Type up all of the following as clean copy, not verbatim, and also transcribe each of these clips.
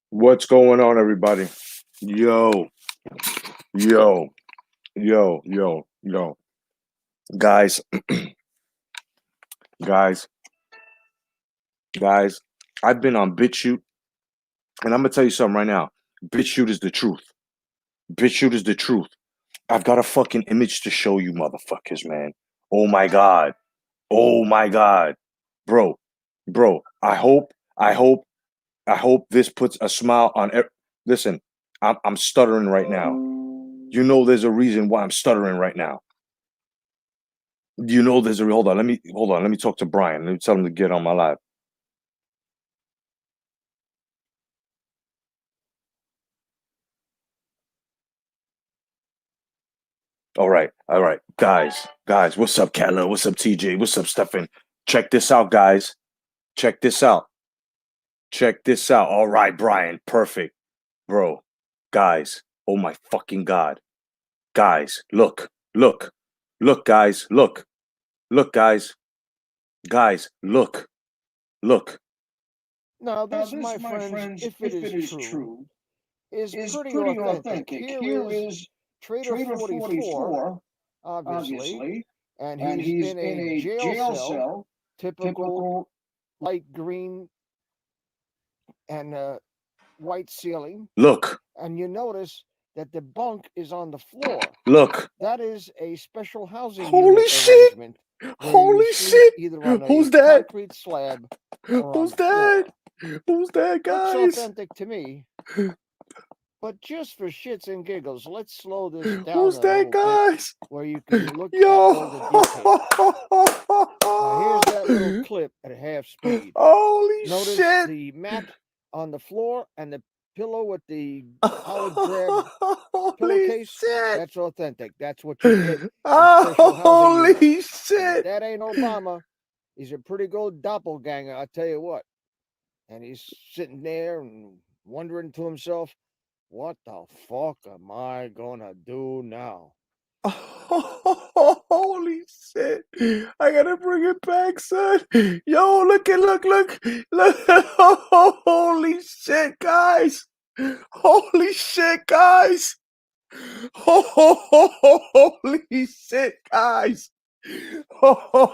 What's going on, everybody? Yo, yo, yo. Guys, guys, guys, I've been on BitChute, and I'm gonna tell you something right now. BitChute is the truth. BitChute is the truth. I've got a fucking image to show you, motherfuckers, man. Oh my god. Oh my god. Bro, bro, I hope, I hope this puts a smile on listen, I'm stuttering right now. You know there's a reason why I'm stuttering right now. You know there's a hold on, let me talk to Brian. Let me tell him to get on my live. All right. Guys, what's up, Kella? What's up, TJ? What's up, Stefan? Check this out, guys. Check this out. Check this out. All right, Brian. Perfect. Bro, guys. Oh my fucking god. Guys, look, guys, look, guys, look, look. Now, Now, this, this, my my friends, friends, if it if is it is true, true, is is pretty pretty authentic. authentic. Here Here is is Trader Trader 44, 44, obviously, obviously, and and he's he's in in a a jail jail cell, cell, typical typical. light green and white ceiling. Look, And you notice that the bunk is on the floor. look. That is a special housing Holy unit shit! arrangement where you Holy sleep shit! either on Who's a that? concrete slab or on Who's the floor. that? Who's that, Looks guys? authentic to me. But just for shits and giggles, let's slow this down Who's a that, little bit guys? where you can look at Yo! all the details. Now, here's that little clip at half speed. Holy Notice shit! the mat on the floor and the pillow with the olive drab Holy pillowcase. shit! That's authentic. That's what you get in special housing units. Holy And if shit! that ain't Obama, he's a pretty good doppelganger, I tell you what. And he's sitting there and wondering to himself, what the fuck am I gonna do now? Holy shit. I gotta bring it back, son. Yo, look. Holy shit, guys. Holy shit, guys. Holy shit, guys. Hold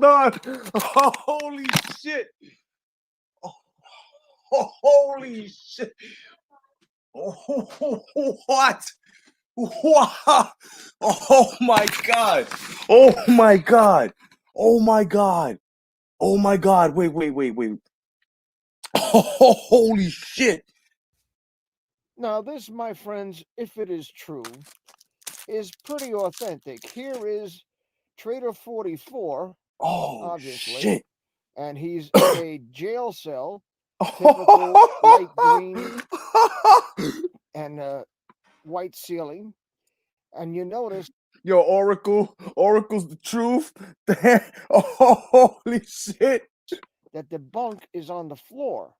on. Holy shit. Holy shit. What? Wow. Oh my god. Oh my god. Oh my god. Oh my god. Wait. Oh, holy shit. Now, this, my friends, if it is true, is pretty authentic. Here is Trader 44, Oh obviously, shit. and he's in a jail cell, typical light green and white ceiling. And you notice Yo, Oracle's the truth. Holy shit. that the bunk is on the floor.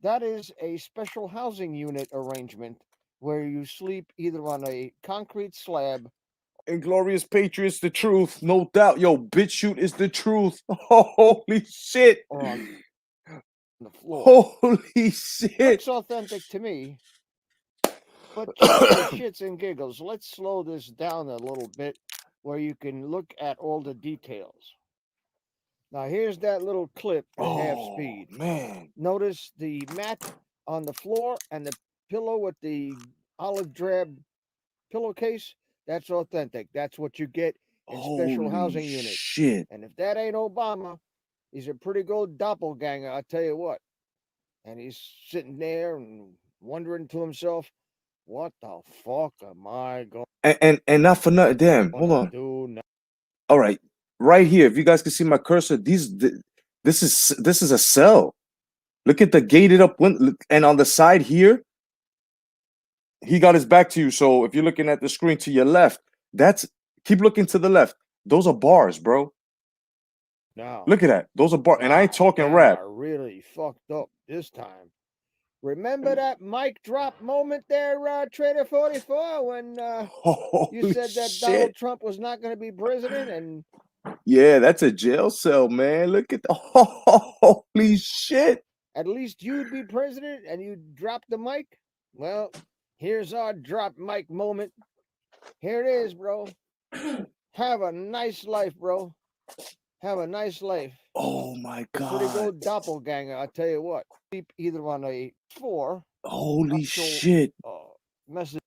That is a special housing unit arrangement where you sleep either on a concrete slab Inglorious Patriots, the truth, no doubt. Yo, BitChute is the truth. Holy shit. or on the floor. Holy shit. Looks authentic to me. But just for shits and giggles, let's slow this down a little bit where you can look at all the details. Now, here's that little clip at half Oh, speed. man. Notice the mat on the floor and the pillow with the olive drab pillowcase. That's authentic. That's what you get in special Holy housing units. shit. And if that ain't Obama, he's a pretty good doppelganger, I tell you what. And he's sitting there and wondering to himself, what the fuck am I going And not for nothing. Damn, hold to on. do now? All right. Right here, if you guys can see my cursor, this is a cell. Look at the gated up window. And on the side here, he got his back to you. So if you're looking at the screen to your left, that's keep looking to the left. Those are bars, bro. Now, Look at that. Those are bars. And I ain't talking rap. I really fucked up this time. Remember that mic drop moment there, Trader 44, when you Holy said that shit. Donald Trump was not going to be president? And Yeah, that's a jail cell, man. Look at the holy shit. At least you'd be president and you'd drop the mic. Well, here's our drop mic moment. Here it is, bro. Have a nice life, bro. Have a nice life. Oh my Before they go God. doppelganger, I'll tell you what. Keep either on a 4 Holy actual shit. message.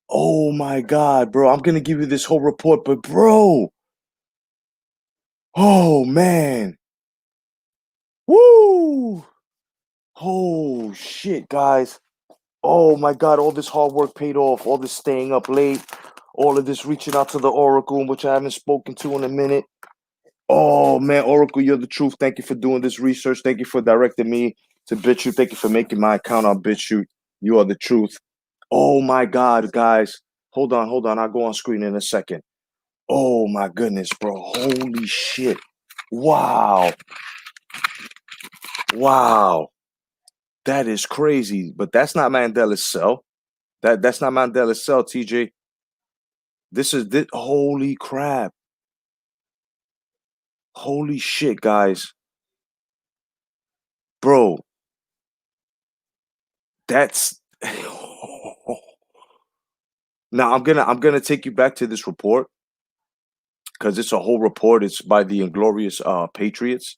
Oh my God, bro. I'm gonna give you this whole report, but bro. Oh man. Woo! Oh shit, guys. Oh my God, all this hard work paid off, all this staying up late, all of this reaching out to the Oracle, which I haven't spoken to in a minute. Oh man, Oracle, you're the truth. Thank you for doing this research. Thank you for directing me to BitChute. Thank you for making my account on BitChute. You are the truth. Oh my God, guys. Hold on, hold on. I'll go on screen in a second. Oh my goodness, bro. Holy shit. Wow. Wow. That is crazy. But that's not Mandela's cell. That's not Mandela's cell, TJ. This is this. Holy crap. Holy shit, guys. Bro, that's now I'm gonna take you back to this report because it's a whole report. It's by the Inglorious Patriots.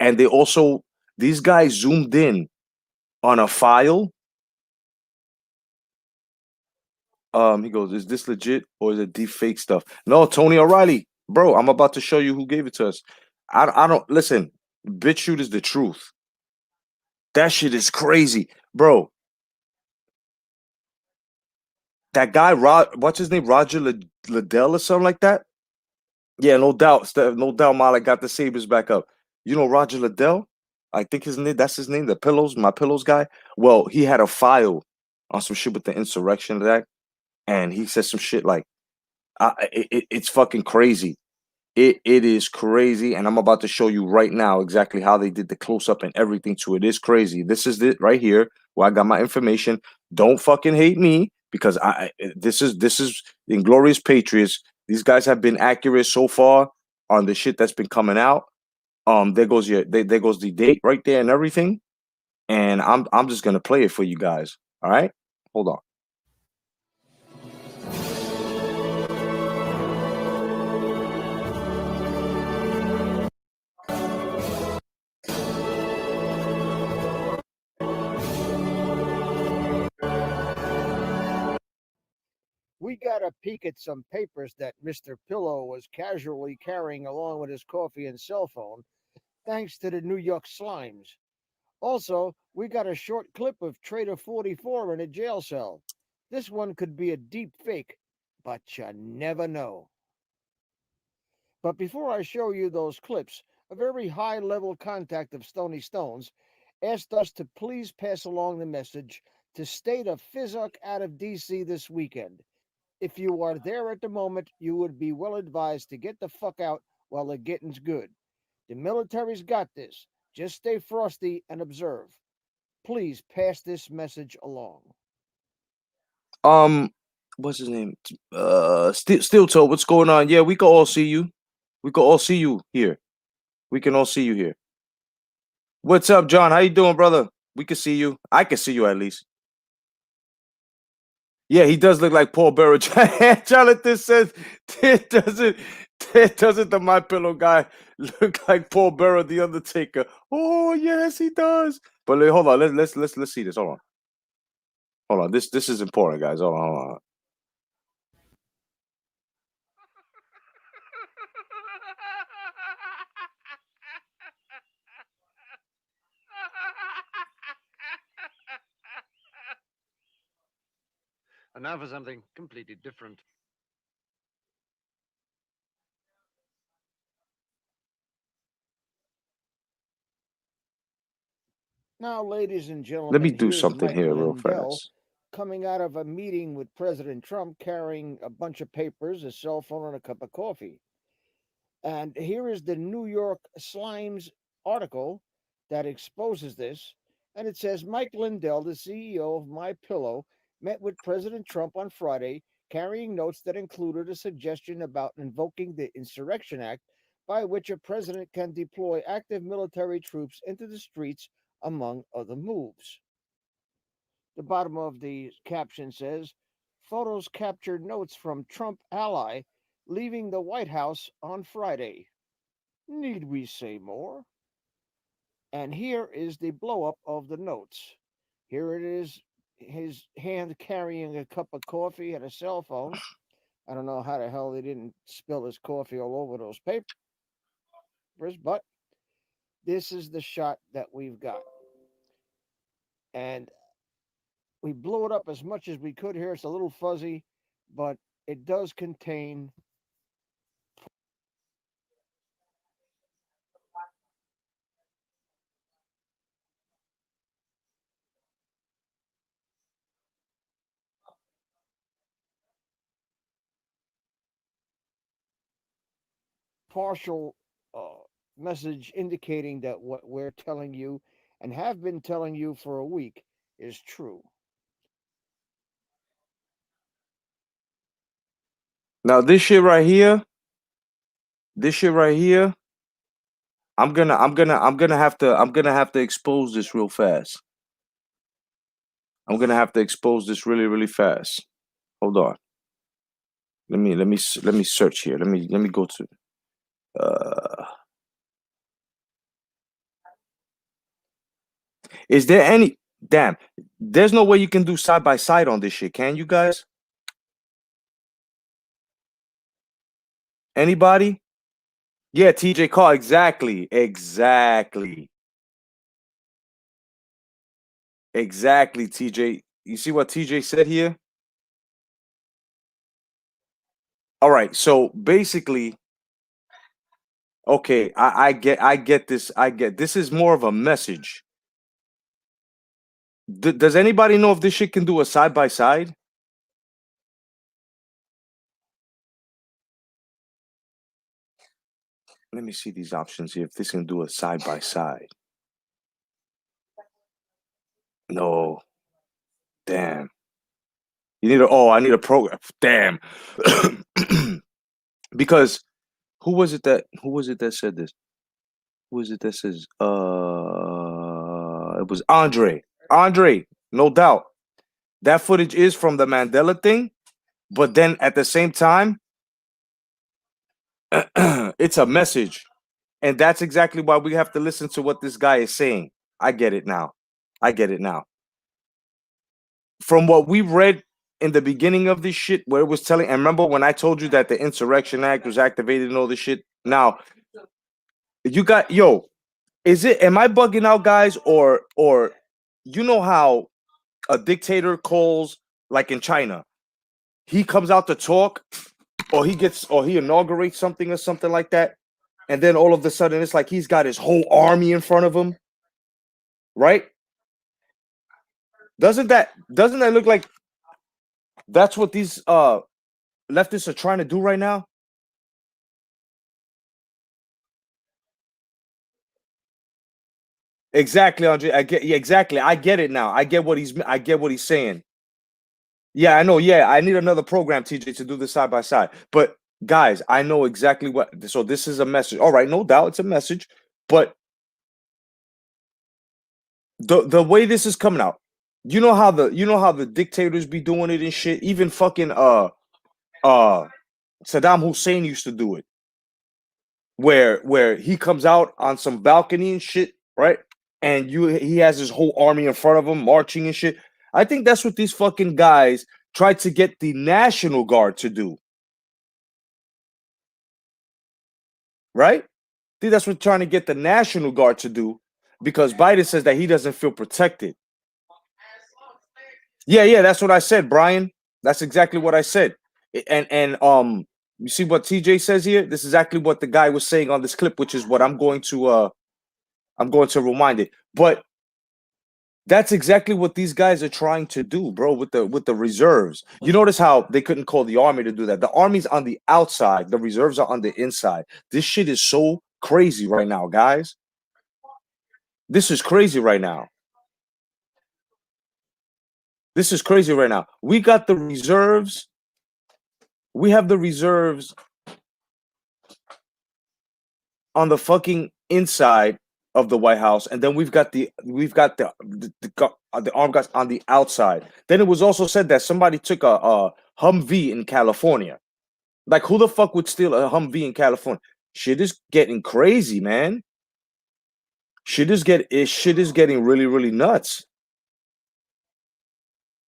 And they also these guys zoomed in on a file. He goes, is this legit or is it deep fake stuff? No, Tony O'Reilly, bro, I'm about to show you who gave it to us. I don't listen. BitChute is the truth. That shit is crazy, bro. That guy, what's his name, Roger Liddell or something like that. Yeah, no doubt, no doubt. Malik got the Sabres back up. You know Roger Liddell? I think his name. That's his name. The pillows, my pillows guy. Well, he had a file on some shit with the insurrection act, and he said some shit like, it's fucking crazy. It is crazy, and I'm about to show you right now exactly how they did the close up and everything to it. Is crazy. This is it right here where I got my information. Don't fucking hate me because this is the Inglorious Patriots. These guys have been accurate so far on the shit that's been coming out. There goes there goes the date right there and everything, and I'm just gonna play it for you guys. All right, hold on. We got a peek at some papers that Mr. Pillow was casually carrying along with his coffee and cell phone, thanks to the New York Slimes. Also, we got a short clip of Trader 44 in a jail cell. This one could be a deep fake, but you never know. But before I show you those clips, a very high level contact of Stony Stones asked us to please pass along the message to stay the fizzuck out of DC this weekend. If you are there at the moment, you would be well advised to get the fuck out while the getting's good. The military's got this. Just stay frosty and observe. Please pass this message along. What's his name? Steel Toe. What's going on? Yeah, we can all see you. We can all see you here. We can all see you here. What's up, John? How you doing, brother? We can see you. I can see you at least. Yeah, he does look like Paul Bearer. Jonathan says, doesn't the My Pillow guy look like Paul Bearer, the Undertaker? Oh yes, he does. But hold on, let's see this. Hold on, hold on. This is important, guys. Hold on, hold on. And now for something completely different. Now, ladies and gentlemen, Let me do here's something Mike here real Lindell fast. coming out of a meeting with President Trump carrying a bunch of papers, a cell phone, and a cup of coffee. And here is the New York Slimes article that exposes this. And it says Mike Lindell, the CEO of My Pillow, met with President Trump on Friday, carrying notes that included a suggestion about invoking the Insurrection Act, by which a president can deploy active military troops into the streets among other moves. The bottom of the caption says, photos captured notes from Trump ally leaving the White House on Friday. Need we say more? And here is the blow up of the notes. Here it is, his hand carrying a cup of coffee and a cell phone. I don't know how the hell they didn't spill his coffee all over those papers, but this is the shot that we've got. And we blew it up as much as we could here. It's a little fuzzy, but it does contain partial message indicating that what we're telling you and have been telling you for a week is true. Now this shit right here, I'm gonna have to expose this real fast. I'm gonna have to expose this really, really fast. Hold on. Let me search here. Let me go to is there any damn, there's no way you can do side by side on this shit, can you guys? Anybody? Yeah, TJ Call, exactly. Exactly, TJ. You see what TJ said here? All right, so basically, okay, I get this. This is more of a message. Does anybody know if this shit can do a side by side? Let me see these options here. If this can do a side by side. No. Damn. You need I need a program. Damn. Because who was it that said this? Who is it that says it was Andre. Andre, no doubt. That footage is from the Mandela thing, but then at the same time, it's a message. And that's exactly why we have to listen to what this guy is saying. I get it now. From what we read in the beginning of this shit, where it was telling, and remember when I told you that the Insurrection Act was activated and all this shit? Now, you got, am I bugging out, guys? Or you know how a dictator calls, like in China, he comes out to talk, or he inaugurates something or something like that, and then all of a sudden it's like he's got his whole army in front of him, right? Doesn't that look like that's what these leftists are trying to do right now? Exactly, Andre. I get it now. I get what he's saying. Yeah, I know. Yeah, I need another program, TJ, to do this side by side. But guys, I know exactly what. So this is a message. All right, no doubt, it's a message. But the way this is coming out, you know how the dictators be doing it and shit. Even fucking Saddam Hussein used to do it, where he comes out on some balcony and shit, right? And he has his whole army in front of him marching and shit. I think that's what these fucking guys tried to get the National Guard to do. Right? I think that's what trying to get the National Guard to do, because Biden says that he doesn't feel protected. Yeah, that's what I said, Brian. That's exactly what I said. And you see what TJ says here? This is exactly what the guy was saying on this clip, which is what I'm going to rewind it. But that's exactly what these guys are trying to do, bro, with the reserves. You notice how they couldn't call the army to do that. The army's on the outside, the reserves are on the inside. This shit is so crazy right now, guys. This is crazy right now. We got the reserves. We have the reserves on the fucking inside, of the White House, and then we've got the armed guys on the outside. Then it was also said that somebody took a Humvee in California. Like, who the fuck would steal a Humvee in California? Shit is getting crazy, man. Shit is getting really, really nuts.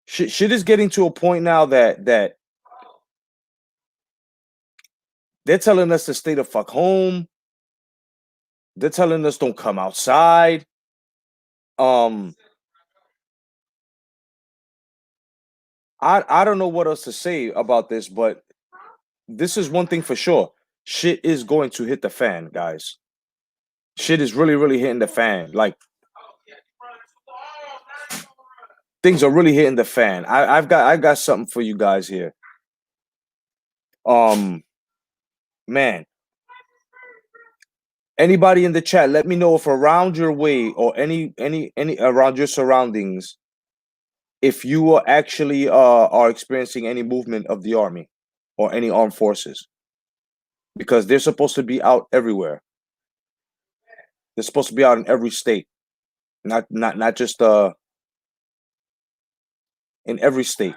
Shit is getting to a point now that they're telling us to stay the fuck home. They're telling us don't come outside. I don't know what else to say about this, but this is one thing for sure. Shit is going to hit the fan, guys. Shit is really, really hitting the fan. Like, things are really hitting the fan. I've got something for you guys here. Man. Anybody in the chat, let me know if around your way or any around your surroundings, if you are actually are experiencing any movement of the army or any armed forces, because they're supposed to be out everywhere. They're supposed to be out in every state, not just in every state.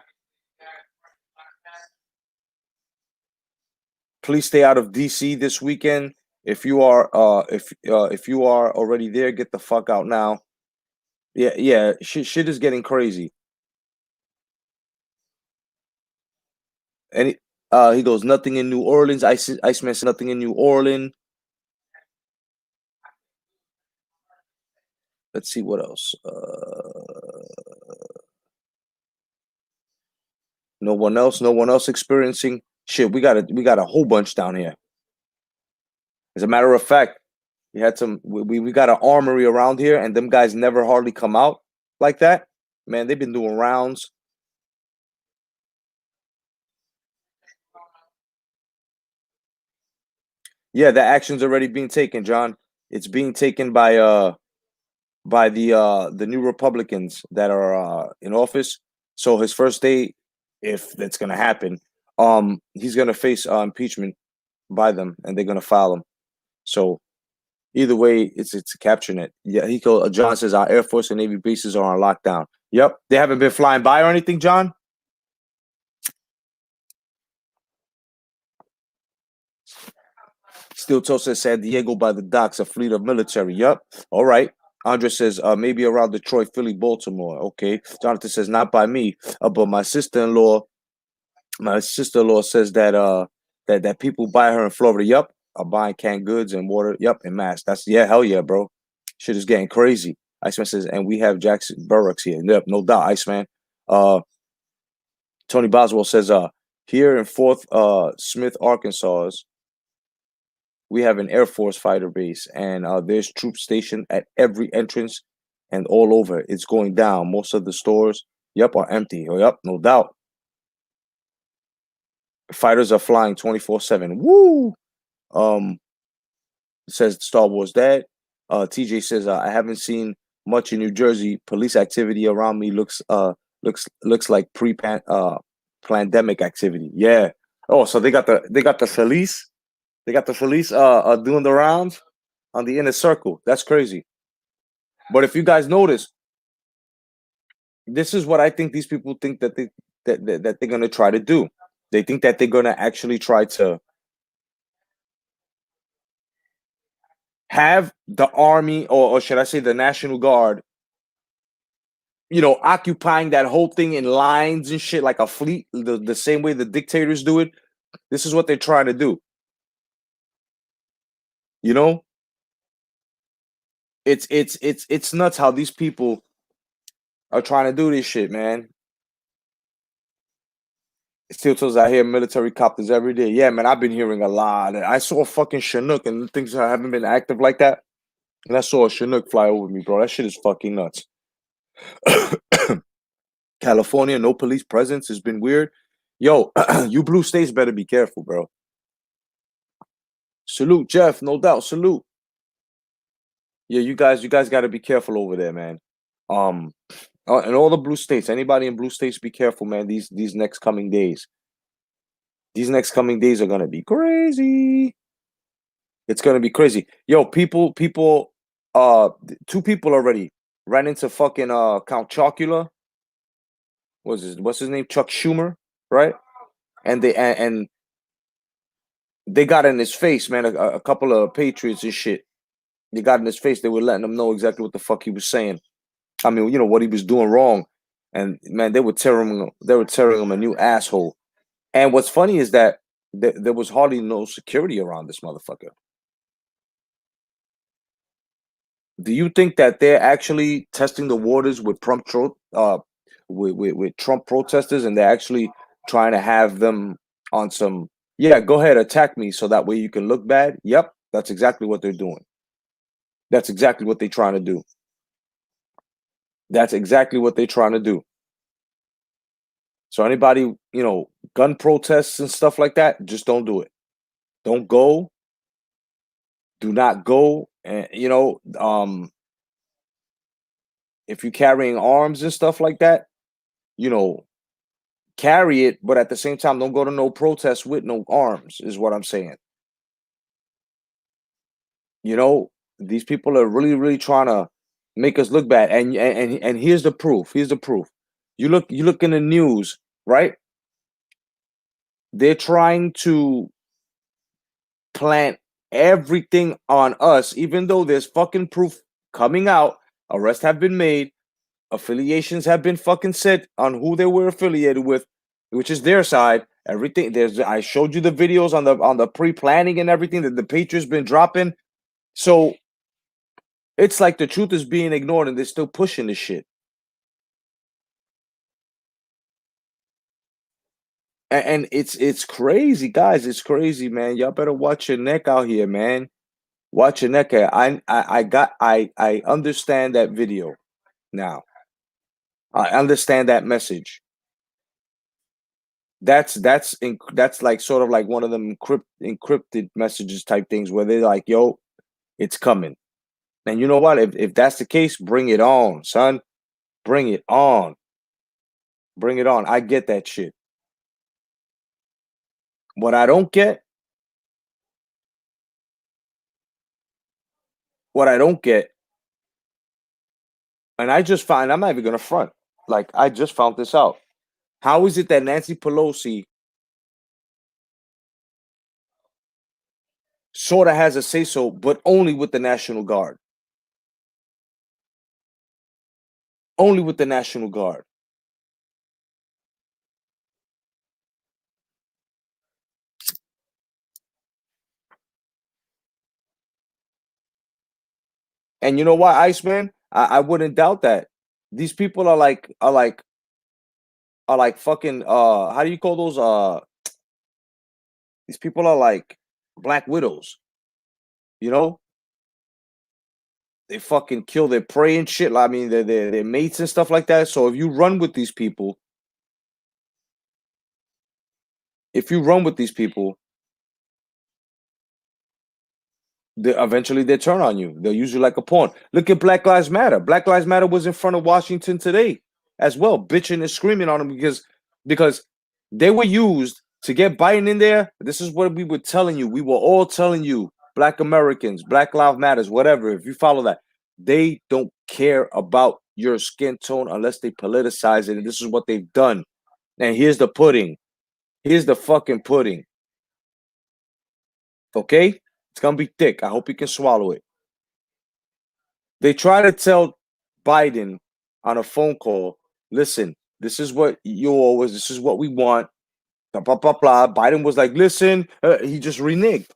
Please stay out of DC this weekend. If you are if you are already there, get the fuck out now. Yeah, shit is getting crazy. And he goes, nothing in New Orleans. Iceman said nothing in New Orleans. Let's see what else. No one else experiencing shit. We got a whole bunch down here. As a matter of fact, we had some. We got an armory around here, and them guys never hardly come out like that. Man, they've been doing rounds. Yeah, the action's already being taken, John. It's being taken by the new Republicans that are in office. So his first day, if that's gonna happen, he's gonna face impeachment by them, and they're gonna file him. So either way, it's capturing it. Yeah, John says our Air Force and Navy bases are on lockdown. Yep, they haven't been flying by or anything, John. Steel Toe says San Diego by the docks, a fleet of military. Yep. All right. Andre says maybe around Detroit, Philly, Baltimore. Okay. Jonathan says not by me, but my sister-in-law says that that people buy her in Florida. Yep. Are buying canned goods and water. Yep. And masks. That's hell yeah, bro. Shit is getting crazy. Iceman says, and we have Jackson Burroughs here. Yep, no doubt, Iceman. Tony Boswell says here in Fort Smith, Arkansas, we have an Air Force fighter base, and there's troops stationed at every entrance and all over. It's going down. Most of the stores, yep, are empty. Oh, yep, no doubt. Fighters are flying 24/7. Woo! Says Star Wars Dad. TJ says I haven't seen much in New Jersey. Police activity around me looks like pandemic activity. Yeah. Oh, so they got the police. They got the police doing the rounds on the inner circle. That's crazy. But if you guys notice, this is what I think these people think that they're gonna try to do. They think that they're gonna actually try to have the army, or should I say the National Guard, occupying that whole thing in lines and shit like a fleet, the same way the dictators do it. This is what they're trying to do. It's nuts how these people are trying to do this shit, man. Steel Toes out here, military copters every day. Yeah, man, I've been hearing a lot. I saw a fucking Chinook, and things haven't been active like that. And I saw a Chinook fly over me, bro. That shit is fucking nuts. California, no police presence has been weird. Yo, you blue states better be careful, bro. Salute, Jeff. No doubt. Salute. Yeah, you guys got to be careful over there, man. And all the blue states, anybody in blue states, be careful, man. These next coming days. These next coming days are gonna be crazy. It's gonna be crazy. Yo, people two people already ran into fucking Count Chocula. What's his name? Chuck Schumer, right? And and they got in his face, man. A couple of patriots and shit. They got in his face. They were letting him know exactly what the fuck he was saying. I mean, what he was doing wrong. And man, they were tearing him a new asshole. And what's funny is that there was hardly no security around this motherfucker. Do you think that they're actually testing the waters with with Trump protesters, and they're actually trying to have them on some, yeah, go ahead, attack me so that way you can look bad? Yep, that's exactly what they're doing. That's exactly what they're trying to do. That's exactly what they're trying to do. So anybody, gun protests and stuff like that, just don't do it. Don't go. Do not go. And if you're carrying arms and stuff like that, carry it, but at the same time, don't go to no protest with no arms, is what I'm saying. These people are really, really trying to make us look bad. And here's the proof. Here's the proof. You look in the news, right? They're trying to plant everything on us, even though there's fucking proof coming out. Arrests have been made. Affiliations have been fucking set on who they were affiliated with, which is their side. Everything I showed you the videos on the pre-planning and everything that the Patriots been dropping. So it's like the truth is being ignored and they're still pushing this shit. And it's crazy, guys. It's crazy, man. Y'all better watch your neck out here, man. Watch your neck out. I understand that video now. I understand that message. That's like sort of like one of them encrypted messages type things where they're like, yo, it's coming. And you know what? If that's the case, bring it on, son. Bring it on. Bring it on. I get that shit. What I don't get, and I'm not even gonna front. Like, I just found this out. How is it that Nancy Pelosi sort of has a say so, but only with the National Guard? Only with the National Guard. And you know what, Iceman? I wouldn't doubt that. These people are like fucking how do you call those these people are like black widows, you know? They fucking kill their prey and shit. I mean, their mates and stuff like that. So if you run with these people, eventually they turn on you. They'll use you like a pawn. Look at Black Lives Matter. Black Lives Matter was in front of Washington today as well, bitching and screaming on them because they were used to get Biden in there. This is what we were telling you. We were all telling you, Black Americans, Black Lives Matters, whatever. If you follow that, they don't care about your skin tone unless they politicize it. And this is what they've done. And here's the pudding. Here's the fucking pudding. Okay? It's going to be thick. I hope you can swallow it. They try to tell Biden on a phone call, listen, this is what this is what we want. Blah, blah, blah, blah. Biden was like, listen, he just reneged.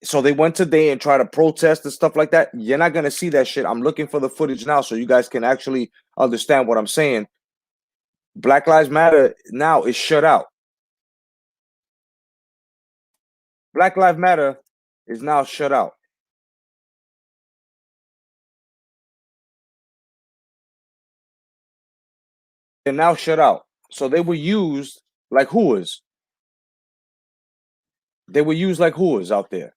So they went today and tried to protest and stuff like that. You're not going to see that shit. I'm looking for the footage now so you guys can actually understand what I'm saying. Black Lives Matter now is shut out. Black Lives Matter is now shut out. They're now shut out. So they were used like hooers. They were used like hooers out there.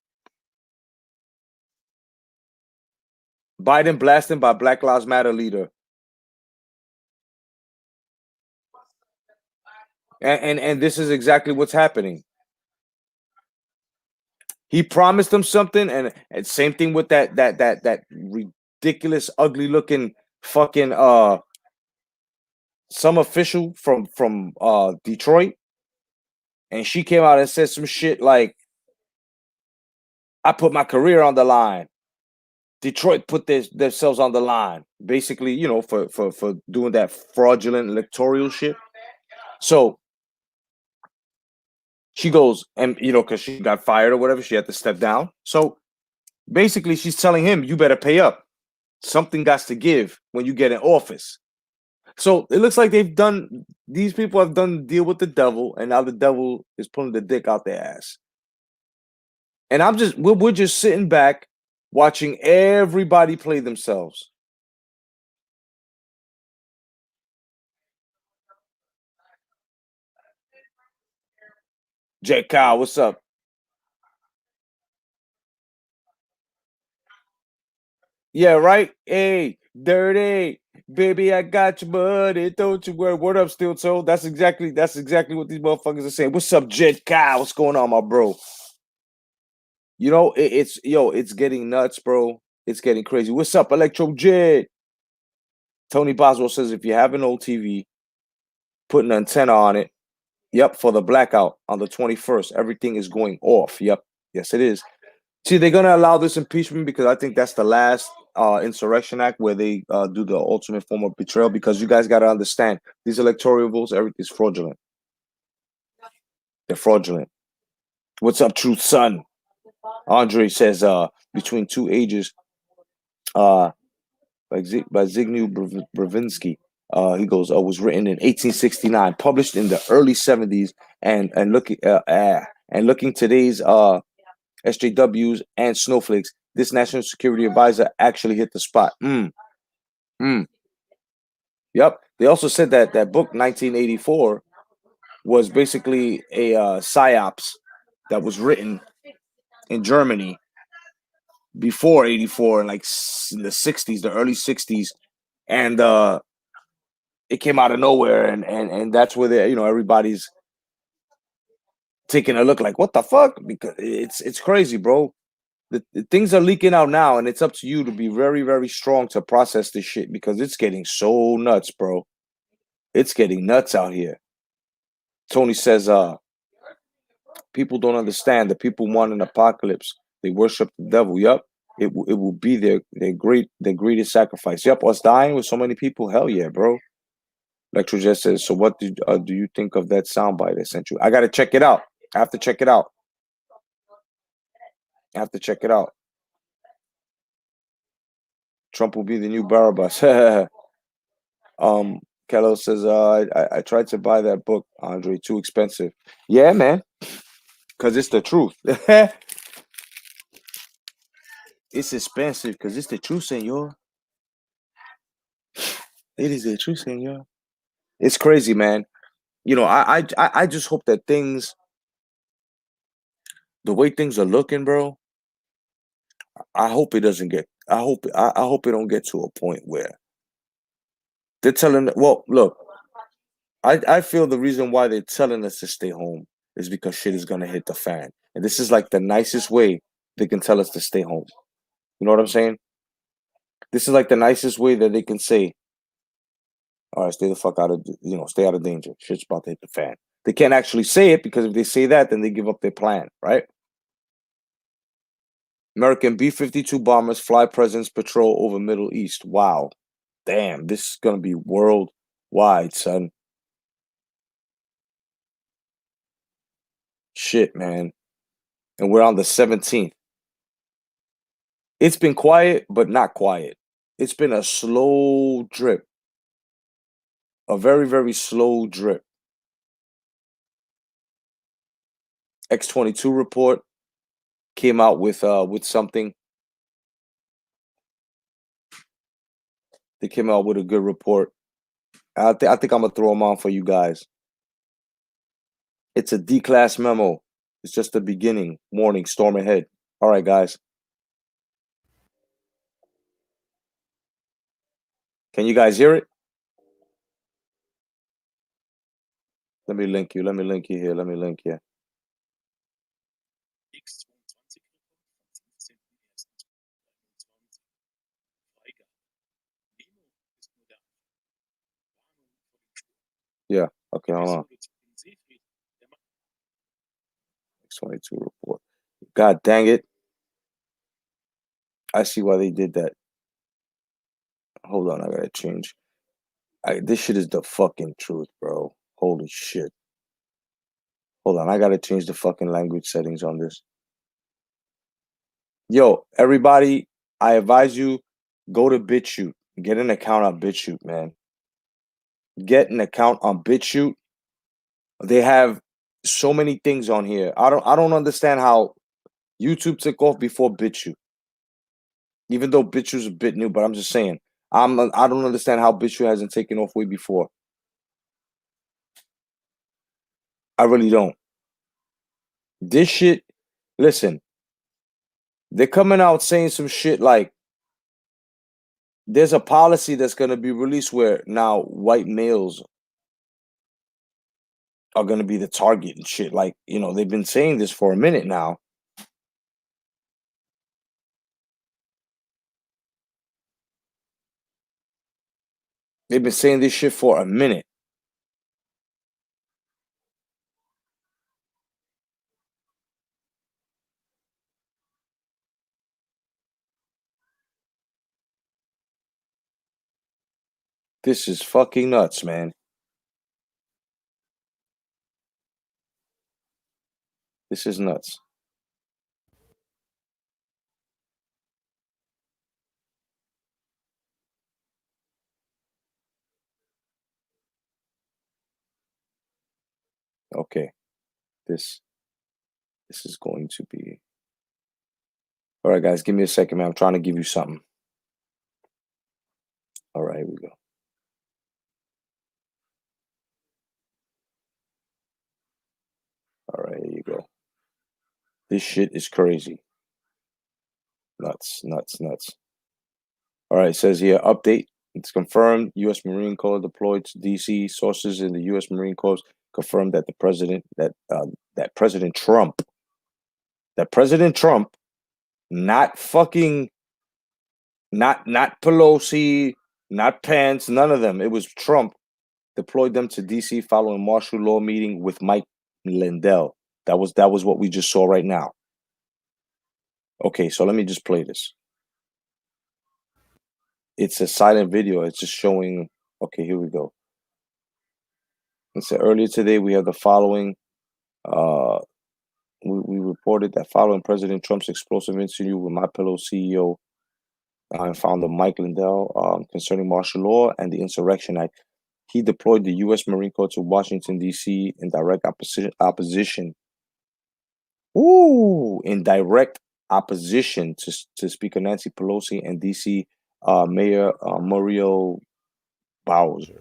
Biden blasted by Black Lives Matter leader. And this is exactly what's happening. He promised them something, and same thing with that ridiculous, ugly looking fucking some official from Detroit, and she came out and said some shit like, "I put my career on the line." Detroit put themselves on the line, basically, you know, for doing that fraudulent electoral shit. So she goes, and you know, because she got fired or whatever, she had to step down. So basically, she's telling him, "You better pay up. Something got to give when you get in office." So it looks like these people have done the deal with the devil, and now the devil is pulling the dick out their ass. And we're just sitting back watching everybody play themselves. Jet Kyle, what's up? Yeah, right? Hey, dirty. Baby, I got your money. Don't you worry. Word up, Steel Toe. That's exactly what these motherfuckers are saying. What's up, Jet Kyle? What's going on, my bro? You know, it's getting nuts, bro. It's getting crazy. What's up, Electro Jet? Tony Boswell says if you have an old TV, put an antenna on it. Yep, for the blackout on the 21st. Everything is going off. Yep. Yes, it is. See, they're gonna allow this impeachment because I think that's the last insurrection act where they do the ultimate form of betrayal. Because you guys got to understand, these electoral votes, everything's fraudulent. They're fraudulent. What's up, Truth Son? Andre says, between two ages, by Zygmunt Brzezinski. He goes, was written in 1869, published in the early 70s, and looking today's SJWs and snowflakes. This national security advisor actually hit the spot. Yep. They also said that book 1984 was basically a psyops that was written in Germany before 84, like in the 60s, the early 60s, and it came out of nowhere, and that's where everybody's taking a look like, what the fuck? Because it's crazy, bro. The things are leaking out now, and it's up to you to be very, very strong to process this shit because it's getting so nuts, bro. It's getting nuts out here. Tony says, people don't understand. The people want an apocalypse. They worship the devil. Yep. It will be their greatest sacrifice. Yep. Us dying with so many people. Hell yeah, bro. Lecture just says, so what do you think of that soundbite I sent you? I got to check it out. I have to check it out. Trump will be the new Barabbas. Kello says, I tried to buy that book, Andre, too expensive. Yeah, man. Because it's the truth. It's expensive because it's the truth, senor. It is the truth, senor. It's crazy, man. You know, I just hope that the way things are looking, bro, I hope it doesn't get, I hope it don't get to a point where they're telling, well, look, I feel the reason why they're telling us to stay home is because shit is going to hit the fan. And this is like the nicest way they can tell us to stay home. You know what I'm saying? This is like the nicest way that they can say, all right, stay the fuck out of, stay out of danger. Shit's about to hit the fan. They can't actually say it because if they say that, then they give up their plan, right? American B-52 bombers fly President's patrol over Middle East. Wow. Damn, this is going to be worldwide, son. Shit, man. And we're on the 17th. It's been quiet, but not quiet. It's been a slow drip. A very, very slow drip. X-22 report came out with something. They came out with a good report. I think I'm gonna throw them on for you guys. It's a D-class memo. It's just the beginning. Warning, storm ahead. All right, guys. Can you guys hear it? Let me link you. Let me link you here. Okay, hold on. X22 report. God dang it. I see why they did that. Hold on, I gotta change. This shit is the fucking truth, bro. Holy shit. Hold on, I gotta change the fucking language settings on this. Yo, everybody, I advise you, go to BitChute. Get an account on BitChute, man. Get an account on BitChute. They have so many things on here. I don't understand how YouTube took off before BitChute. Even though BitChute's a bit new, but I'm just saying. I don't understand how BitChute hasn't taken off way before. I really don't. This shit, listen, they're coming out saying some shit like there's a policy that's going to be released where now white males are going to be the target and shit. Like, you know, they've been saying this for a minute now. They've been saying this shit for a minute. This is fucking nuts, man. This is nuts. Okay. This is going to be... All right, guys, give me a second, man. I'm trying to give you something. All right, here we go. All right, here you go. This shit is crazy. Nuts, nuts, nuts. All right, it says here, update. It's confirmed U.S. Marine Corps deployed to D.C. Sources in the U.S. Marine Corps confirmed that President Trump, not Pelosi, not Pence, none of them. It was Trump deployed them to D.C. following martial law meeting with Mike Lindell. That was what we just saw right now. Okay, so let me just play this. It's a silent video. It's just showing. Okay, here we go. It said earlier today we have the following. We reported that following President Trump's explosive interview with MyPillow CEO and founder Mike Lindell concerning martial law and the Insurrection Act, he deployed the U.S. Marine Corps to Washington, D.C. in direct opposition. In direct opposition to Speaker Nancy Pelosi and D.C. Mayor Muriel Bowser.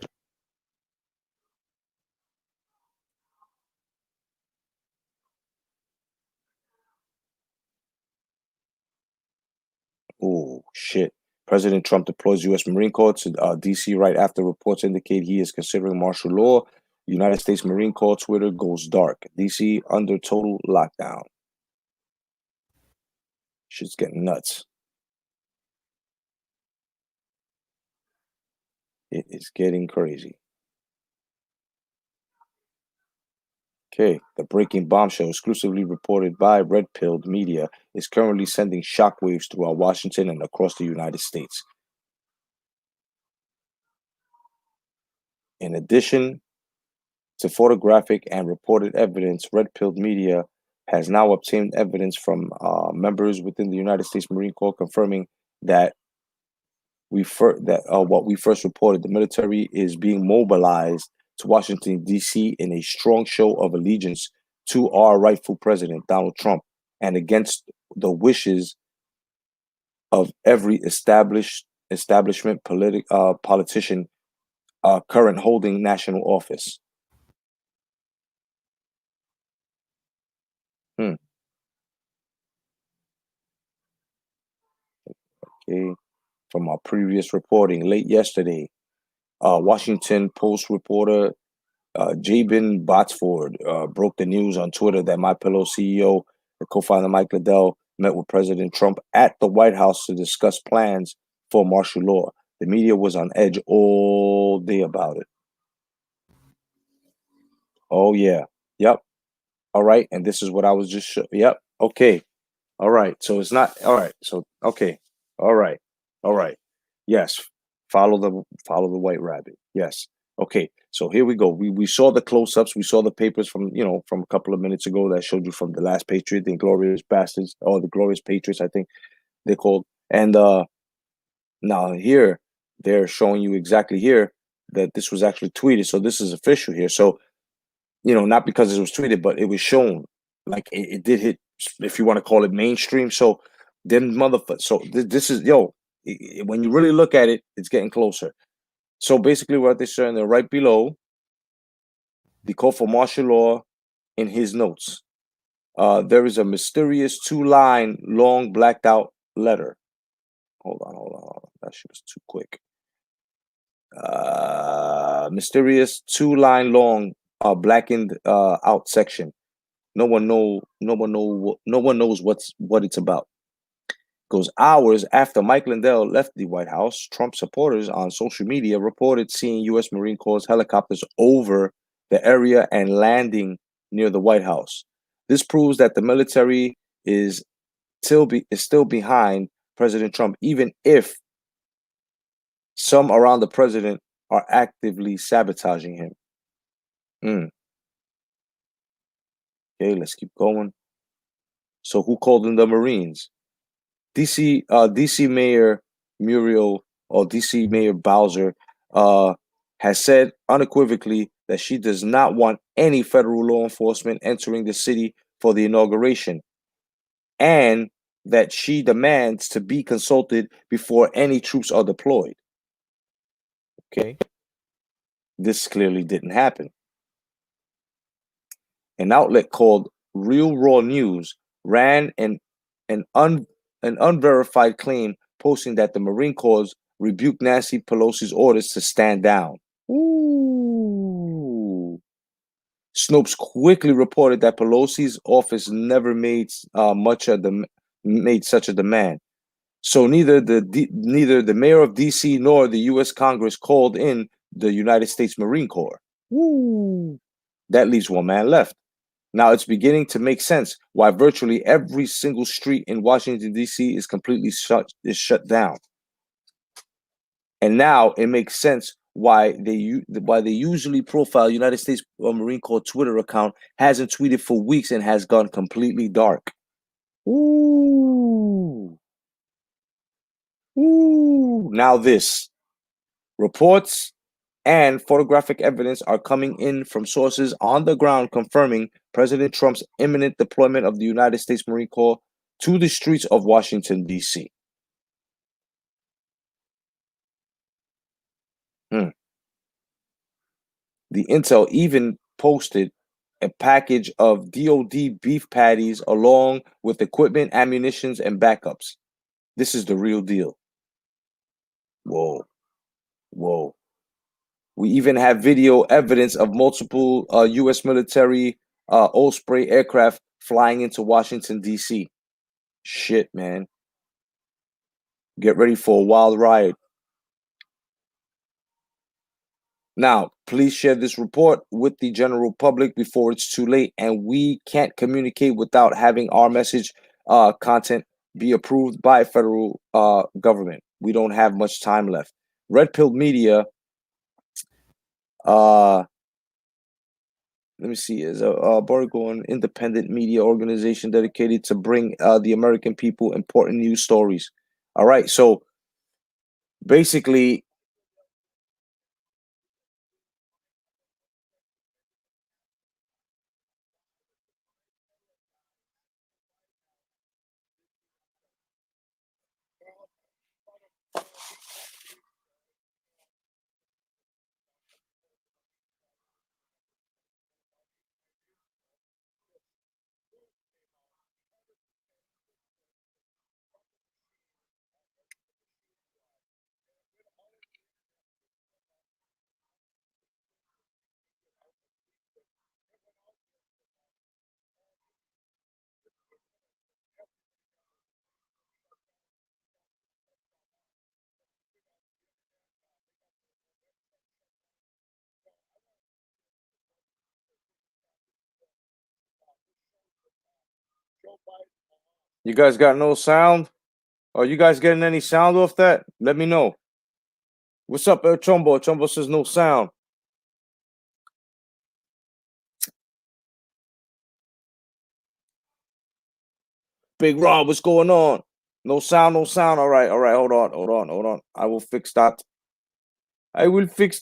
Oh, shit. President Trump deploys U.S. Marine Corps to D.C. right after reports indicate he is considering martial law. United States Marine Corps Twitter goes dark. D.C. under total lockdown. Shit's getting nuts. It is getting crazy. Okay, the breaking bombshell exclusively reported by Red Pilled Media is currently sending shockwaves throughout Washington and across the United States. In addition to photographic and reported evidence, Red Pilled Media has now obtained evidence from members within the United States Marine Corps confirming that what we first reported, the military is being mobilized to Washington, D.C. in a strong show of allegiance to our rightful president, Donald Trump, and against the wishes of every establishment politician current holding national office. Okay. From our previous reporting, late yesterday, Washington Post reporter Jabin Botsford broke the news on Twitter that MyPillow CEO and co-founder Mike Lindell met with President Trump at the White House to discuss plans for martial law. The media was on edge all day about it. Oh yeah. Yep. All right. And this is what I was just yep. Okay. All right. So it's not all right. So okay. All right. All right. Yes. Follow the white rabbit. Yes. Okay. So here we go. We saw the close-ups. We saw the papers from from a couple of minutes ago that showed you from the last Patriot, the Glorious Bastards, or the Glorious Patriots, I think they're called. And now here they're showing you exactly here that this was actually tweeted. So this is official here. So not because it was tweeted, but it was shown. Like it did hit, if you want to call it mainstream. So then motherfucker. So this is when you really look at it, it's getting closer. So basically, what they're saying, they're right below the call for martial law in his notes. There is a mysterious 2-line long blacked out letter. Hold on. That shit was too quick. Mysterious 2-line long blackened out section. No one knows what it's about. Goes hours after Mike Lindell left the White House, Trump supporters on social media reported seeing U.S. Marine Corps helicopters over the area and landing near the White House. This proves that the military is still behind President Trump, even if some around the president are actively sabotaging him. Okay, let's keep going. So who called in the Marines? DC Mayor Muriel or DC Mayor Bowser has said unequivocally that she does not want any federal law enforcement entering the city for the inauguration, and that she demands to be consulted before any troops are deployed. Okay, this clearly didn't happen. An outlet called Real Raw News ran an unverified claim posting that the Marine Corps rebuked Nancy Pelosi's orders to stand down. Ooh. Snopes quickly reported that Pelosi's office never made made such a demand. So neither the mayor of DC nor the U.S. Congress called in the United States Marine Corps. Ooh. That leaves one man left. Now it's beginning to make sense why virtually every single street in Washington, D.C. is completely shut down. And now it makes sense why they usually profile United States Marine Corps Twitter account hasn't tweeted for weeks and has gone completely dark. Ooh. Ooh. Now this. Reports and photographic evidence are coming in from sources on the ground confirming President Trump's imminent deployment of the United States Marine Corps to the streets of Washington, D.C. The intel even posted a package of DoD beef patties along with equipment, ammunitions, and backups. This is the real deal. Whoa. We even have video evidence of multiple U.S. military Osprey aircraft flying into Washington, D.C. Shit, man. Get ready for a wild ride. Now, please share this report with the general public before it's too late, and we can't communicate without having our message content be approved by federal government. We don't have much time left. Red Pill Media, let me see, is a Oregon independent media organization dedicated to bring the American people important news stories. All right, so basically, You guys got no sound? Are you guys getting any sound off that? Let me know. What's up, El Chombo? Chombo says no sound. Big Rob, what's going on? No sound, no sound. All right. Hold on. I will fix that. I will fix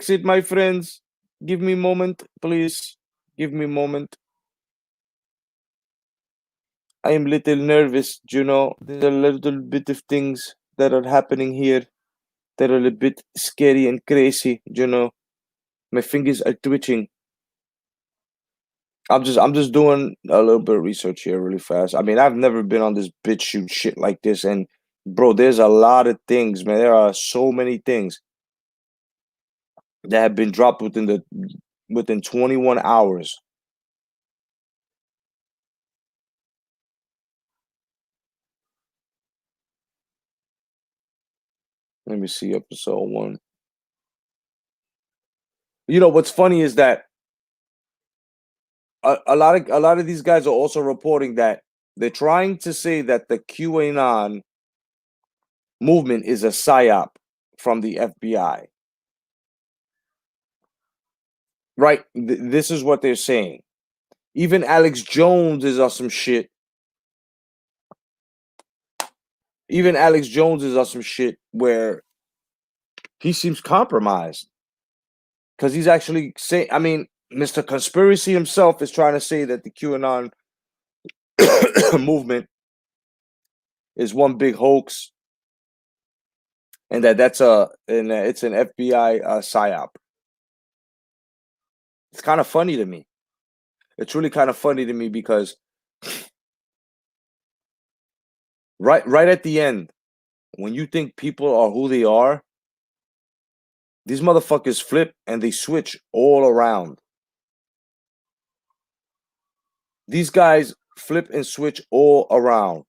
it, my friends. Give me a moment, please. Give me a moment. I am a little nervous, you know. There's a little bit of things that are happening here that are a bit scary and crazy, you know. My fingers are twitching. I'm just doing a little bit of research here really fast. I mean, I've never been on this BitChute shit like this, and bro, there's a lot of things, man. There are so many things that have been dropped within 21 hours. Let me see episode 1. You know what's funny is that a lot of these guys are also reporting that they're trying to say that the QAnon movement is a psyop from the FBI. Right? This is what they're saying. Even Alex Jones is on some shit. Even Alex Jones is on some shit where he seems compromised. Because he's actually saying, I mean, Mr. Conspiracy himself is trying to say that the QAnon movement is one big hoax, and it's an FBI psyop. It's kind of funny to me. It's really kind of funny to me because right at the end, when you think people are who they are, these motherfuckers flip and they switch all around. These guys flip and switch all around.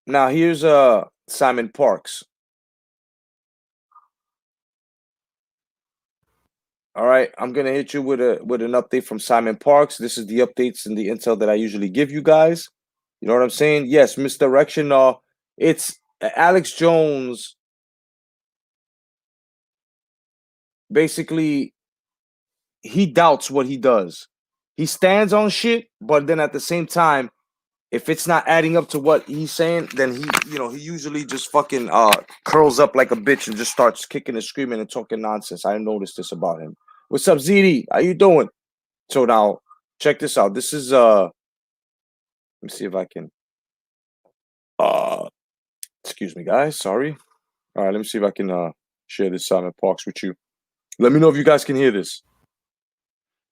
Now here's Simon Parks. All right, I'm gonna hit you with an update from Simon Parks. This is the updates and the intel that I usually give you guys. You know what I'm saying? Yes, misdirection. It's Alex Jones. Basically, he doubts what he does. He stands on shit, but then at the same time, if it's not adding up to what he's saying, then he usually just fucking curls up like a bitch and just starts kicking and screaming and talking nonsense. I noticed this about him. What's up, ZD? How you doing? So now, check this out. This is let me see if I can excuse me, guys. Sorry. All right, let me see if I can share this Simon Parks with you. Let me know if you guys can hear this.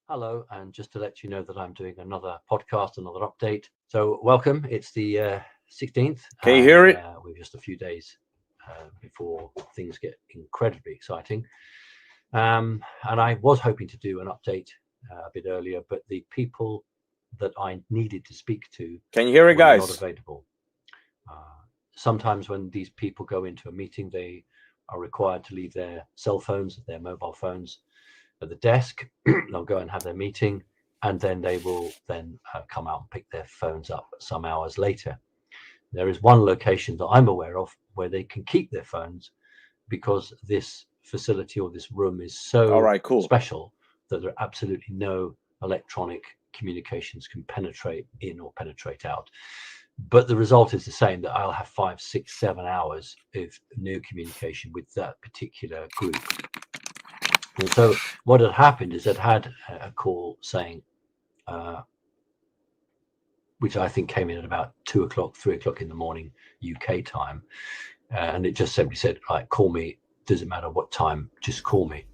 Hello, and just to let you know that I'm doing another podcast, another update. So welcome. It's the 16th. Can you hear it? We're just a few days before things get incredibly exciting. And I was hoping to do an update a bit earlier, but the people that I needed to speak to Can you hear it, were guys? not available. Sometimes when these people go into a meeting, they are required to leave their cell phones, their mobile phones at the desk. They'll go and have their meeting, and then they will then come out and pick their phones up some hours later. There is one location that I'm aware of where they can keep their phones because this facility or this room is so special that there are absolutely no electronic communications can penetrate in or penetrate out. But the result is the same, that I'll have 5, 6, 7 hours of new communication with that particular group. And so what had happened is I'd had a call saying, which I think came in at about 2 o'clock, 3 o'clock in the morning, UK time. And it just simply said, right, call me. Doesn't matter what time, just call me.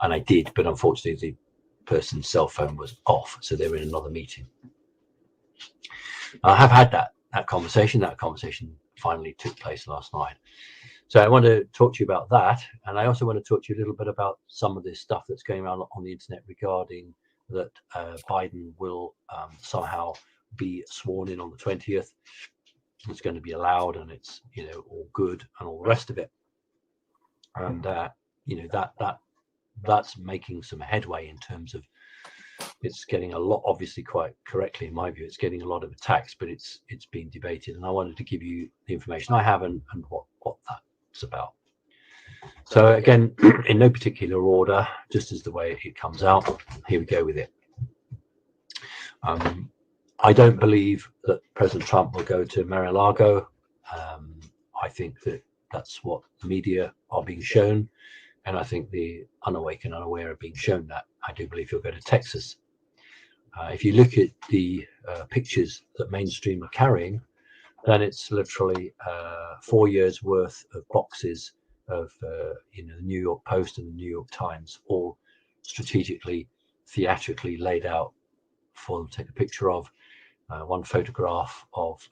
And I did, but unfortunately the person's cell phone was off. So they were in another meeting. I have had that conversation. That conversation finally took place last night. So I want to talk to you about that. And I also want to talk to you a little bit about some of this stuff that's going around on the internet regarding that Biden will somehow be sworn in on the 20th. It's going to be allowed, and it's, all good and all the rest of it. and that's making some headway in terms of it's getting a lot, obviously quite correctly in my view, it's getting a lot of attacks, but it's being debated, and I wanted to give you the information I have and what that's about. So again, in no particular order, just as the way it comes out, here we go with it. I don't believe that President Trump will go to Mar-a-Lago. I think that that's what the media are being shown, and I think the unawake and unaware are being shown that. I do believe he'll go to Texas. If you look at the pictures that mainstream are carrying, then it's literally 4 years worth of boxes of the New York Post and the New York Times, all strategically, theatrically laid out for them to take a picture of. One photograph of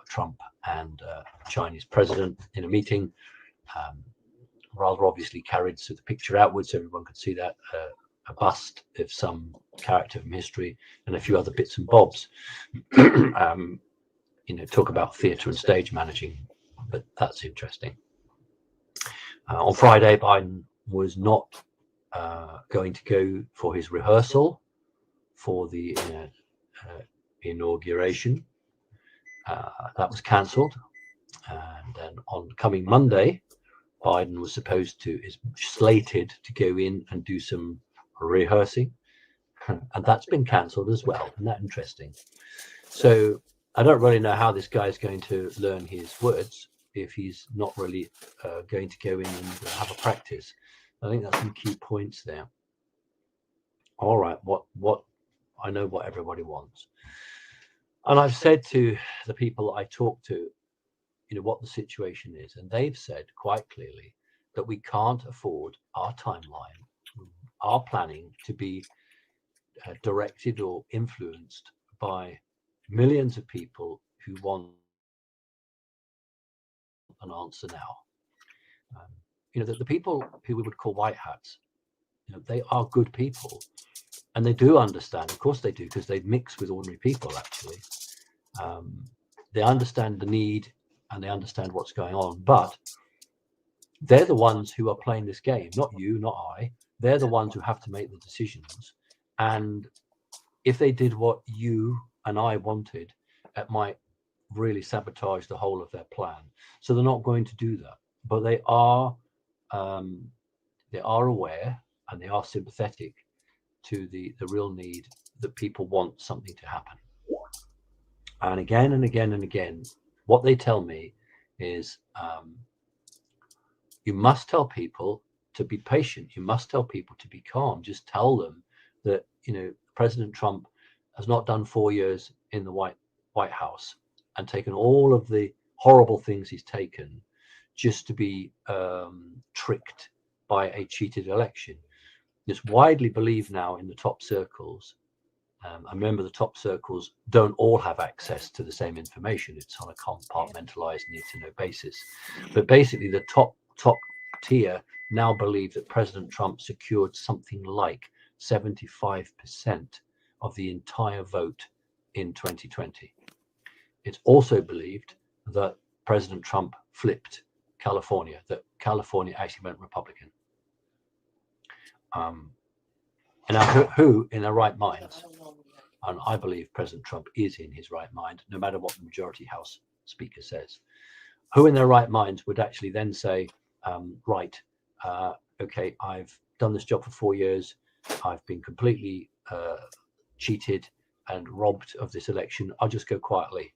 Trump and Chinese president in a meeting, rather obviously carried so the picture outwards so everyone could see that, a bust of some character from history, and a few other bits and bobs. Talk about theatre and stage managing, but that's interesting. On Friday, Biden was not going to go for his rehearsal for the inauguration. That was cancelled, and then on coming Monday, Biden was is slated to go in and do some rehearsing, and that's been cancelled as well. Isn't that interesting? So I don't really know how this guy is going to learn his words if he's not really going to go in and have a practice. I think that's some key points there. All right, what I know what everybody wants, and I've said to the people I talk to, what the situation is, and they've said quite clearly that we can't afford our timeline, our planning to be directed or influenced by millions of people who want an answer now. The people who we would call white hats, they are good people, and they do understand. Of course they do, because they mix with ordinary people. Actually, they understand the need and they understand what's going on, but they're the ones who are playing this game, not you, not I. They're the ones who have to make the decisions, and if they did what you and I wanted, it might really sabotage the whole of their plan. So they're not going to do that, but they are aware and they are sympathetic to the real need that people want something to happen. And again and again and again, what they tell me is you must tell people to be patient. You must tell people to be calm. Just tell them that President Trump has not done 4 years in the White House and taken all of the horrible things he's taken just to be tricked by a cheated election. It's widely believed now in the top circles. I remember the top circles don't all have access to the same information. It's on a compartmentalized need-to-know basis. But basically, the top tier now believe that President Trump secured something like 75% of the entire vote in 2020. It's also believed that President Trump flipped California, that California actually went Republican. And now who in their right minds, and I believe President Trump is in his right mind, no matter what the majority House Speaker says, who in their right minds would actually then say, okay, I've done this job for 4 years, I've been completely cheated and robbed of this election, I'll just go quietly.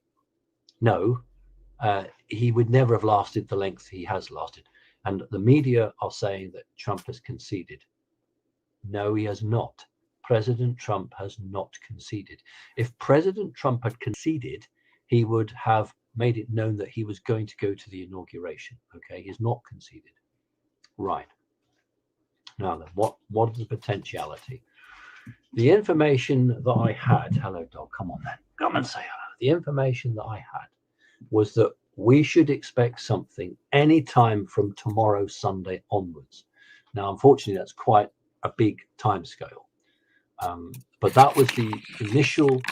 No, he would never have lasted the length he has lasted. And the media are saying that Trump has conceded. No, he has not. President Trump has not conceded. If President Trump had conceded, he would have made it known that he was going to go to the inauguration. Okay, he's not conceded. Right. Now then, what is the potentiality? The information that I had, hello dog, come on then, come and say hello. The information that I had was that we should expect something anytime from tomorrow, Sunday onwards. Now, unfortunately, that's quite a big time scale. But that was the initial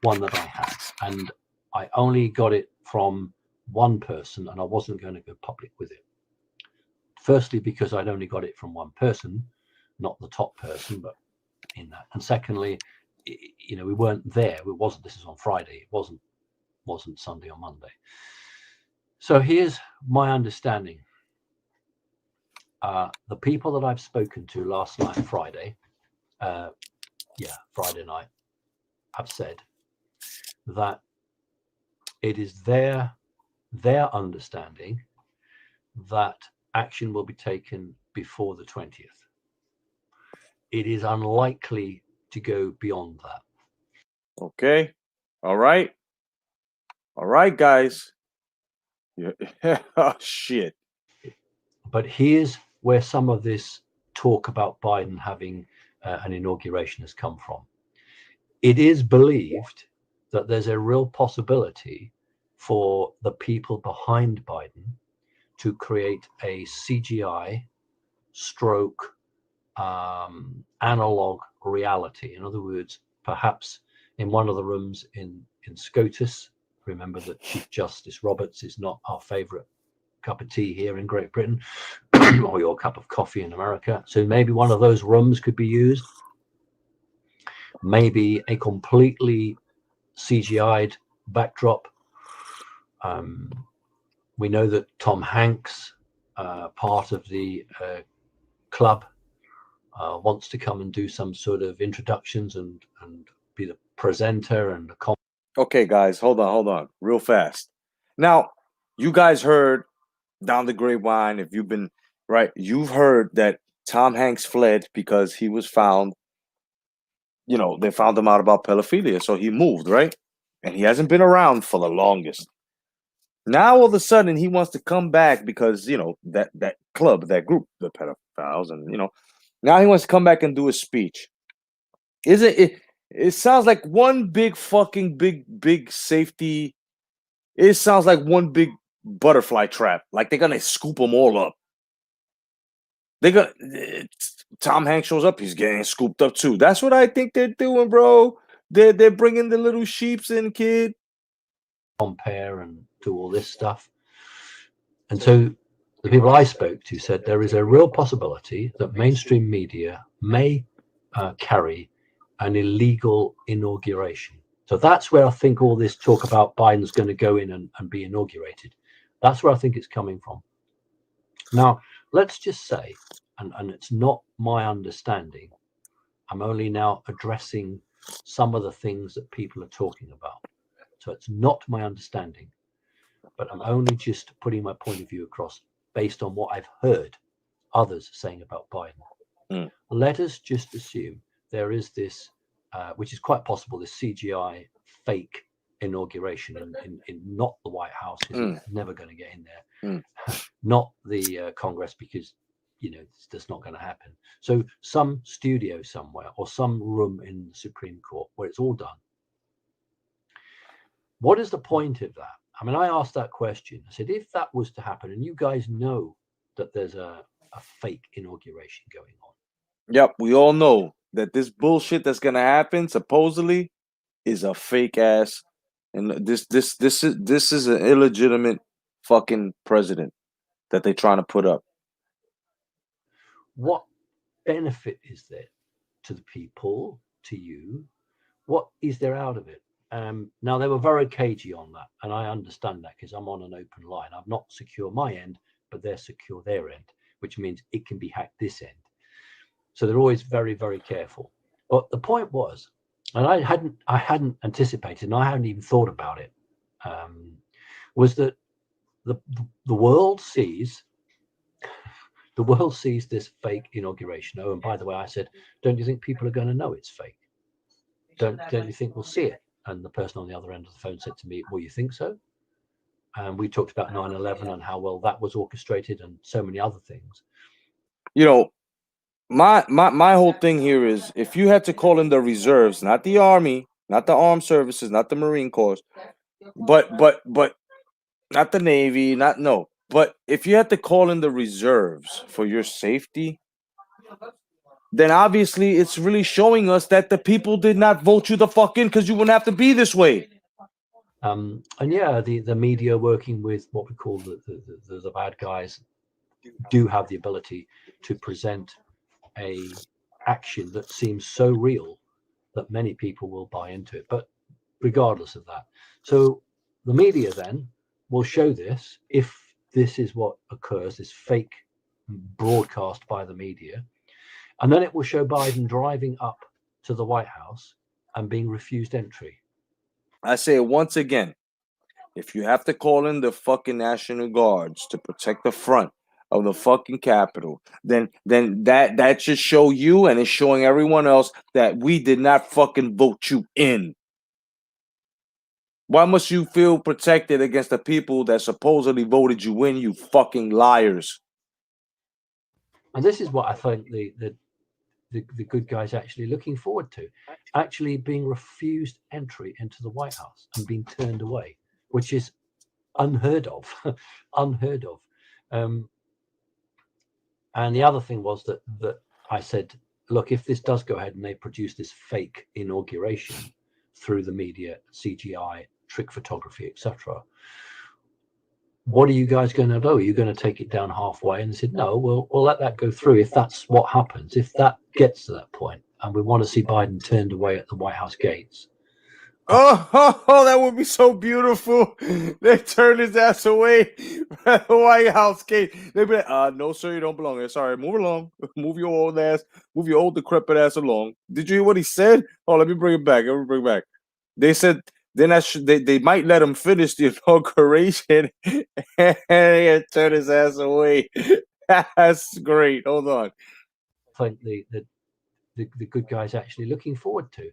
one that I had. And I only got it from one person and I wasn't going to go public with it. Firstly, because I'd only got it from one person, not the top person, but in that. And secondly, you know, we weren't there. It wasn't. This is on Friday. It wasn't Sunday or Monday. So here's my understanding. The people that I've spoken to last night, Friday night, have said that it is their understanding that action will be taken before the 20th. It is unlikely to go beyond that. Okay. All right, guys. Yeah. Oh, shit. But here's where some of this talk about Biden having an inauguration has come from. It is believed that there's a real possibility for the people behind Biden to create a CGI stroke analog reality. In other words, perhaps in one of the rooms in SCOTUS, remember that Chief Justice Roberts is not our favorite cup of tea here in Great Britain, or your cup of coffee in America. So maybe one of those rooms could be used. Maybe a completely CGI'd backdrop. We know that Tom Hanks, part of the club, wants to come and do some sort of introductions and be the presenter and the Okay, guys, hold on, real fast. Now, you guys heard down the grapevine, if you've been right, you've heard that Tom Hanks fled because he was found, you know, they found him out about pedophilia, so he moved, right? And he hasn't been around for the longest. Now all of a sudden he wants to come back because, you know, that club, that group, the pedophiles, and, you know, now he wants to come back and do a speech. It sounds like one big fucking big safety. It sounds like one big butterfly trap. Like they're gonna scoop them all up. Tom Hanks shows up, he's getting scooped up too. That's what I think they're doing, bro. They're bringing the little sheeps in, kid. Compare and do all this stuff. And so the people I spoke to said there is a real possibility that mainstream media may carry an illegal inauguration. So that's where I think all this talk about Biden's going to go in and be inaugurated. That's where I think it's coming from. Now, let's just say, and it's not my understanding, I'm only now addressing some of the things that people are talking about. So it's not my understanding, but I'm only just putting my point of view across based on what I've heard others saying about Biden. Let us just assume there is this, which is quite possible, this CGI fake inauguration in not the White House, because it's never going to get in there, not the Congress, because, you know, that's not going to happen. So some studio somewhere or some room in the Supreme Court where it's all done. What is the point of that? I mean, I asked that question. I said, if that was to happen, and you guys know that there's a fake inauguration going on. Yep, we all know that this bullshit that's gonna happen supposedly is a fake ass, and this is an illegitimate fucking president that they're trying to put up. What benefit is there to the people, to you? What is there out of it? Now, they were very cagey on that, and I understand that because I'm on an open line. I'm not secure my end, but they're secure their end, which means it can be hacked this end. So they're always very, very careful. But the point was, and I hadn't anticipated, and I hadn't even thought about it, was that the world sees this fake inauguration. Oh, and by the way, I said, don't you think people are going to know it's fake? Don't you think we'll see it? And the person on the other end of the phone said to me, well, you think so? And we talked about 9/11 and how well that was orchestrated and so many other things. You know, my whole thing here is, if you had to call in the reserves, not the Army, not the armed services, not the Marine Corps, but not the Navy, but if you had to call in the reserves for your safety, then obviously it's really showing us that the people did not vote you the fuck in, because you wouldn't have to be this way. And yeah, the media working with what we call the bad guys, do have the ability to present a action that seems so real that many people will buy into it. But regardless of that, so the media then will show this, if this is what occurs, this fake broadcast by the media, and then it will show Biden driving up to the White House and being refused entry. I say it once again. If you have to call in the fucking National Guards to protect the front of the fucking Capitol, then that should show you, and it's showing everyone else, that we did not fucking vote you in. Why must you feel protected against the people that supposedly voted you in, you fucking liars? And this is what I think the good guys actually looking forward to, actually being refused entry into the White House and being turned away, which is unheard of. Unheard of. And the other thing was that I said, look, if this does go ahead and they produce this fake inauguration through the media, CGI, trick photography, etc., what are you guys going to do? Are you going to take it down halfway? And they said, no, we'll let that go through if that's what happens. If that gets to that point and we want to see Biden turned away at the White House gates. Oh, that would be so beautiful. They turn his ass away at the White House gate. They'd be like, no, sir, you don't belong here. Sorry, move along. Move your old ass. Move your old decrepit ass along. Did you hear what he said? Oh, let me bring it back. Let me bring it back. They said then they might let him finish the inauguration and turn his ass away. That's great. Hold on. I think the good guys actually looking forward to,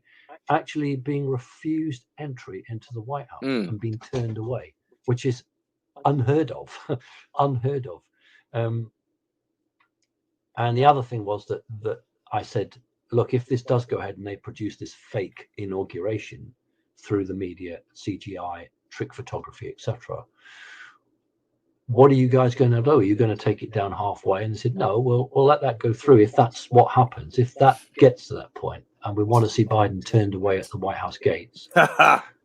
actually being refused entry into the White House and being turned away, which is unheard of. Unheard of. And the other thing was that I said, look, if this does go ahead and they produce this fake inauguration through the media, CGI, trick photography, etc., what are you guys going to do? Are you going to take it down halfway? And they said, no, we'll let that go through if that's what happens. If that gets to that point and we want to see Biden turned away at the White House gates.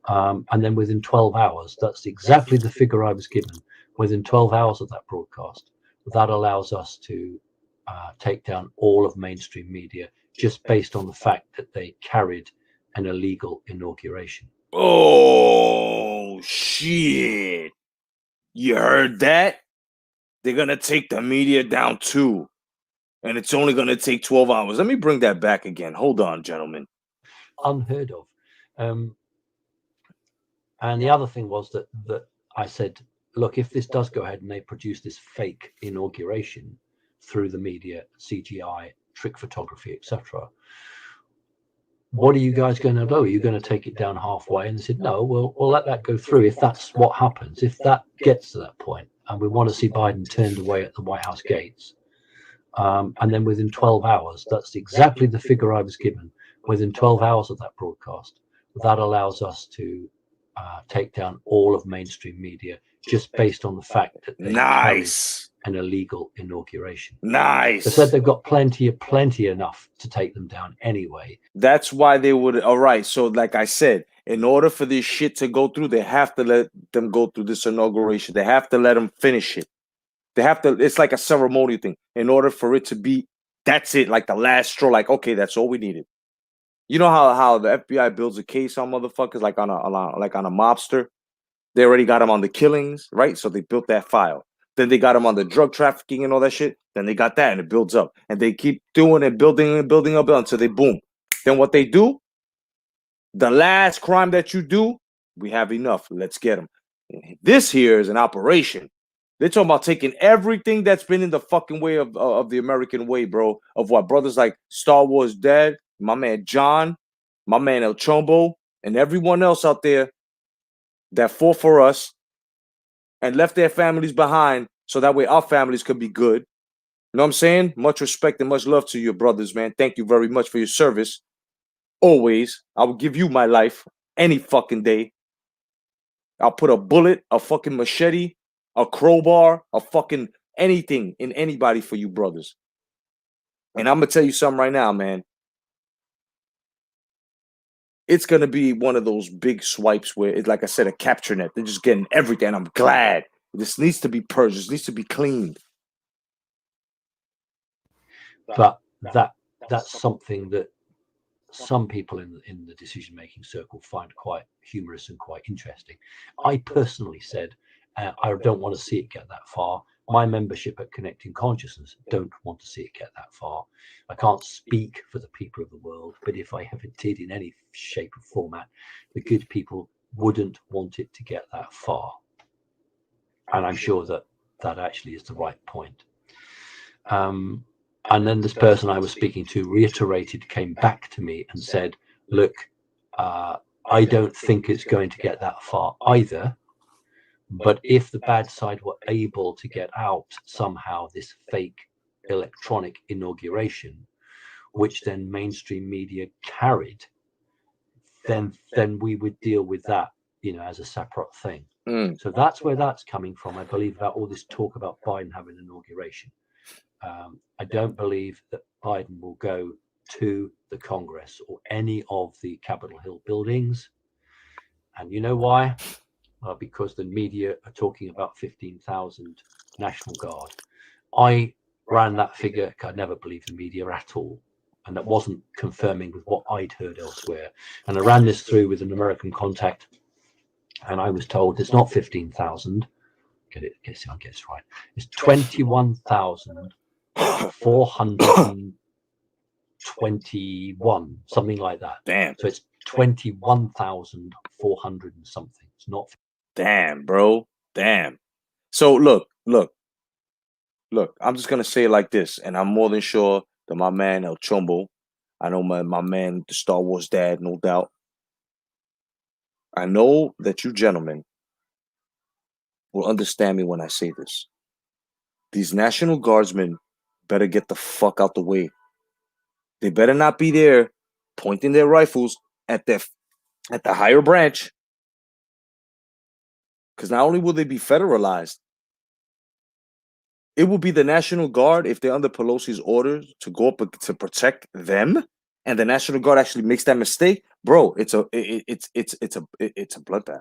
And then within 12 hours, that's exactly the figure I was given, within 12 hours of that broadcast, that allows us to take down all of mainstream media just based on the fact that they carried an illegal inauguration. Oh, shit. You heard that? They're going to take the media down too. And it's only going to take 12 hours. Let me bring that back again. Hold on, gentlemen. Unheard of. And the other thing was that I said, look, if this does go ahead and they produce this fake inauguration through the media, CGI, trick photography, etc., what are you guys going to do? Are you going to take it down halfway? And they said, no, we'll let that go through if that's what happens. If that gets to that point and we want to see Biden turned away at the White House gates. And then within 12 hours, that's exactly the figure I was given, within 12 hours of that broadcast, that allows us to take down all of mainstream media just based on the fact that they carried an illegal inauguration. Nice. They said they've got plenty enough to take them down anyway. That's why they would. All right. So like I said, in order for this shit to go through, they have to let them go through this inauguration. They have to let them finish it. They have to. It's like a ceremonial thing. In order for it to be, that's it. Like the last straw. Like, okay, that's all we needed. You know how the FBI builds a case on motherfuckers like on a mobster. They already got him on the killings, right? So they built that file. Then they got him on the drug trafficking and all that shit. Then they got that and it builds up. And they keep doing it, building up until they boom. Then what they do, the last crime that you do, we have enough. Let's get them. This here is an operation. They're talking about taking everything that's been in the fucking way of the American way, bro. Of what brothers like Star Wars Dad, my man John, my man El Chombo, and everyone else out there that fought for us and left their families behind so that way our families could be good. You know what I'm saying? Much respect and much love to your brothers, man. Thank you very much for your service. Always. I will give you my life any fucking day. I'll put a bullet, a fucking machete, a crowbar, a fucking anything in anybody for you brothers. And I'm going to tell you something right now, man. It's going to be one of those big swipes where it's, like I said, a capture net. They're just getting everything. I'm glad. This needs to be purged. This needs to be cleaned. but that's something that some people in the decision-making circle find quite humorous and quite interesting. I personally said, I don't want to see it get that far. My membership at Connecting Consciousness don't want to see it get that far. I can't speak for the people of the world, but if I ever did in any shape or format, the good people wouldn't want it to get that far. And I'm sure that actually is the right point. And then this person I was speaking to reiterated, came back to me and said, look, I don't think it's going to get that far either. But if the bad side were able to get out somehow this fake electronic inauguration, which then mainstream media carried, then we would deal with that, as a separate thing. So that's where that's coming from, I believe, about all this talk about Biden having an inauguration. I don't believe that Biden will go to the Congress or any of the Capitol Hill buildings. And you know why? Because the media are talking about 15,000 National Guard. I ran that figure. I never believed the media at all. And that wasn't confirming with what I'd heard elsewhere. And I ran this through with an American contact. And I was told it's not 15,000. Get it right. It's 21,421, something like that. Damn. So it's 21,400 and something. It's not. Damn, bro. Damn. So look. I'm just gonna say it like this, and I'm more than sure that my man El Chumbo, I know my man, the Star Wars dad, no doubt. I know that you gentlemen will understand me when I say this. These National Guardsmen better get the fuck out the way. They better not be there pointing their rifles at the higher branch. Because not only will they be federalized, it will be the National Guard, if they're under Pelosi's orders to go up to protect them, and the National Guard actually makes that mistake, bro. It's a bloodbath.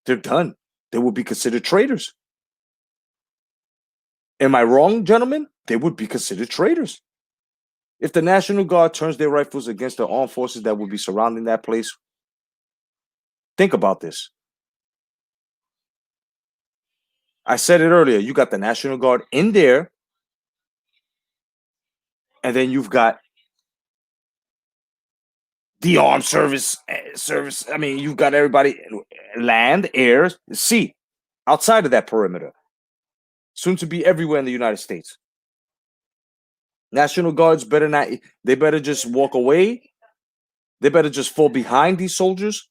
They're done. They will be considered traitors. Am I wrong, gentlemen? They would be considered traitors. If the National Guard turns their rifles against the armed forces that would be surrounding that place, think about this. I said it earlier. You got the National Guard in there, and then you've got the armed service. I mean, you've got everybody, land, air, sea, outside of that perimeter. Soon to be everywhere in the United States. National Guards better not. They better just walk away. They better just fall behind these soldiers,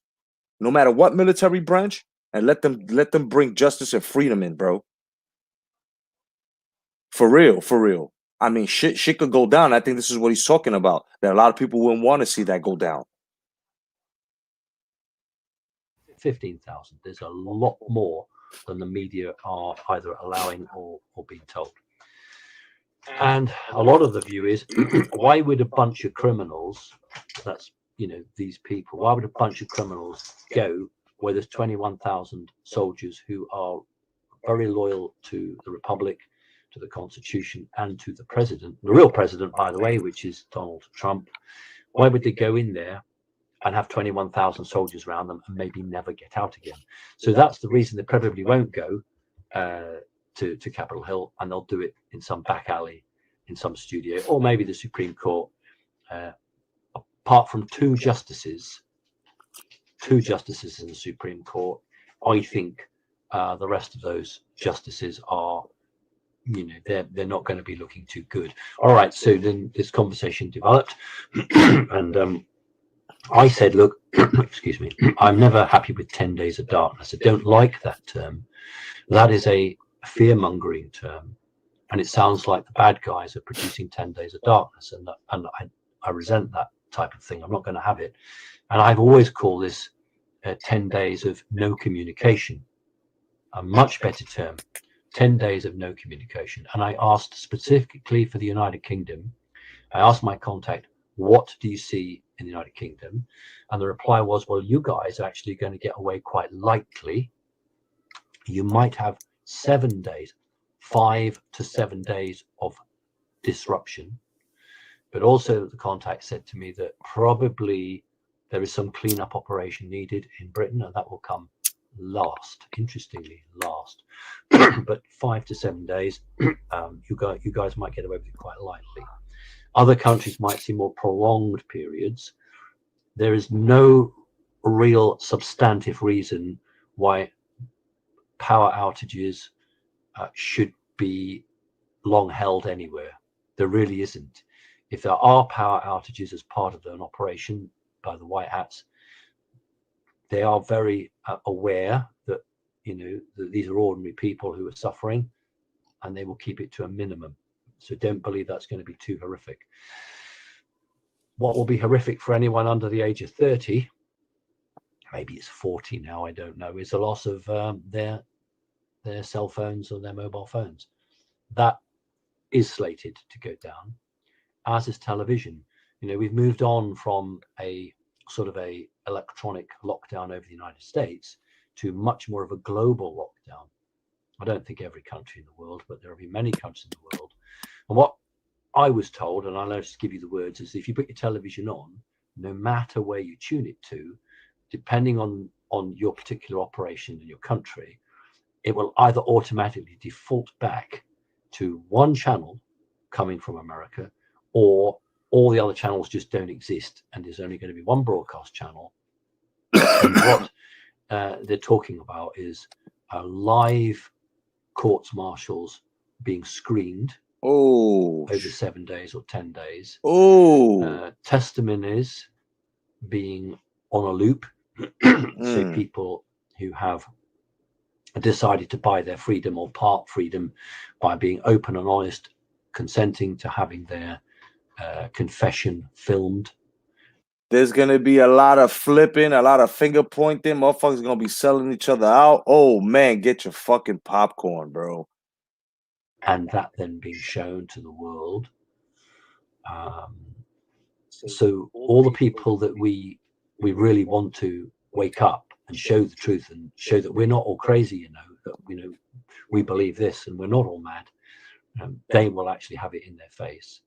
no matter what military branch, and let them bring justice and freedom in, bro. For real. I mean, shit could go down. I think this is what he's talking about. That a lot of people wouldn't want to see that go down. 15,000. There's a lot more than the media are either allowing or being told. And a lot of the view is, why would a bunch of criminals, that's, these people, why would a bunch of criminals go where there's 21,000 soldiers who are very loyal to the Republic, to the Constitution, and to the president, the real president, by the way, which is Donald Trump? Why would they go in there and have 21,000 soldiers around them and maybe never get out again? So that's the reason they probably won't go to Capitol Hill, and they'll do it in some back alley, in some studio, or maybe the Supreme Court. Apart from two justices in the Supreme Court, I think the rest of those justices are, they're not going to be looking too good. All right, so then this conversation developed, and I said, look, excuse me, I'm never happy with 10 days of darkness. I don't like that term. That is a fear-mongering term, and it sounds like the bad guys are producing 10 days of darkness, and I resent that type of thing. I'm not going to have it. And I've always called this 10 days of no communication, a much better term, 10 days of no communication. And I asked specifically for the United Kingdom, I asked my contact, what do you see in the United Kingdom? And the reply was, well, you guys are actually going to get away quite lightly. You might have 7 days, 5 to 7 days of disruption. But also the contact said to me that probably there is some cleanup operation needed in Britain, and that will come last, interestingly, last. But 5 to 7 days, you guys might get away with it quite lightly. Other countries might see more prolonged periods. There is no real substantive reason why power outages should be long held anywhere. There really isn't. If there are power outages as part of an operation by the White Hats, they are very aware that, you know, that these are ordinary people who are suffering, and they will keep it to a minimum. So don't believe that's going to be too horrific. What will be horrific for anyone under the age of 30, maybe it's 40 now, I don't know, is the loss of their cell phones or their mobile phones. That is slated to go down, as is television. You know, we've moved on from a sort of a electronic lockdown over the United States to much more of a global lockdown. I don't think every country in the world, but there will be many countries in the world. And what I was told, and I'll just give you the words, is if you put your television on, no matter where you tune it to, depending on your particular operation in your country, it will either automatically default back to one channel coming from America, or all the other channels just don't exist, and there's only going to be one broadcast channel. And what they're talking about is live courts martials being screened over 7 days or 10 days. Testimonies being on a loop. So people who have decided to buy their freedom or part freedom by being open and honest, consenting to having their confession filmed. There's gonna be a lot of flipping, a lot of finger pointing. Motherfuckers gonna be selling each other out. Oh man, get your fucking popcorn, bro. And that then being shown to the world. So all the people that we really want to wake up and show the truth and show that we're not all crazy, you know, that, you know, we believe this and we're not all mad, they will actually have it in their face.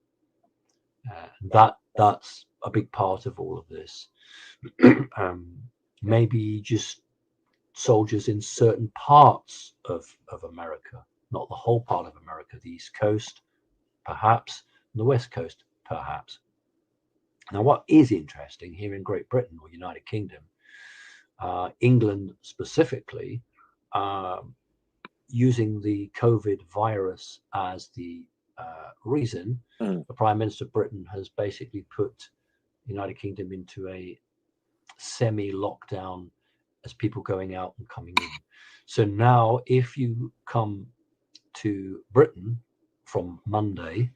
That's a big part of all of this. Maybe just soldiers in certain parts of America, not the whole part of America, the East Coast, perhaps, and the West Coast, perhaps. Now, what is interesting here in Great Britain or United Kingdom, England specifically, using the COVID virus as the reason, the Prime Minister of Britain has basically put the United Kingdom into a semi-lockdown as people going out and coming in. So now if you come to Britain from Monday,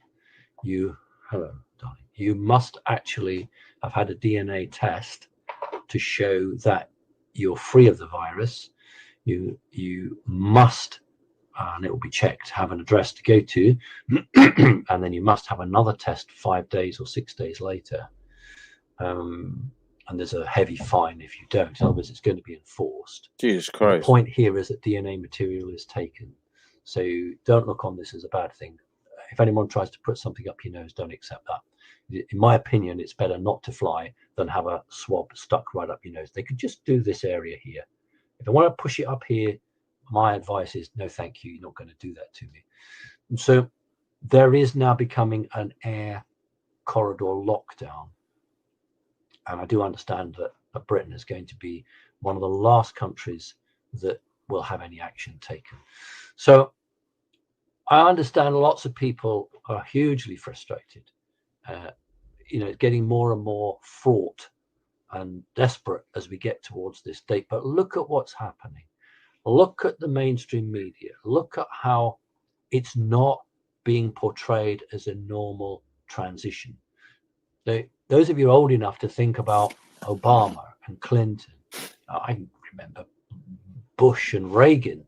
hello, darling, you must actually have had a DNA test to show that you're free of the virus. You must, and it will be checked, have an address to go to, and then you must have another test 5 days or 6 days later. And there's a heavy fine if you don't. Otherwise, it's going to be enforced. Jesus Christ. The point here is that DNA material is taken. So don't look on this as a bad thing. If anyone tries to put something up your nose, don't accept that. In my opinion, it's better not to fly than have a swab stuck right up your nose. They could just do this area here. If they want to push it up here, my advice is no, thank you. You're not going to do that to me. And so there is now becoming an air corridor lockdown. And I do understand that Britain is going to be one of the last countries that will have any action taken. So I understand lots of people are hugely frustrated. You know, it's getting more and more fraught and desperate as we get towards this date. But look at what's happening. Look at the mainstream media. Look at how it's not being portrayed as a normal transition. Those of you old enough to think about Obama and Clinton, I remember Bush and Reagan.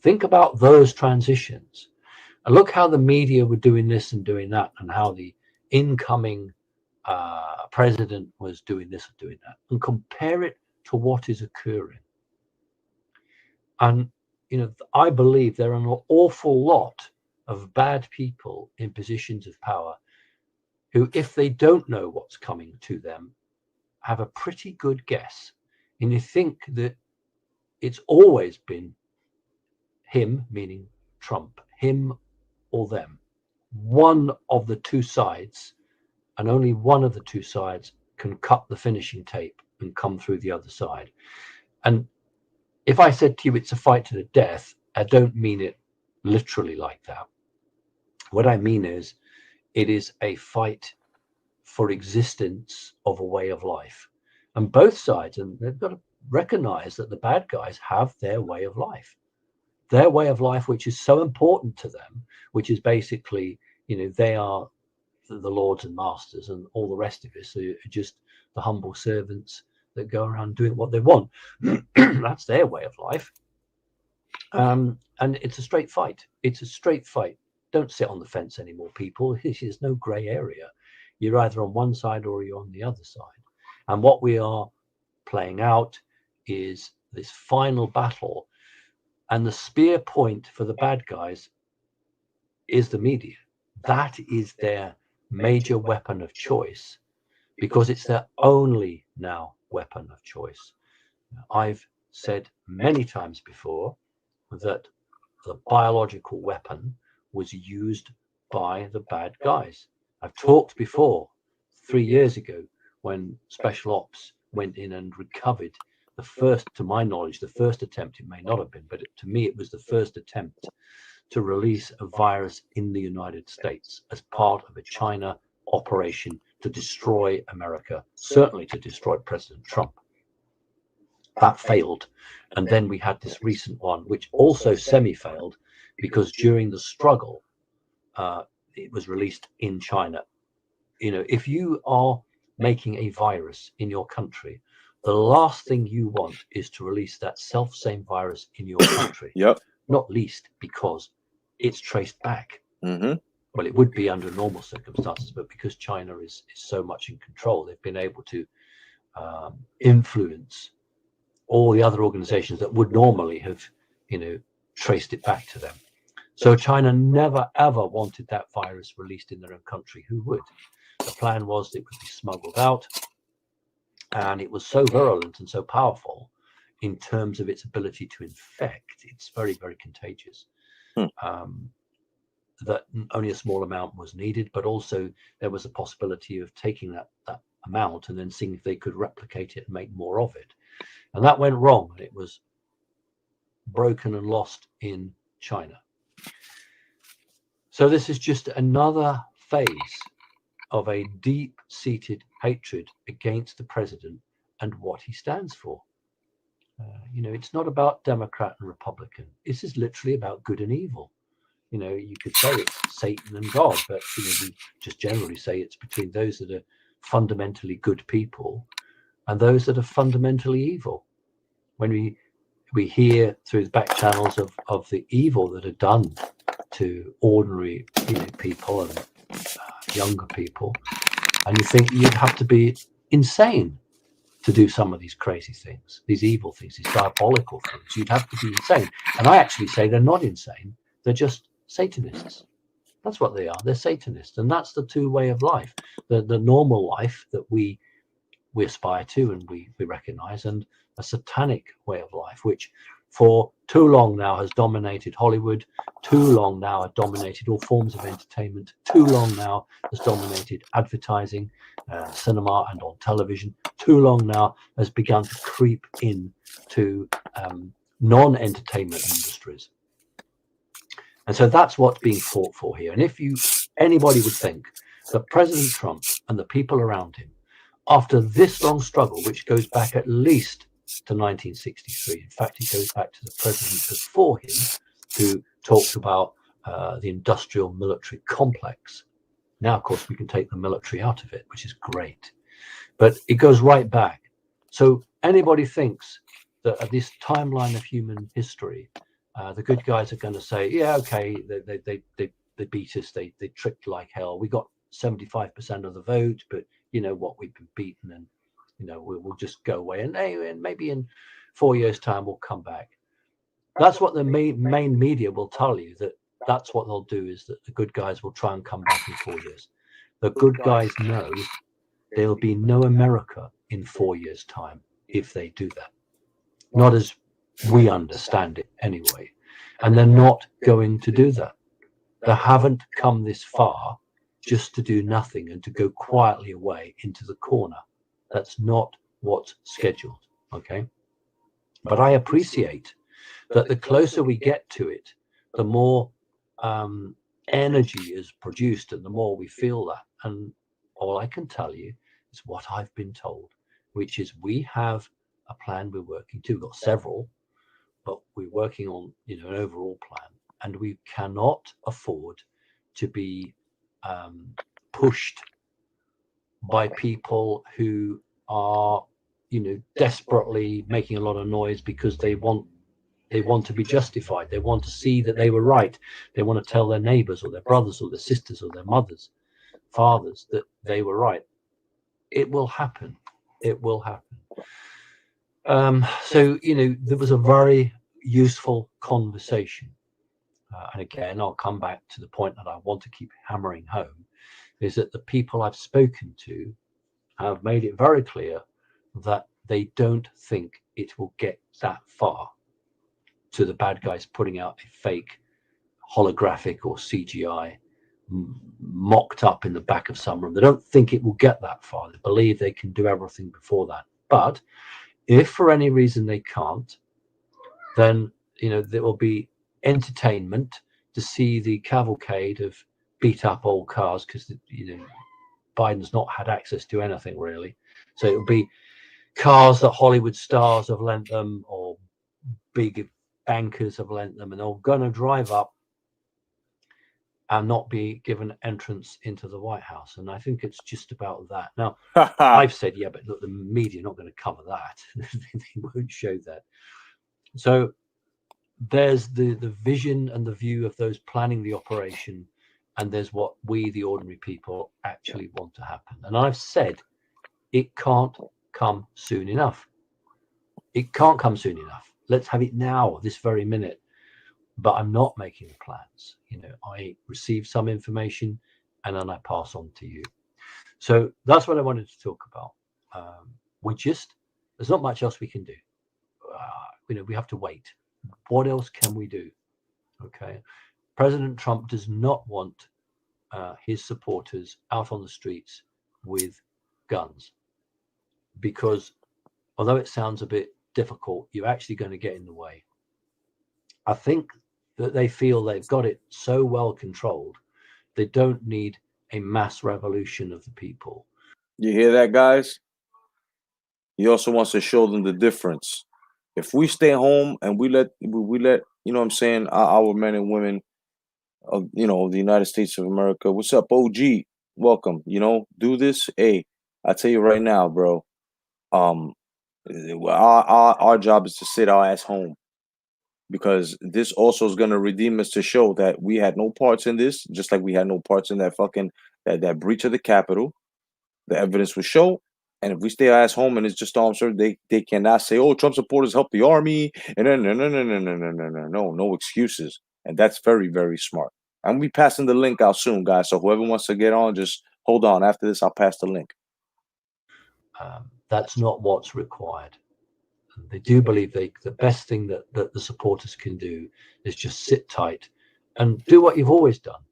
Think about those transitions. And look how the media were doing this and doing that, and how the incoming president was doing this and doing that, and compare it to what is occurring. And, you know, I believe there are an awful lot of bad people in positions of power who, if they don't know what's coming to them, have a pretty good guess. And you think that it's always been him, meaning Trump, him or them. One of the two sides, and only one of the two sides, can cut the finishing tape and come through the other side. And if I said to you it's a fight to the death, I don't mean it literally like that. What I mean is it is a fight for existence of a way of life. And both sides, and they've got to recognize that the bad guys have their way of life. Their way of life, which is so important to them, which is basically, they are the lords and masters, and all the rest of us are just the humble servants that go around doing what they want. That's their way of life. And it's a straight fight. It's a straight fight. Don't sit on the fence anymore, people. There's no gray area. You're either on one side or you're on the other side. And what we are playing out is this final battle. And the spear point for the bad guys is the media. That is their major weapon of choice, because it's their only now weapon of choice. I've said many times before that the biological weapon was used by the bad guys. I've talked before, 3 years ago, when Special Ops went in and recovered the first, to my knowledge, the first attempt, it may not have been, but to me, it was the first attempt to release a virus in the United States as part of a China operation to destroy America, certainly to destroy President Trump. That failed. And then we had this recent one, which also semi-failed, because during the struggle, it was released in China. If you are making a virus in your country, the last thing you want is to release that self-same virus in your country. Yep. Not least because it's traced back. Mm-hmm. Well, it would be under normal circumstances, but because China is so much in control, they've been able to influence all the other organizations that would normally have, traced it back to them. So China never, ever wanted that virus released in their own country. Who would? The plan was it would be smuggled out. And it was so virulent and so powerful in terms of its ability to infect. It's very, very contagious. That only a small amount was needed, but also there was a possibility of taking that amount and then seeing if they could replicate it and make more of it. And that went wrong, and it was broken and lost in China. So this is just another phase of a deep-seated hatred against the president and what he stands for. It's not about Democrat and Republican. This is literally about good and evil. You could say it's Satan and God, but we just generally say it's between those that are fundamentally good people and those that are fundamentally evil. When we hear through the back channels of the evil that are done to ordinary people and younger people, and you think you'd have to be insane to do some of these crazy things, these evil things, these diabolical things. You'd have to be insane. And I actually say they're not insane. They're just Satanists. That's what they are. They're Satanists. And that's the two way of life, the normal life that we aspire to and we recognize, and a satanic way of life, which for too long now has dominated Hollywood, too long now has dominated all forms of entertainment, too long now has dominated advertising, cinema and on television, too long now has begun to creep in to non-entertainment industries. And so that's what's being fought for here. And if anybody would think that President Trump and the people around him, after this long struggle, which goes back at least to 1963, in fact, it goes back to the president before him, who talked about the industrial military complex. Now, of course, we can take the military out of it, which is great. But it goes right back. So anybody thinks that at this timeline of human history, the good guys are going to say, yeah, okay, they beat us, they tricked like hell. We got 75% of the vote, but you know what, we've been beaten, and we'll just go away, and maybe in 4 years' time we'll come back. That's what the main media will tell you, that that's what they'll do, is that the good guys will try and come back in 4 years. The good guys know there'll be no America in 4 years' time if they do that. Not as we understand it anyway. And they're not going to do that. They haven't come this far just to do nothing and to go quietly away into the corner. That's not what's scheduled, okay? But I appreciate that the closer we get to it, the more energy is produced and the more we feel that. And all I can tell you is what I've been told, which is we have a plan we're working to. We've got several, but we're working on, an overall plan, and we cannot afford to be pushed by people who are, desperately making a lot of noise because they want to be justified. They want to see that they were right. They want to tell their neighbors or their brothers or their sisters or their mothers, fathers, that they were right. It will happen. It will happen. So, there was a very useful conversation. And again, I'll come back to the point that I want to keep hammering home, is that the people I've spoken to have made it very clear that they don't think it will get that far to the bad guys putting out a fake holographic or CGI mocked up in the back of some room. They don't think it will get that far. They believe they can do everything before that. But if for any reason they can't, then, there will be entertainment to see the cavalcade of beat up old cars, because, Biden's not had access to anything really. So it'll be cars that Hollywood stars have lent them, or big bankers have lent them, and they're going to drive up and not be given entrance into the White House. And I think it's just about that. Now, I've said, yeah, but look, the media are not going to cover that. They won't show that. So there's the vision and the view of those planning the operation, and there's what we, the ordinary people, actually want to happen. And I've said it can't come soon enough. It can't come soon enough. Let's have it now, this very minute. But I'm not making plans. I receive some information and then I pass on to you. So that's what I wanted to talk about. There's not much else we can do. We have to wait. What else can we do? Okay. President Trump does not want his supporters out on the streets with guns, because although it sounds a bit difficult, you're actually going to get in the way. I think that they feel they've got it so well controlled, they don't need a mass revolution of the people. You hear that, guys? He also wants to show them the difference. If we stay home and we let our men and women of the United States of America, what's up, OG? Welcome. Do this. Hey, I tell you right now, bro. Our job is to sit our ass home, because this also is going to redeem us, to show that we had no parts in this, just like we had no parts in that fucking that breach of the Capitol. The evidence will show. And if we stay our ass home and it's just officers, they cannot say, "Oh, Trump supporters help the army," and then no excuses. And that's very, very smart. I'm gonna be passing the link out soon, guys. So whoever wants to get on, just hold on. After this, I'll pass the link. That's not what's required. They do believe the best thing that the supporters can do is just sit tight and do what you've always done,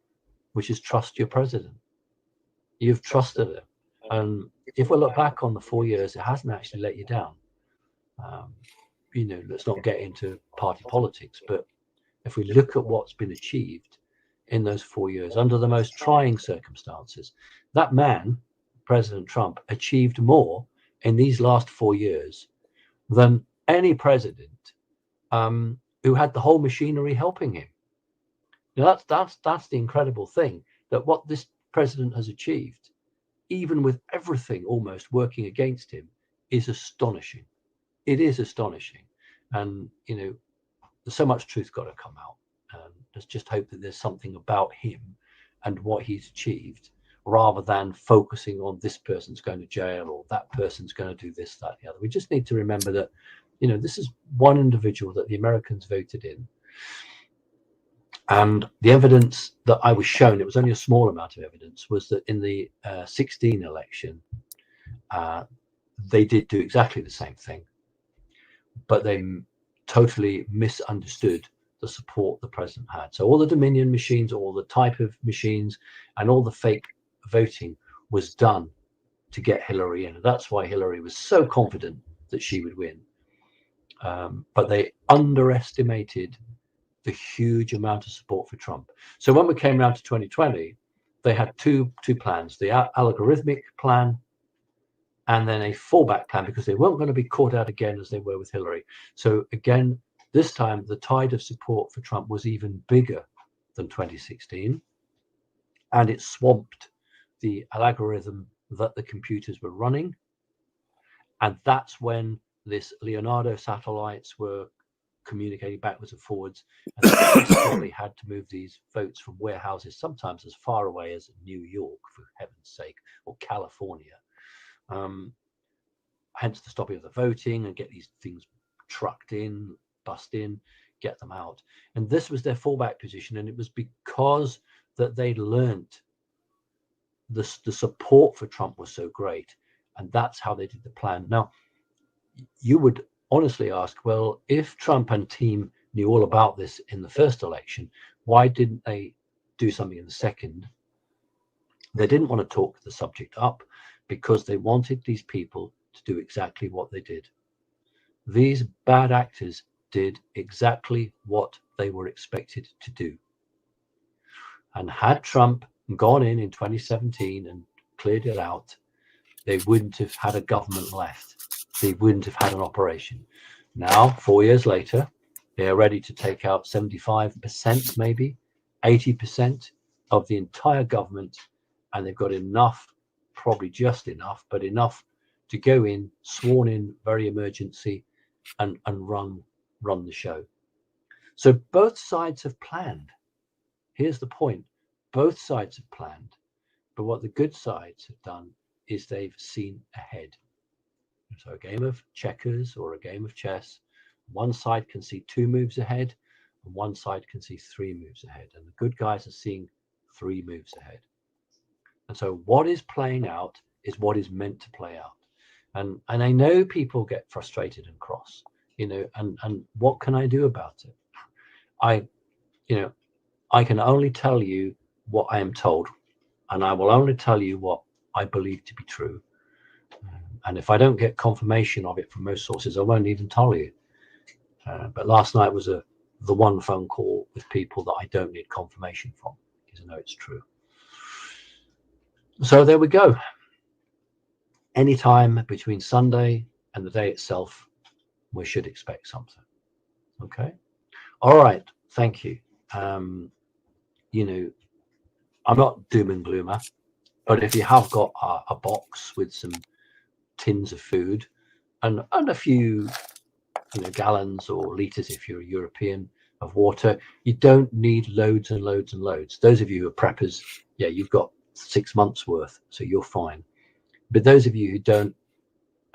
which is trust your president. You've trusted him. And if we look back on the 4 years, it hasn't actually let you down. Let's not get into party politics, but if we look at what's been achieved in those 4 years under the most trying circumstances, that man, President Trump, achieved more in these last 4 years than any president who had the whole machinery helping him. Now, that's the incredible thing, that what this president has achieved, even with everything almost working against him, is astonishing. It is astonishing. And, there's so much truth got to come out. And let's just hope that there's something about him and what he's achieved, rather than focusing on this person's going to jail or that person's going to do this, that, the other. We just need to remember that, this is one individual that the Americans voted in. And the evidence that I was shown, it was only a small amount of evidence, was that in the 16 election, they did do exactly the same thing, but they totally misunderstood the support the president had. So all the Dominion machines, all the type of machines, and all the fake voting was done to get Hillary in. And that's why Hillary was so confident that she would win. But they underestimated the huge amount of support for Trump. So when we came around to 2020, they had two plans: the algorithmic plan and then a fallback plan, because they weren't going to be caught out again as they were with Hillary. So again, this time the tide of support for Trump was even bigger than 2016, and it swamped the algorithm that the computers were running. And that's when this Leonardo satellites were communicating backwards and forwards, and they desperately had to move these votes from warehouses, sometimes as far away as New York, for heaven's sake, or California. Hence the stopping of the voting, and get these things trucked in, bust in, get them out. And this was their fallback position, and it was because that they'd learnt the support for Trump was so great, and that's how they did the plan. Now, you would honestly ask, well, if Trump and team knew all about this in the first election, why didn't they do something in the second? They didn't want to talk the subject up because they wanted these people to do exactly what they did. These bad actors did exactly what they were expected to do. And had Trump gone in 2017 and cleared it out, they wouldn't have had a government left. They wouldn't have had an operation. Now, 4 years later, they are ready to take out 75%, maybe 80% of the entire government, and they've got enough, probably just enough, but enough to go in, sworn in, very emergency, and run the show. So both sides have planned. Here's the point: both sides have planned, but what the good sides have done is they've seen ahead. So a game of checkers or a game of chess, one side can see 2 moves ahead, and one side can see 3 moves ahead, and the good guys are seeing 3 moves ahead. And so what is playing out is what is meant to play out. And I know people get frustrated and cross, and what can I do about it? I can only tell you what I am told, and I will only tell you what I believe to be true. And if I don't get confirmation of it from most sources, I won't even tell you. But last night was the one phone call with people that I don't need confirmation from, because I know it's true. So there we go. Anytime between Sunday and the day itself, we should expect something. Okay. All right. Thank you. I'm not doom and gloomer, but if you have got a box with some tins of food and a few gallons or liters, if you're a European, of water, you don't need loads and loads and loads. Those of you who are preppers, yeah, you've got 6 months worth, so you're fine. But those of you who don't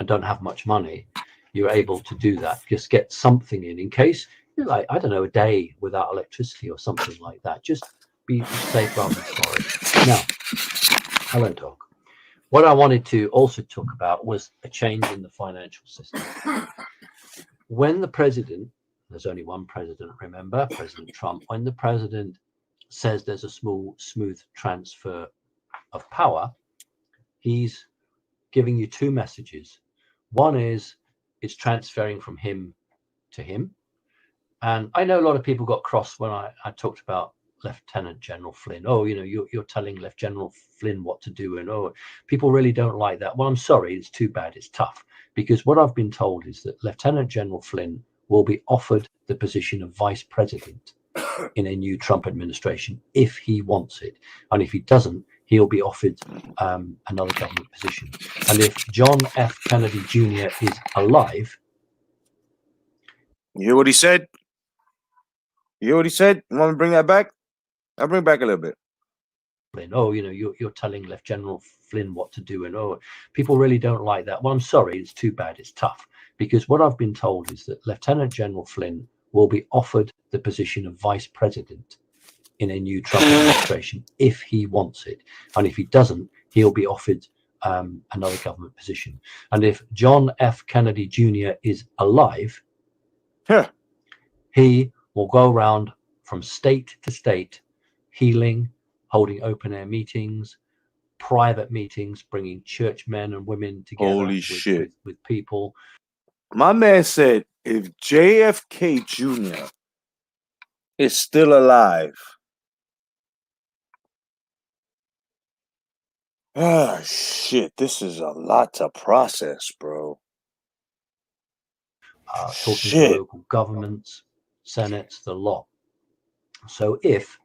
have much money, you're able to do that. Just get something in case you're like, I don't know, a day without electricity or something like that. Just be safe rather than sorry. Now, hello, dog. What I wanted to also talk about was a change in the financial system. When the president, there's only one president, remember, President Trump, when the president says there's a smooth transfer of power, he's giving you 2 messages. One is it's transferring from him to him. And I know a lot of people got cross when I talked about Lieutenant General Flynn. Oh, you're telling Lieutenant General Flynn what to do, and people really don't like that. Well, I'm sorry, it's too bad, it's tough, because what I've been told is that Lieutenant General Flynn will be offered the position of vice president in a new Trump administration if he wants it, and if he doesn't, he'll be offered another government position. And if John F. Kennedy Jr. is alive, you hear what he said? You hear what he said? You want me to bring that back? I'll bring it back a little bit. Oh, you're telling Lieutenant General Flynn what to do, and people really don't like that. Well, I'm sorry, it's too bad, it's tough, because what I've been told is that Lieutenant General Flynn will be offered the position of vice president in a new Trump administration if he wants it. And if he doesn't, he'll be offered another government position. And if John F. Kennedy Jr. is alive, Huh. he will go around from state to state, healing, holding open air meetings, private meetings, bringing church men and women together Holy shit. with people. My man said if JFK Jr. is still alive. Ah, shit. This is a lot to process, bro. Talking Shit. to local governments, senates, the lot. So if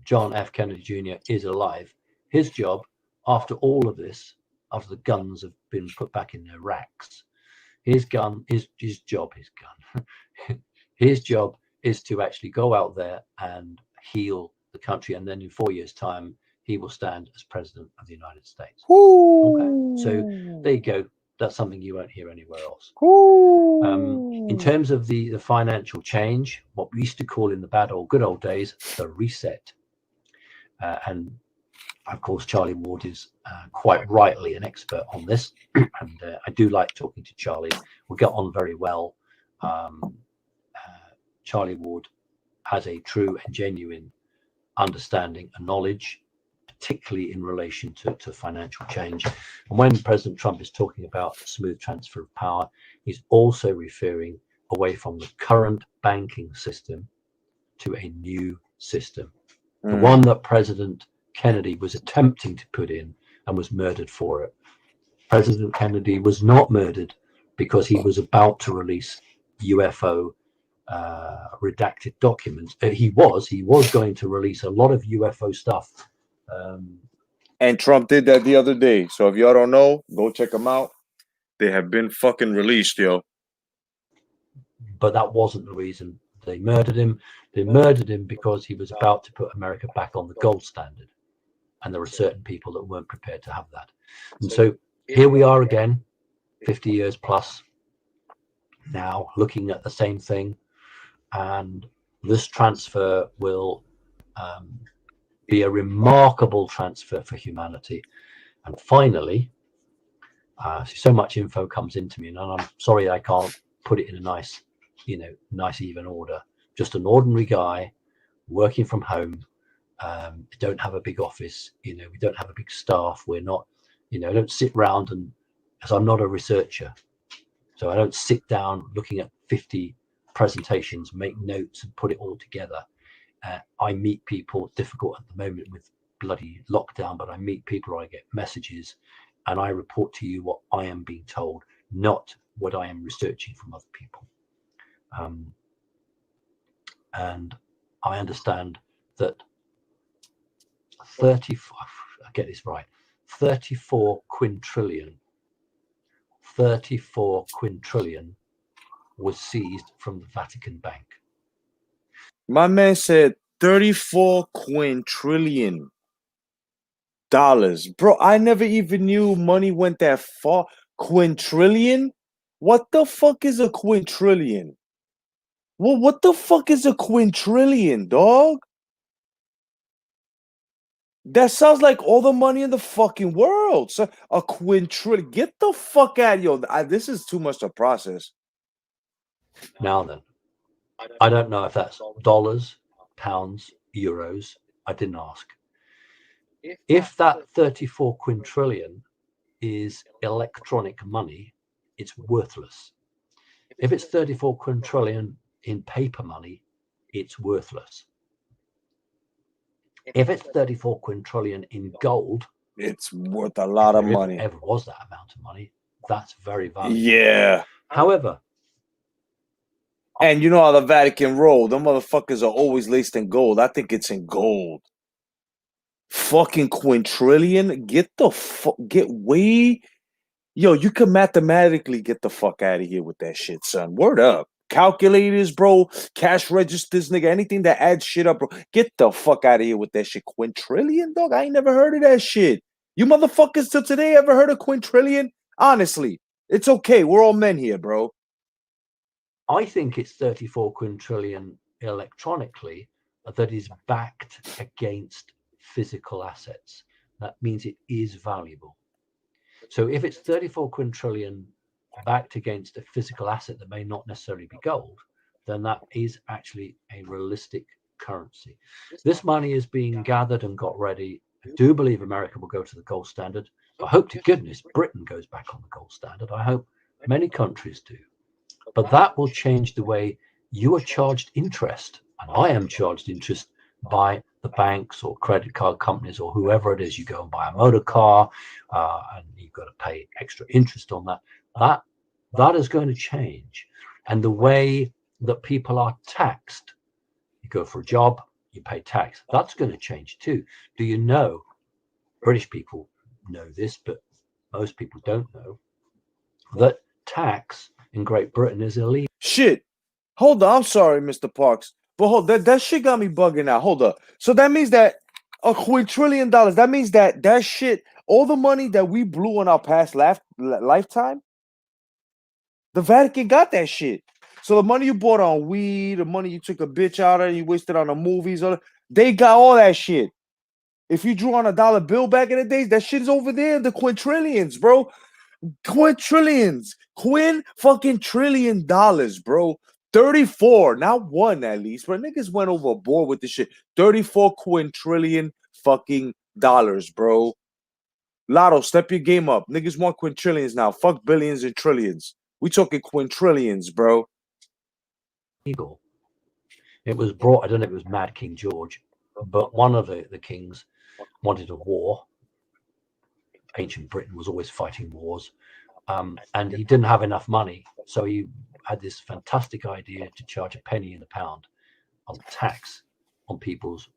John F. Kennedy Jr. is alive, his job, after all of this, after the guns have been put back in their racks, his job is to actually go out there and heal the country, and then in 4 years' time, he will stand as president of the United States. Okay, so there you go. That's something you won't hear anywhere else. In terms of the financial change, what we used to call in the good old days, the reset. And of course, Charlie Ward is quite rightly an expert on this. And I do like talking to Charlie. We get on very well. Charlie Ward has a true and genuine understanding and knowledge, particularly in relation to financial change. And when President Trump is talking about smooth transfer of power, he's also referring away from the current banking system to a new system. The one that President Kennedy was attempting to put in and was murdered for it. President Kennedy was not murdered because he was about to release UFO redacted documents. He was going to release a lot of UFO stuff. And Trump did that the other day. So if y'all don't know, go check them out. They have been fucking released, yo. But that wasn't the reason they murdered him. They murdered him because he was about to put America back on the gold standard. And there were certain people that weren't prepared to have that. And so here we are again, 50 years plus now, looking at the same thing. And this transfer will be a remarkable transfer for humanity. And finally, so much info comes into me, and I'm sorry I can't put it in a nice even order. Just an ordinary guy working from home. We don't have a big office, we don't have a big staff. We're not, I don't sit around as I'm not a researcher. So I don't sit down looking at 50 presentations, make notes and put it all together. I meet people. It's difficult at the moment with bloody lockdown, but I meet people, I get messages, and I report to you what I am being told, not what I am researching from other people. And I understand that 34 quintillion was seized from the Vatican Bank. My man said $34 quintillion. Bro, I never even knew money went that far. Quintillion? What the fuck is a quintillion? Well, what the fuck is a quintillion, dog? That sounds like all the money in the fucking world. So a quintillion. Get the fuck out of here. This is too much to process. Now then, I don't know if that's dollars, pounds, euros. I didn't ask. If that 34 quintillion is electronic money, it's worthless. If it's 34 quintillion in paper money, it's worthless. If it's 34 quintillion in gold, it's worth a lot of money. If it ever was that amount of money, that's very valuable. Yeah. However, and you know how the Vatican roll, them motherfuckers are always laced in gold. I think it's in gold. Fucking quintillion? Yo, you can mathematically get the fuck out of here with that shit, son. Word up. Calculators, bro. Cash registers, nigga. Anything that adds shit up, bro. Get the fuck out of here with that shit. Quintillion, dog? I ain't never heard of that shit. You motherfuckers till today ever heard of quintillion? Honestly, it's okay. We're all men here, bro. I think it's 34 quintillion electronically, that is backed against physical assets. That means it is valuable. So if it's 34 quintillion backed against a physical asset that may not necessarily be gold, then that is actually a realistic currency. This money is being gathered and got ready. I do believe America will go to the gold standard. I hope to goodness Britain goes back on the gold standard. I hope many countries do. But that will change the way you are charged interest, and I am charged interest by the banks or credit card companies or whoever it is. You go and buy a motor car, and you've got to pay extra interest on that. That is going to change. And the way that people are taxed, you go for a job, you pay tax. That's going to change too. Do you know, British people know this, but most people don't know, that tax in Great Britain is illegal. Shit. Hold on. I'm sorry, Mr. Parks. But hold that shit got me bugging out. Hold up. So that means that $1 quintillion, that means that shit, all the money that we blew in our past lifetime, the Vatican got that shit. So the money you bought on weed, the money you took a bitch out of and you wasted on the movies, they got all that shit. If you drew on a dollar bill back in the days, that shit is over there, the quintillions, bro. Quintillions. Fucking trillion dollars, bro. 34, not one at least, but niggas went overboard with this shit. 34 quintillion fucking dollars, bro. Lotto, step your game up. Niggas want quintillions now. Fuck billions and trillions. We talking quintillions, bro. Legal. It was brought, I don't know if it was Mad King George, but one of the kings wanted a war. Ancient Britain was always fighting wars. And he didn't have enough money. So he had this fantastic idea to charge a penny in the pound on tax on people's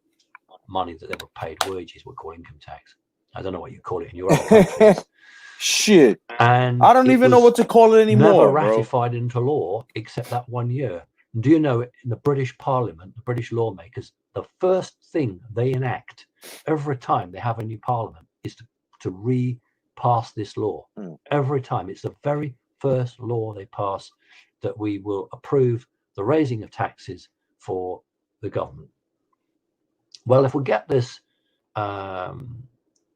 money that they were paid wages, we call income tax. I don't know what you call it in your other countries. Shit. And I don't even know what to call it anymore. Never ratified into law except that 1 year. Do you know, in the British Parliament, the British lawmakers, the first thing they enact every time they have a new parliament is to repass this law. Every time. It's the very first law they pass, that we will approve the raising of taxes for the government. Well, if we get this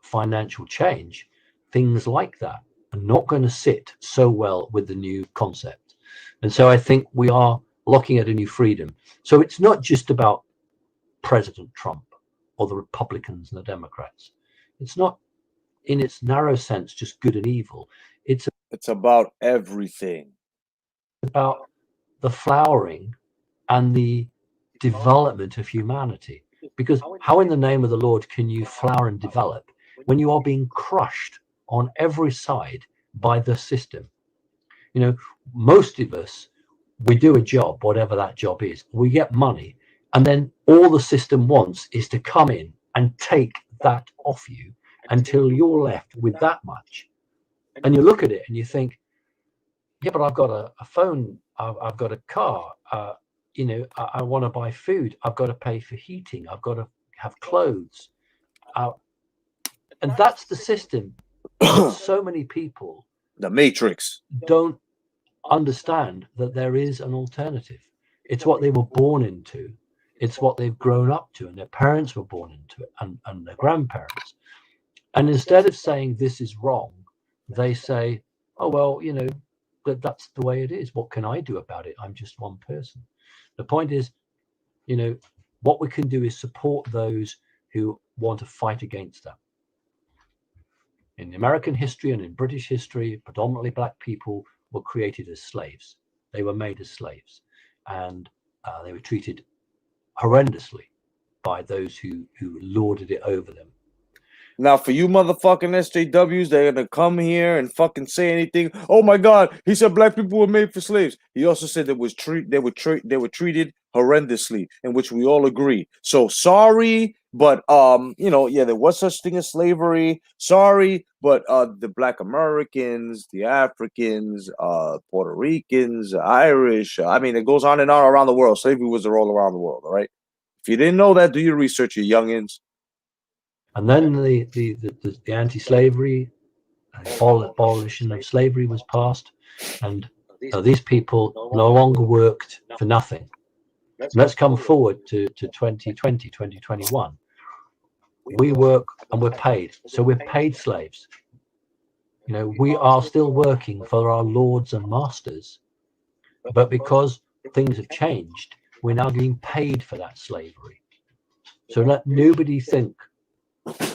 financial change, things like that are not going to sit so well with the new concept. And so I think we are looking at a new freedom. So it's not just about President Trump or the Republicans and the Democrats. It's not, in its narrow sense, just good and evil. It's about everything. About the flowering and the development of humanity. Because how in the name of the Lord can you flower and develop when you are being crushed on every side by the system? You know, most of us, we do a job, whatever that job is, we get money, and then all the system wants is to come in and take that off you until you're left with that much. And you look at it and you think, yeah, but I've got a phone, I've got a car, you know, I want to buy food, I've got to pay for heating, I've got to have clothes. And that's the system. So many people, the Matrix, don't understand that there is an alternative. It's what they were born into. It's what they've grown up to, and their parents were born into it, and their grandparents. And instead of saying this is wrong, they say, oh, well, you know, that's the way it is. What can I do about it? I'm just one person. The point is, you know, what we can do is support those who want to fight against that. In American history and in British history, predominantly black people were created as slaves. They were made as slaves, and they were treated horrendously by those who lorded it over them. Now, for you motherfucking SJWs, they're gonna come here and fucking say anything. Oh my God, he said black people were made for slaves. He also said they were treated horrendously, in which we all agree. So sorry, but you know, yeah, there was such thing as slavery. Sorry, but the Black Americans, the Africans, Puerto Ricans, Irish. I mean, it goes on and on around the world. Slavery was all around the world. All right. If you didn't know that, do your research, you youngins. And then the anti-slavery, abolition of slavery was passed, and these people no longer worked for nothing. Let's come forward to 2020, 2021. We work and we're paid. So we're paid slaves. You know, we are still working for our lords and masters, but because things have changed, we're now getting paid for that slavery. So let nobody think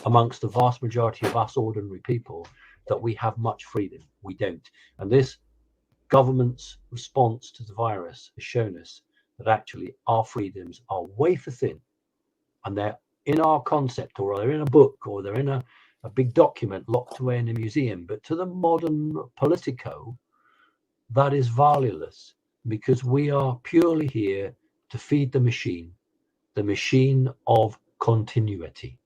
amongst the vast majority of us ordinary people that we have much freedom. We don't. And this government's response to the virus has shown us that actually our freedoms are wafer thin, and they're in our concept, or they're in a book, or they're in a big document locked away in a museum. But to the modern politico, that is valueless, because we are purely here to feed the machine of continuity.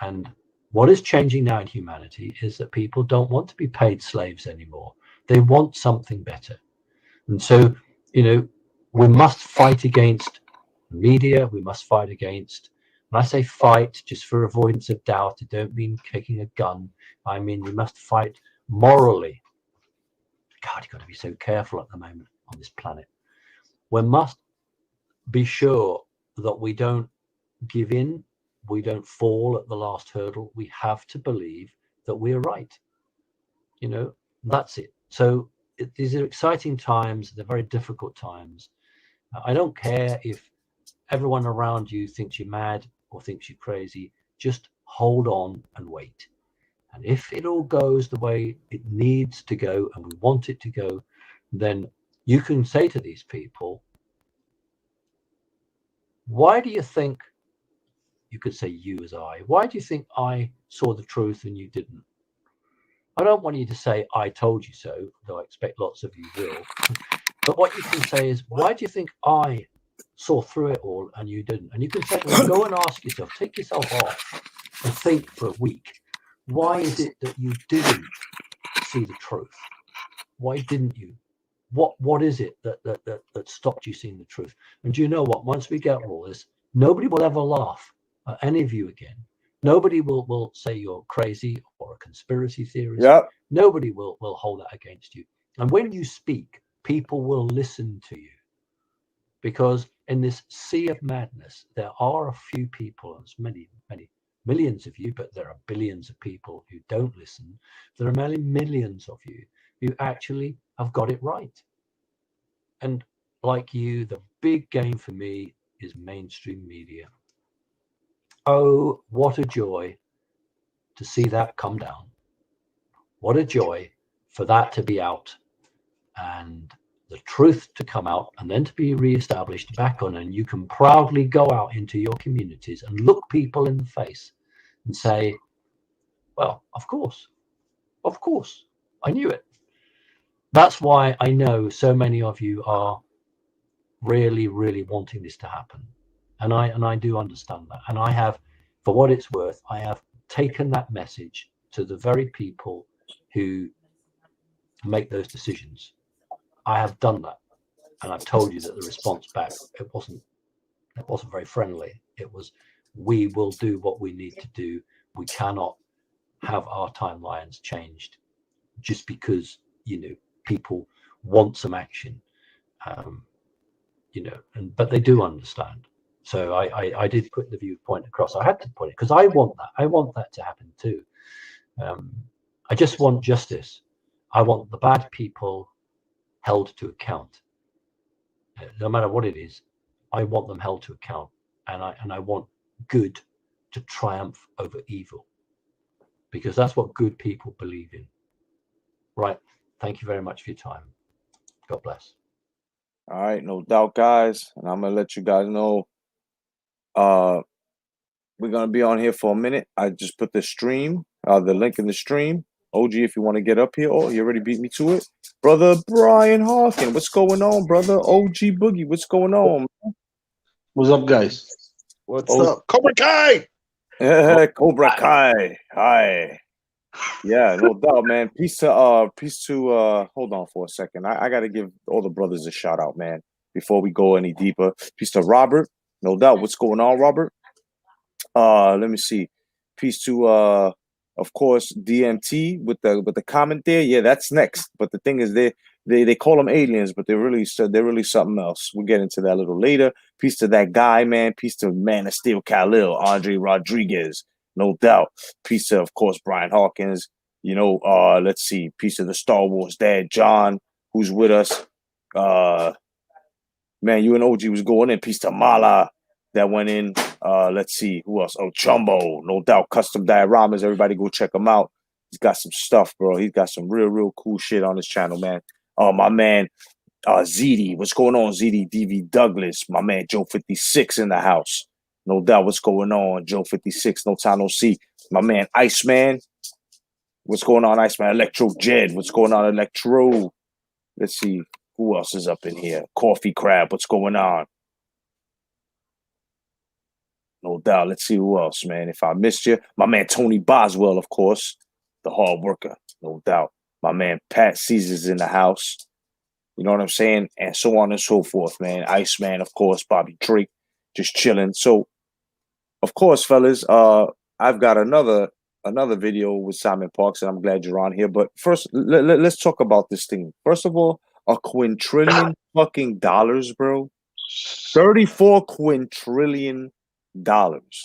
And what is changing now in humanity is that people don't want to be paid slaves anymore. They want something better. And so, you know, we must fight against media. We must fight against, when I say fight, just for avoidance of doubt, I don't mean kicking a gun. I mean, we must fight morally. God, you've got to be so careful at the moment on this planet. We must be sure that we don't give in. We don't fall at the last hurdle. We have to believe that we're right. You know, that's it. So these are exciting times. They're very difficult times. I don't care if everyone around you thinks you're mad or thinks you're crazy. Just hold on and wait. And if it all goes the way it needs to go and we want it to go, then you can say to these people, why do you think, you could say you as I, why do you think I saw the truth and you didn't? I don't want you to say, I told you so, though I expect lots of you will. But what you can say is, why do you think I saw through it all and you didn't? And you can say, well, go and ask yourself, take yourself off and think for a week. Why is it that you didn't see the truth? Why didn't you? What is it that stopped you seeing the truth? And do you know what? Once we get all this, nobody will ever laugh at any of you again. Nobody will say you're crazy or a conspiracy theorist. Yep. Nobody will hold that against you. And when you speak, people will listen to you. Because in this sea of madness, there are a few people, and many millions of you, but there are billions of people who don't listen. There are many millions of you who actually have got it right. And like you, the big game for me is mainstream media. Oh, what a joy to see that come down. What a joy for that to be out and the truth to come out and then to be reestablished back on. And you can proudly go out into your communities and look people in the face and say, well, of course, I knew it. That's why I know so many of you are really, really wanting this to happen. And I do understand that. And I have, for what it's worth, I have taken that message to the very people who make those decisions. I have done that. And I've told you that the response back, it wasn't very friendly. It was, we will do what we need to do. We cannot have our timelines changed just because, you know, people want some action, you know, but they do understand. So I did put the viewpoint across. I had to put it because I want that. I want that to happen too. I just want justice. I want the bad people held to account. No matter what it is, I want them held to account, and I want good to triumph over evil, because that's what good people believe in. Right. Thank you very much for your time. God bless. All right, no doubt, guys. And I'm gonna let you guys know. We're gonna be on here for a minute. I just put the stream, the link in the stream. OG, if you want to get up here. Oh, you already beat me to it. Brother Brian Hawkins, what's going on, brother? OG Boogie, what's going on? What's up, guys? What's up? Cobra Kai! Cobra Kai. Hi. Yeah, no doubt, man. Peace to hold on for a second. I gotta give all the brothers a shout out, man, before we go any deeper. Peace to Robert. No doubt. What's going on, Robert? Let me see. Peace to of course, DMT with the comment there. Yeah, that's next. But the thing is, They call them aliens, but they're really something else. We'll get into that a little later. Peace to that guy, man. Peace to Man of Steel Khalil, Andre Rodriguez, no doubt. Peace to, of course, Brian Hawkins. You know, let's see. Peace to the Star Wars dad, John, who's with us. Man, you and OG was going in. Peace to Mala that went in. Let's see. Who else? Oh, Chumbo. No doubt. Custom dioramas. Everybody go check him out. He's got some stuff, bro. He's got some real cool shit on his channel, man. My man, ZD. What's going on, ZD? DV Douglas. My man, Joe 56 in the house. No doubt. What's going on, Joe 56? No time, no see. My man, Iceman. What's going on, Iceman? Electro Jed. What's going on, Electro? Let's see. Who else is up in here? Coffee Crab. What's going on? No doubt. Let's see who else, man. If I missed you, my man Tony Boswell, of course, the hard worker. No doubt. My man Pat Caesar's in the house. You know what I'm saying? And so on and so forth, man. Iceman, of course, Bobby Drake, just chilling. So, of course, fellas, I've got another video with Simon Parks, and I'm glad you're on here. But first, let's talk about this thing. First of all, a quintillion fucking dollars, bro. 34 quintillion dollars.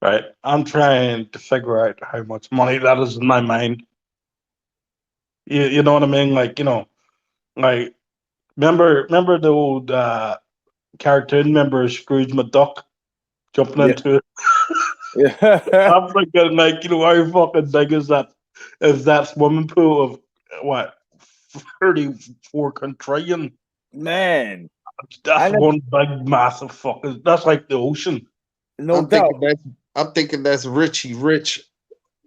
Right. I'm trying to figure out how much money that is in my mind. You know what I mean? Like, you know, like remember the old cartoon, remember Scrooge McDuck jumping into it? Yeah. I'm thinking, like, you know, how fucking big is that swimming pool of what, 34 quintillion? Man. That's one big massive fucking, that's like the ocean. No doubt. I'm thinking that's Richie Rich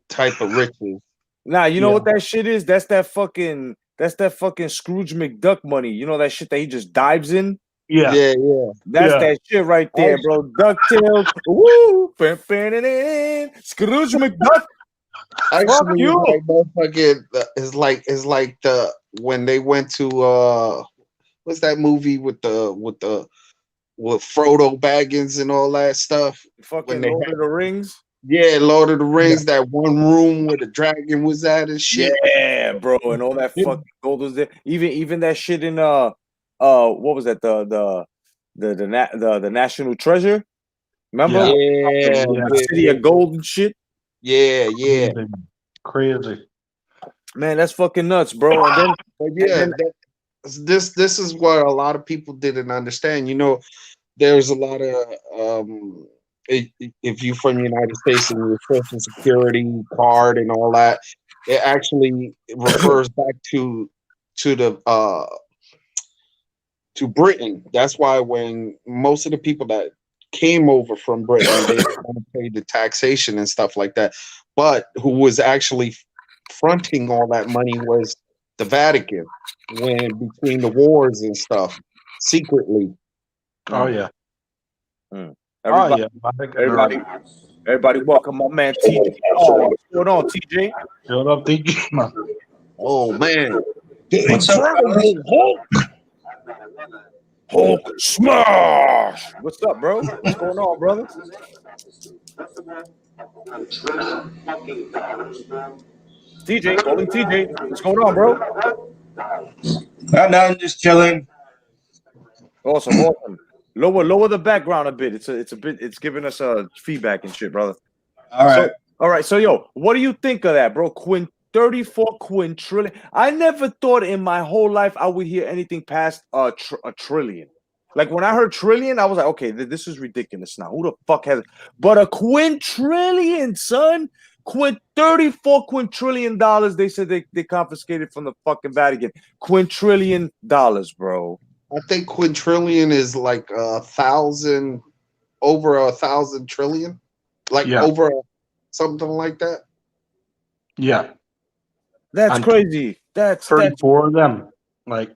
type of riches. Nah, you know what that shit is? That's that fucking Scrooge McDuck money. You know that shit that he just dives in? Yeah. That's that shit right there, bro. DuckTales. Woo! Scrooge McDuck. Actually, like motherfucking is like the when they went to what's that movie with Frodo Baggins and all that stuff? Fucking Lord of the Rings. Yeah, Lord of the Rings, that one room where the dragon was at and shit. Yeah, bro, and all that fucking gold was there. Even that shit in what was that? The National Treasure? Remember? Yeah, the City of Gold and shit. Yeah. Crazy. Man, that's fucking nuts, bro. And then this is what a lot of people didn't understand. You know, there's a lot of if you're from the United States and your Social Security card and all that, it actually refers back to Britain. That's why when most of the people that came over from Britain, they didn't want to pay the taxation and stuff like that. But who was actually fronting all that money was the Vatican, when between the wars and stuff, secretly. Oh yeah. Everybody, welcome my man TJ. Oh, what's going on, TJ? Shut up, TJ, man. Oh man. What's up, Hulk smash! What's up, bro? What's going on, brother? TJ, calling TJ. What's going on, bro? I'm just chilling. Awesome. Lower the background a bit. It's giving us feedback and shit, brother. All right. So yo, what do you think of that, bro? 34 quintillion. I never thought in my whole life I would hear anything past a trillion. Like when I heard trillion, I was like, okay, this is ridiculous now. Who the fuck has it? But a quintillion, son. 34 quintillion dollars. They said they confiscated from the fucking Vatican. Quintillion dollars, bro. I think quintillion is like over 1,000 trillion, like over something like that. Yeah, that's crazy. That's 34 of them. Like,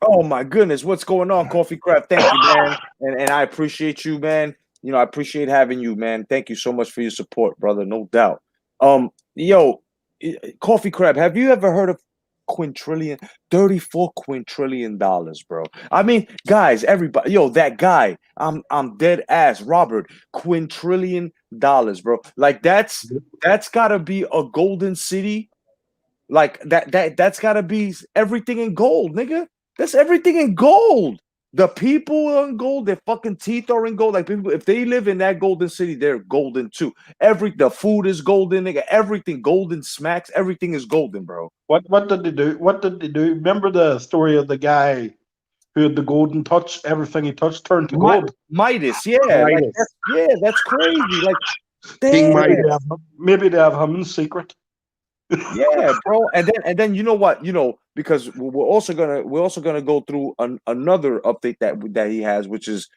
oh my goodness, what's going on, Coffee Crab? Thank you, man, and I appreciate you, man. You know, I appreciate having you, man. Thank you so much for your support, brother. No doubt. Yo, Coffee Crab, have you ever heard of quintillion? 34 quintillion dollars, bro. I mean, guys, everybody, yo, that guy, I'm dead ass, Robert. Quintillion dollars, bro. Like that's gotta be a golden city. Like that's gotta be everything in gold, nigga. That's everything in gold. The people are in gold, their fucking teeth are in gold. Like people, if they live in that golden city, they're golden too. The food is golden, nigga. Everything golden smacks, everything is golden, bro. What did they do? What did they do? Remember the story of the guy who had the golden touch? Everything he touched turned to gold. Midas, yeah. Like Midas. that's crazy. Like King damn. Midas. Maybe they have him in secret. Yeah, bro. And then you know what? You know, because we're also gonna go through another update that he has, which is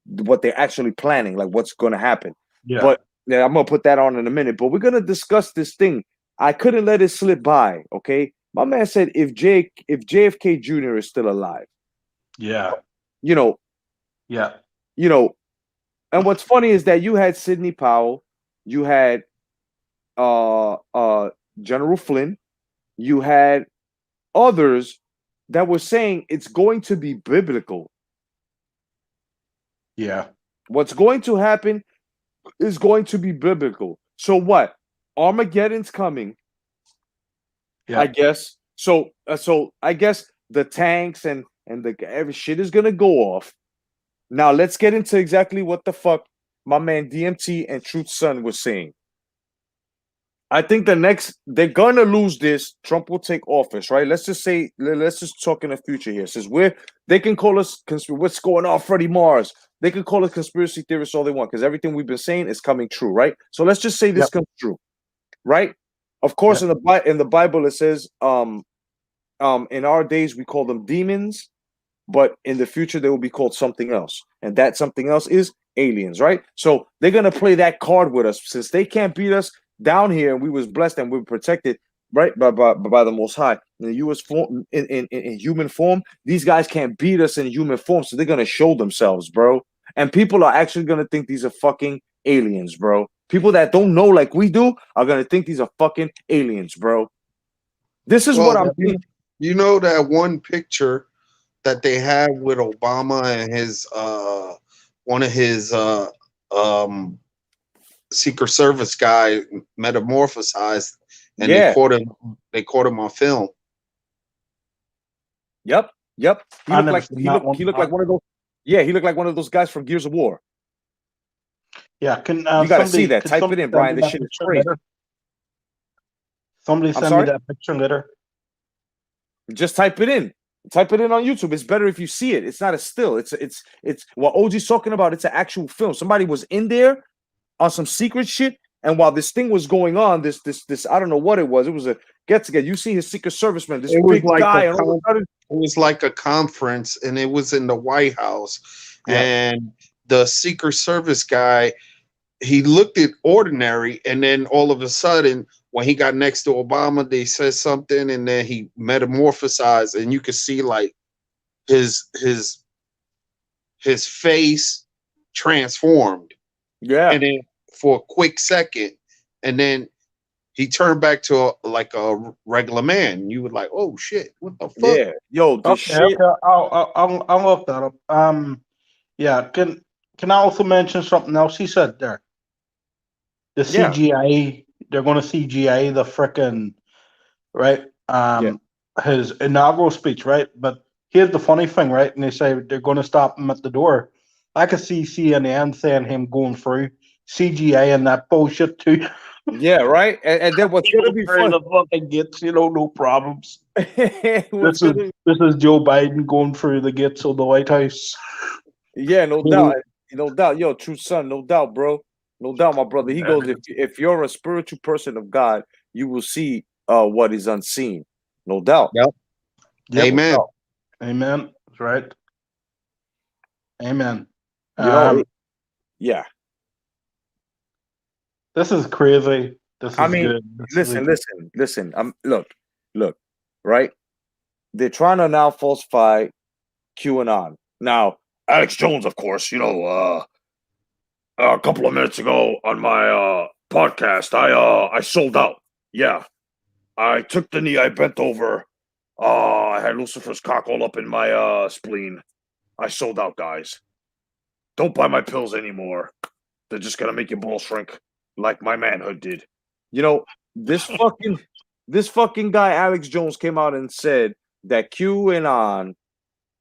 what they're actually planning, like what's gonna happen. Yeah. But yeah, I'm gonna put that on in a minute. But we're gonna discuss this thing. I couldn't let it slip by. Okay, my man said if JFK Jr. is still alive, Yeah. you know, Yeah. and what's funny is that you had Sidney Powell, you had General Flynn, you had others that were saying it's going to be biblical. Yeah. What's going to happen is going to be biblical. So what? Armageddon's coming. Yeah. I guess. So I guess the tanks and every shit is gonna go off. Now let's get into exactly what the fuck my man DMT and Truth Son was saying. I think they're gonna lose this. Trump will take office, right? Let's just talk in the future here. Since they can call us what's going on, Freddie Mars. They can call us conspiracy theorists all they want because everything we've been saying is coming true, right? So let's just say this comes true, right? Of course, in the Bible it says, in our days we call them demons, but in the future they will be called something else, and that something else is aliens, right? So they're gonna play that card with us since they can't beat us down here, and we was blessed and we were protected, right, by the Most High in the U.S. form, in human form. These guys can't beat us in human form, so they're gonna show themselves, bro. And people are actually gonna think these are fucking aliens, bro. People that don't know like we do are gonna think these are fucking aliens, bro. This is what I'm thinking. You know that one picture that they have with Obama and his one of his Secret Service guy metamorphosized, and they caught him on film. Yep. He looked like one of those. Yeah, he looked like one of those guys from Gears of War. Yeah, you gotta see that. Type it in, Brian. This shit is crazy. Somebody send me that picture later. Just type it in. Type it in on YouTube. It's better if you see it. It's not a still. It's what OG's talking about. It's an actual film. Somebody was in there on some secret shit, and while this thing was going on, this I don't know what it was. It was a get together. You see his Secret Serviceman, this big guy, and all of a sudden, it was like a conference, and it was in the White House, and the Secret Service guy, he looked at ordinary, and then all of a sudden, when he got next to Obama, they said something, and then he metamorphosized, and you could see like his face transformed. Yeah. And then for a quick second, and then he turned back to a regular man. You were like, "Oh shit, what the fuck?" Yeah, yo, this shit. Okay. I'll look that up. Yeah. Can I also mention something else he said there? The CGI, they're going to CGI the frickin' right. His inaugural speech, right? But here's the funny thing, right? And they say they're going to stop him at the door. I could see CNN saying him going through CGI and that bullshit too. Yeah, right. And then what's gonna be fun? The fucking gates, no problems. This is Joe Biden going through the gates of the White House. Yeah, no doubt. Yo, True Son, no doubt, bro. No doubt, my brother. He goes, if you're a spiritual person of God, you will see what is unseen. No doubt. Yep. Amen. Amen. That's right. Amen. Yeah. This is crazy. This is good. Listen. Look, right? They're trying to now falsify QAnon. Now, Alex Jones, of course, a couple of minutes ago on my podcast, I sold out. Yeah. I took the knee, I bent over. I had Lucifer's cock all up in my spleen. I sold out, guys. Don't buy my pills anymore. They're just gonna make your balls shrink like my manhood did. This fucking This fucking guy, Alex Jones, came out and said that QAnon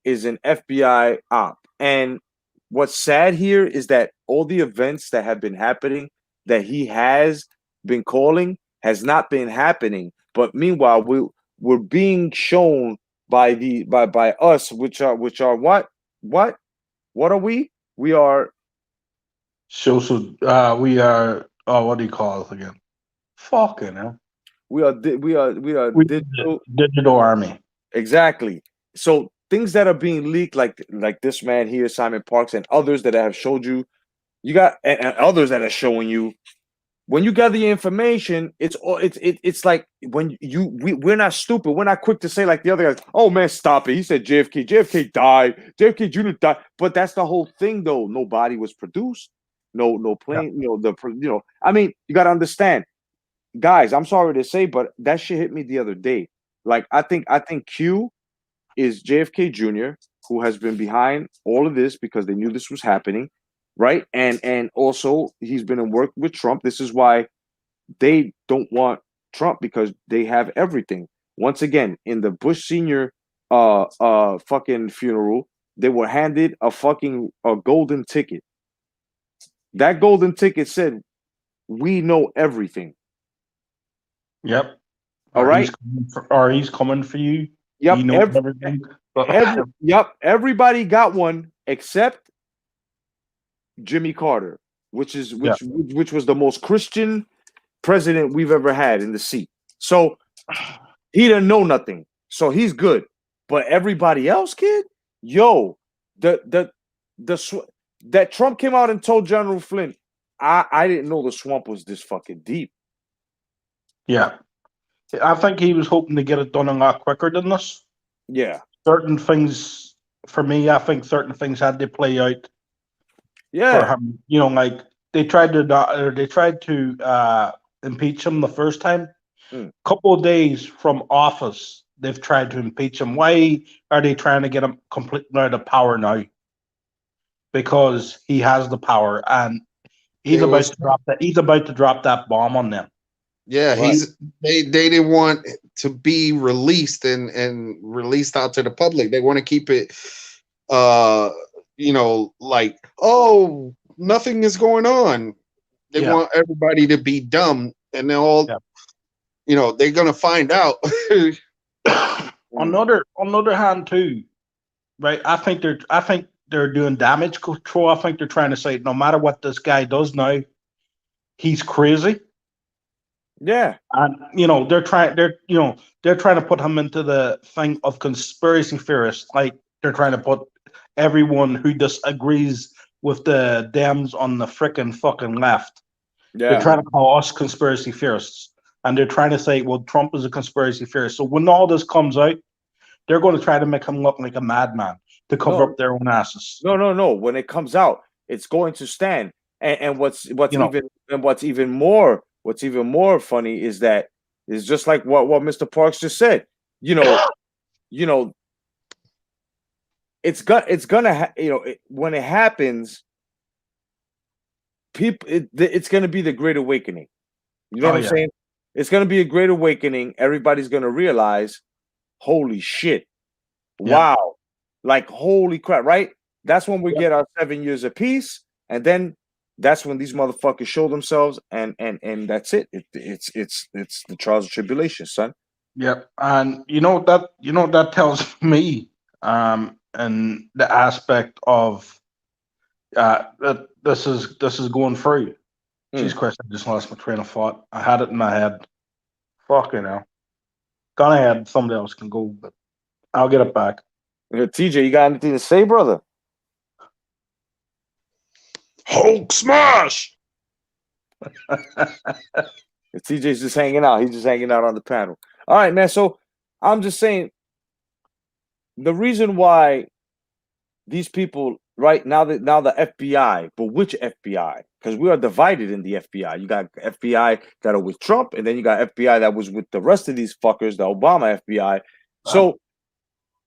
is an FBI op. And what's sad here is that all the events that have been happening that he has been calling has not been happening. But meanwhile, we're being shown by us, which are what are we? We are We are. Oh, what do you call it again? Fucking hell. we are digital. Digital army. Exactly. So things that are being leaked, like this man here, Simon Parks, and others that I have showed you, you got and others that are showing you. When you gather the information, it's like when we're not stupid. We're not quick to say like the other guys. Oh man, stop it. He said JFK. JFK died. JFK Jr. died. But that's the whole thing, though. No body was produced. No plane. Yeah. I mean, you got to understand, guys. I'm sorry to say, but that shit hit me the other day. Like I think Q is JFK Jr., who has been behind all of this because they knew this was happening, right? And also he's been in work with Trump. This is why they don't want Trump, because they have everything. Once again, in the Bush Sr. Fucking funeral, they were handed a golden ticket. That golden ticket said, "We know everything." Yep. All right. He's coming for you. Yep. You know everything. Everybody got one except Jimmy Carter, which was the most Christian president we've ever had in the seat. So he didn't know nothing. So he's good. But everybody else, kid, that Trump came out and told General Flynn, I didn't know the swamp was this fucking deep. Yeah. I think he was hoping to get it done a lot quicker than this. Yeah. Certain things, for me, I think certain things had to play out. Yeah. For him. You know, like they tried to impeach him the first time. Couple of days from office, they've tried to impeach him. Why are they trying to get him completely out of power now? Because he has the power, and he's about to drop that bomb on them. Yeah, Right. they didn't want to be released and released out to the public. They want to keep it like, oh, nothing is going on. They want everybody to be dumb, and they're all they're gonna find out. On the other hand too, right? I think they're doing damage control. I think they're trying to say no matter what this guy does now, he's crazy. Yeah. And they're trying to put him into the thing of conspiracy theorists. Like they're trying to put everyone who disagrees with the Dems on the frickin' fucking left. Yeah. They're trying to call us conspiracy theorists. And they're trying to say, well, Trump is a conspiracy theorist. So when all this comes out, they're going to try to make him look like a madman to cover up their own asses. No. When it comes out, it's going to stand. And what's even more funny is that it's just like what Mr. Parks just said. When it happens, it's going to be the Great Awakening. You know what I'm saying? It's going to be a Great Awakening. Everybody's going to realize, holy shit, wow, like holy crap, right? That's when we get our 7 years of peace, and then that's when these motherfuckers show themselves, and that's it. It's the trials and tribulations, son. Yep, and that tells me, in the aspect of that this is going through. Jesus Christ, I just lost my train of thought. I had it in my head. Fucking hell. Gone ahead. Somebody else can go, but I'll get it back. TJ, you got anything to say, brother? Hulk smash! TJ's just hanging out. He's just hanging out on the panel. All right, man. So I'm just saying, the reason why these people right now the FBI, but which FBI? Because we are divided in the FBI. You got FBI that are with Trump, and then you got FBI that was with the rest of these fuckers, the Obama FBI. So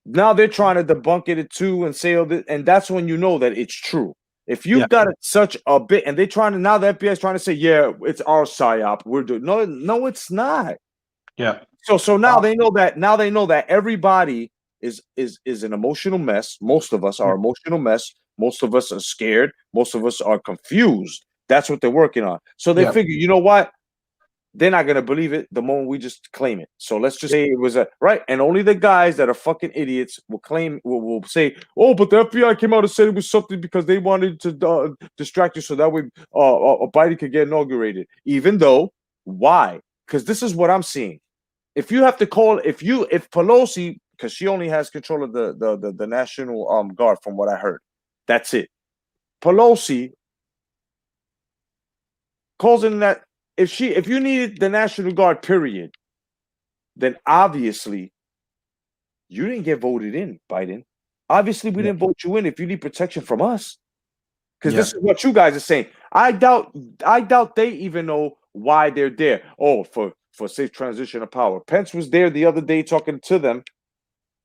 now they're trying to debunk it too and say, and that's when you know that it's true. If you've got such a bit, and now the FBI is trying to say, yeah, it's our psyop. We're doing no, it's not. Yeah. So now they know that. Now they know that everybody is an emotional mess. Most of us are emotional mess. Most of us are scared. Most of us are confused. That's what they're working on. So they figure, you know what? They're not gonna believe it the moment we just claim it. So let's just say it was a right, and only the guys that are fucking idiots will claim will say, "Oh, but the FBI came out and said it was something because they wanted to distract you, so that way Biden could get inaugurated." Even though, why? Because this is what I'm seeing. If you have to call, if Pelosi, because she only has control of the National Guard, from what I heard, that's it. Pelosi calls in that. If you needed the National Guard, period, then obviously you didn't get voted in, Biden. Obviously, we didn't vote you in if you need protection from us. Because this is what you guys are saying. I doubt they even know why they're there. Oh, for safe transition of power. Pence was there the other day talking to them.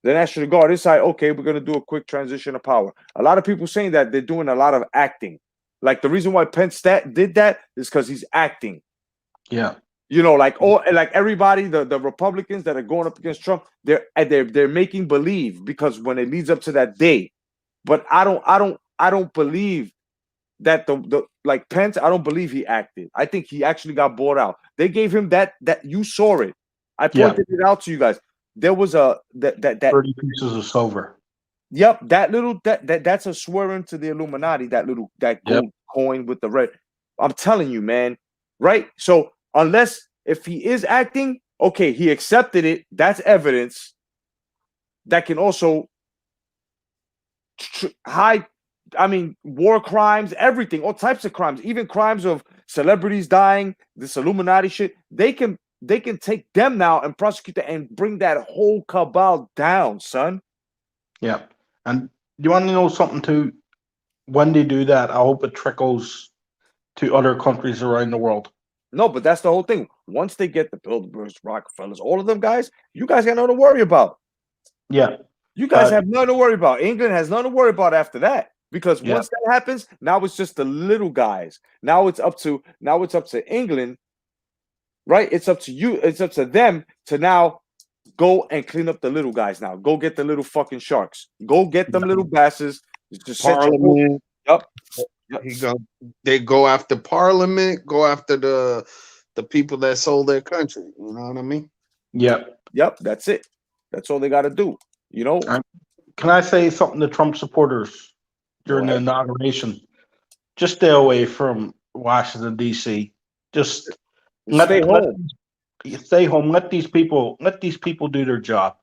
The National Guard inside, okay, we're gonna do a quick transition of power. A lot of people saying that they're doing a lot of acting. Like the reason why Pence did that is because he's acting. Yeah. You know, like everybody, the Republicans that are going up against Trump, they're making believe, because when it leads up to that day. But I don't believe that the like Pence, I don't believe he acted. I think he actually got bought out. They gave him that you saw it. I pointed it out to you guys. There was that 30 pieces of silver. Yep, that's a swearing to the Illuminati, that gold coin with the red. I'm telling you, man. Right? So unless if he is acting, okay, he accepted it. That's evidence that can also hide. I mean, war crimes, everything, all types of crimes, even crimes of celebrities dying, this Illuminati shit. They can take them now and prosecute that and bring that whole cabal down, son. Yeah. And you want to know something too? When they do that, I hope it trickles to other countries around the world. No, but that's the whole thing. Once they get the Bilderbergs, Rockefellers, all of them guys, you guys got nothing to worry about. Yeah. You guys have nothing to worry about. England has nothing to worry about after that. Because once that happens, now it's just the little guys. Now it's up to England, right? It's up to you. It's up to them to now go and clean up the little guys. Now go get the little fucking sharks. Go get them little basses. Just Parliament. Yep. They go after Parliament. Go after the people that sold their country. You know what I mean? Yep. That's it. That's all they got to do. You know. Can I say something to Trump supporters during the inauguration? Just stay away from Washington D.C. Just stay home. Stay home. Let these people do their job.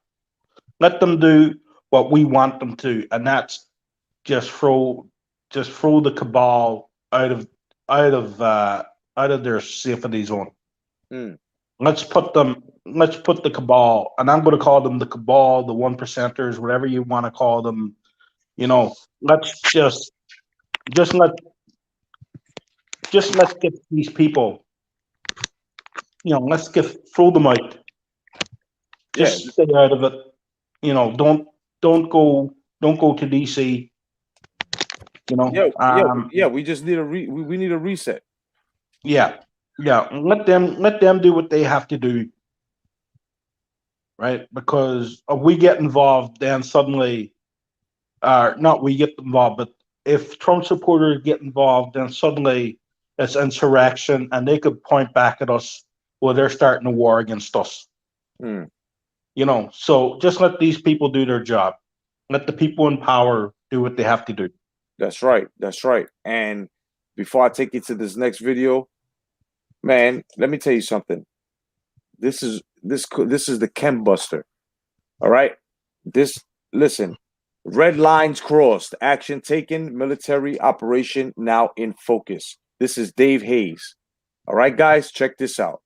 Let them do what we want them to, and that's just throw the cabal out of their safety zone. Let's put the cabal, and I'm going to call them the cabal, the 1%ers, whatever you want to call them. You know, let's just let get these people. You know, let's throw them out. Just stay out of it. You know, don't go to DC. You know, we just need we need a reset. Yeah. Let them do what they have to do. Right? Because if we get involved, then suddenly, not we get involved, but if Trump supporters get involved, then suddenly it's insurrection, and they could point back at us. Well, they're starting a war against us. You know, so just let these people do their job. Let the people in power do what they have to do. That's right. And before I take you to this next video, man, let me tell you something. This is the Chem Buster. All right. Listen. Red lines crossed. Action taken. Military operation now in focus. This is Dave Hayes. All right, guys, check this out.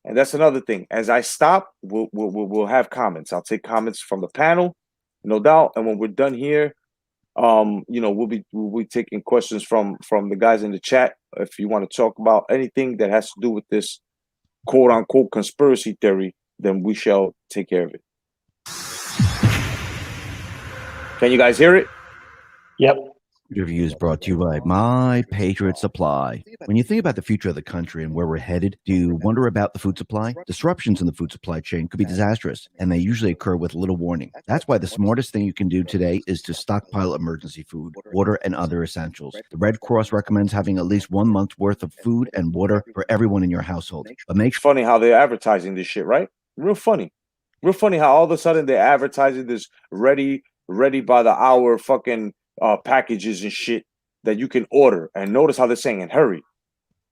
And that's another thing. As I stop, we'll have comments. I'll take comments from the panel, no doubt. And when we're done here, you know, we'll be taking questions from the guys in the chat. If you want to talk about anything that has to do with this quote unquote conspiracy theory, then we shall take care of it. Can you guys hear it? Yep. Review is brought to you by My Patriot Supply. When you think about the future of the country and where we're headed, do you wonder about the food supply? Disruptions in the food supply chain could be disastrous, and they usually occur with little warning. That's why the smartest thing you can do today is to stockpile emergency food, water, and other essentials. The Red Cross recommends having at least 1 month's worth of food and water for everyone in your household. But make It's funny how they're advertising this shit, right? Real funny how all of a sudden they're advertising this ready by the hour fucking packages and shit that you can order. And notice how they're saying, and hurry,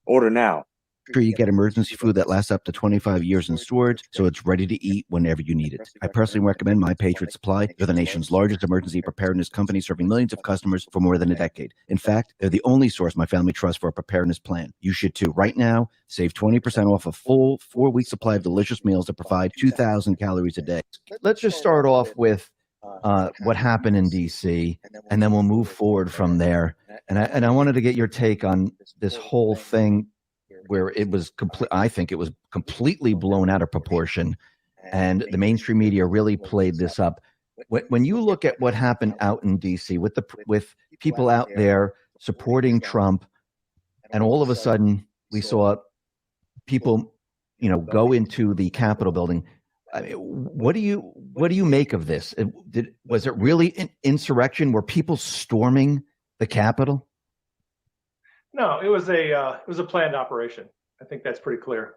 order now. sure you get emergency food that lasts up to 25 years in storage, so it's ready to eat whenever you need it. I personally recommend My Patriot Supply. They're the nation's largest emergency preparedness company, serving millions of customers for more than a decade. In fact, they're the only source my family trusts for a preparedness plan. You should too. Right now, save 20% off a full 4-week supply of delicious meals that provide 2,000 calories a day. Let's just start off with what happened in DC, and then we'll move forward from there. And I wanted to get your take on this whole thing, where it was I think it was completely blown out of proportion, and the mainstream media really played this up. When you look at what happened out in DC with people out there supporting Trump, and all of a sudden we saw people, go into the Capitol building. I mean, what do you make of this? Was it really an insurrection? Were people storming the Capitol? No, it was a planned operation. I think that's pretty clear.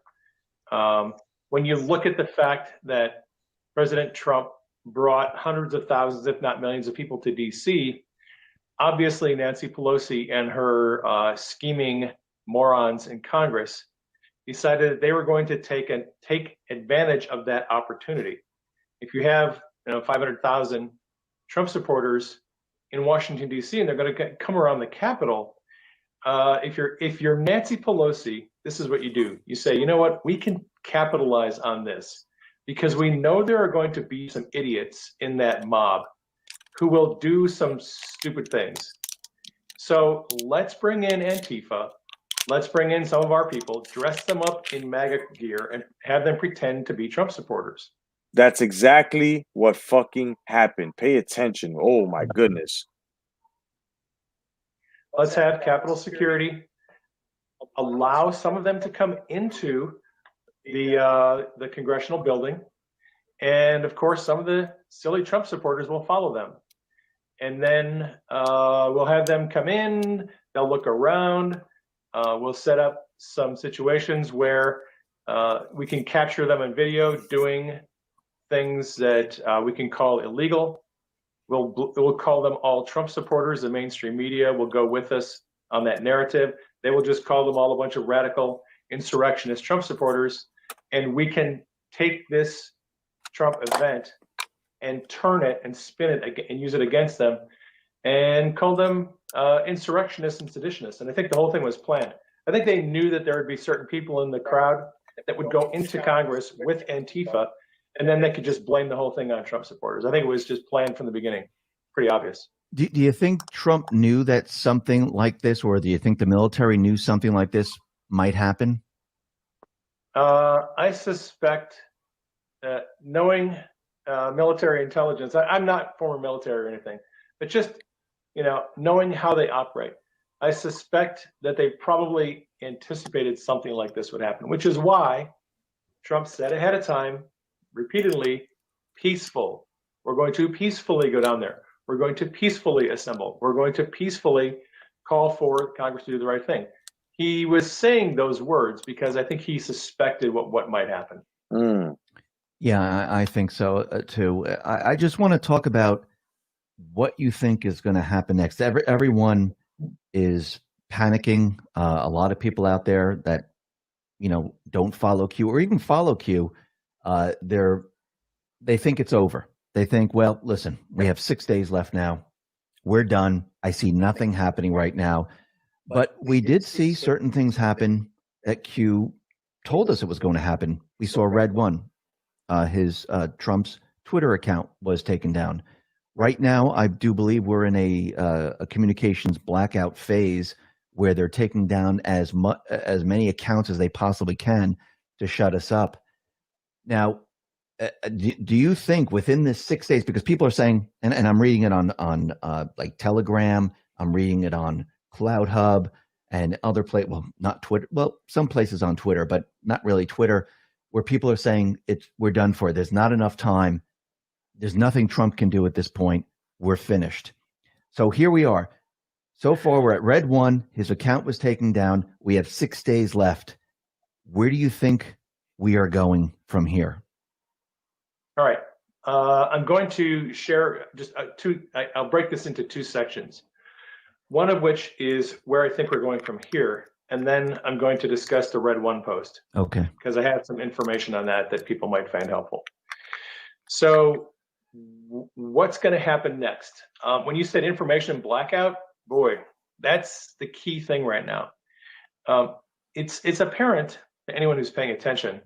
When you look at the fact that President Trump brought hundreds of thousands, if not millions, of people to DC, obviously Nancy Pelosi and her scheming morons in Congress decided that they were going to take advantage of that opportunity. If you have 500,000 Trump supporters in Washington D.C. and they're going to come around the Capitol, if you're Nancy Pelosi, this is what you do. You say, you know what, we can capitalize on this because we know there are going to be some idiots in that mob who will do some stupid things. So let's bring in Antifa. Let's bring in some of our people, dress them up in MAGA gear, and have them pretend to be Trump supporters. That's exactly what fucking happened. Pay attention. Oh my goodness. Let's have Capitol Security allow some of them to come into the congressional building, and of course, some of the silly Trump supporters will follow them. And then we'll have them come in. They'll look around. We'll set up some situations where we can capture them on video doing things that we can call illegal. We'll call them all Trump supporters. The mainstream media will go with us on that narrative. They will just call them all a bunch of radical insurrectionist Trump supporters. And we can take this Trump event and turn it and spin it and use it against them and call them insurrectionists and seditionists. And I think the whole thing was planned. I think they knew that there would be certain people in the crowd that would go into Congress with Antifa, and then they could just blame the whole thing on Trump supporters. I think it was just planned from the beginning. Pretty obvious. Do you think Trump knew that something like this, or do you think the military knew something like this might happen? I suspect that knowing military intelligence, I'm not former military or anything, but just knowing how they operate, I suspect that they probably anticipated something like this would happen, which is why Trump said ahead of time, repeatedly, peaceful. We're going to peacefully go down there. We're going to peacefully assemble. We're going to peacefully call for Congress to do the right thing. He was saying those words because I think he suspected what might happen. Yeah, I think so too. I just want to talk about what you think is going to happen next. Everyone is panicking. A lot of people out there that don't follow Q or even follow Q, they think it's over. They think, well, listen, we have 6 days left now. We're done. I see nothing happening right now. But we did see certain things happen that Q told us it was going to happen. We saw Red One. His Trump's Twitter account was taken down. Right now, I do believe we're in a communications blackout phase where they're taking down as many accounts as they possibly can to shut us up. Now, do you think within this 6 days, because people are saying, and I'm reading it on like Telegram, I'm reading it on Cloud Hub and other well, not Twitter. Well, some places on Twitter, but not really Twitter, where people are saying we're done for. There's not enough time. There's nothing Trump can do at this point. We're finished. So here we are. So far, we're at red 1. His account was taken down. We have 6 days left. Where do you think we are going from here? All right. I'm going to share just I'll break this into 2 sections. One of which is where I think we're going from here. And then I'm going to discuss the red 1 post. Okay. Because I have some information on that people might find helpful. So what's going to happen next? When you said information blackout, boy, that's the key thing right now. It's apparent to anyone who's paying attention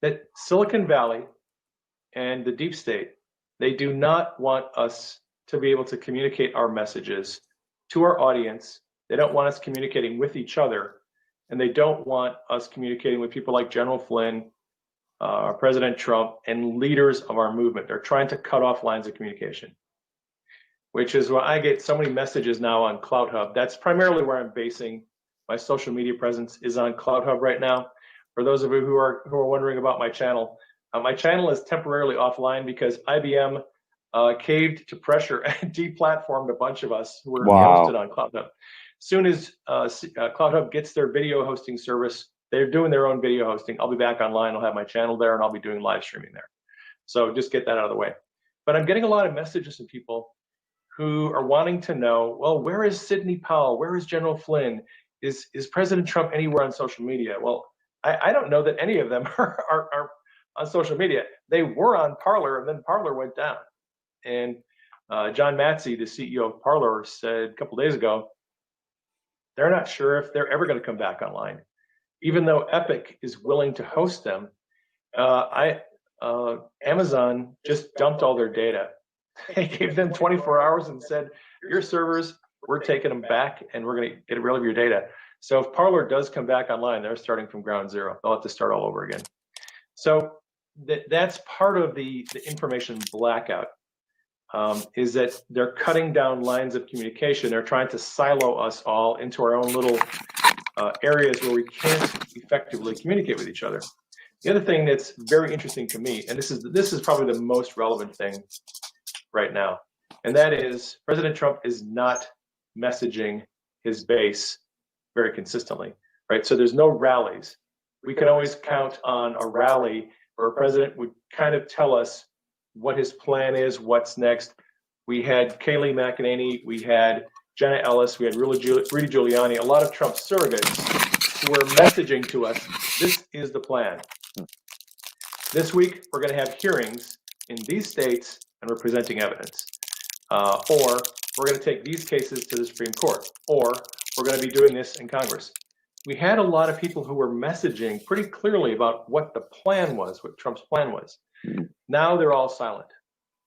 that Silicon Valley and the deep state, they do not want us to be able to communicate our messages to our audience. They don't want us communicating with each other, and they don't want us communicating with people like General Flynn, President Trump, and leaders of our movement. They're trying to cut off lines of communication, which is why I get so many messages now on Cloud Hub. That's primarily where I'm basing my social media presence, is on Cloud Hub right now. For those of you who are wondering about my channel is temporarily offline because IBM caved to pressure and deplatformed a bunch of us who were hosted on Cloud Hub. As soon as Cloud Hub gets their video hosting service, they're doing their own video hosting. I'll be back online. I'll have my channel there, and I'll be doing live streaming there. So just get that out of the way. But I'm getting a lot of messages from people who are wanting to know, well, where is Sidney Powell? Where is General Flynn? Is President Trump anywhere on social media? Well, I don't know that any of them are on social media. They were on Parler, and then Parler went down. And John Matzey, the CEO of Parler, said a couple days ago, they're not sure if they're ever going to come back online. Even though Epic is willing to host them, Amazon just dumped all their data. They gave them 24 hours and said, your servers, we're taking them back, and we're going to get rid of your data. So if Parler does come back online, they're starting from ground zero. They'll have to start all over again. So that's part of the information blackout, is that they're cutting down lines of communication. They're trying to silo us all into our own little areas where we can't effectively communicate with each other. The other thing that's very interesting to me, and this is probably the most relevant thing right now, and that is President Trump is not messaging his base very consistently, right? So there's no rallies. We can always count on a rally where a president would kind of tell us what his plan is, what's next. We had Kayleigh McEnany, we had Jenna Ellis, we had Rudy Giuliani, a lot of Trump surrogates who were messaging to us, this is the plan. This week, we're going to have hearings in these states, and we're presenting evidence. Or we're going to take these cases to the Supreme Court, or we're going to be doing this in Congress. We had a lot of people who were messaging pretty clearly about what the plan was, what Trump's plan was. Now they're all silent.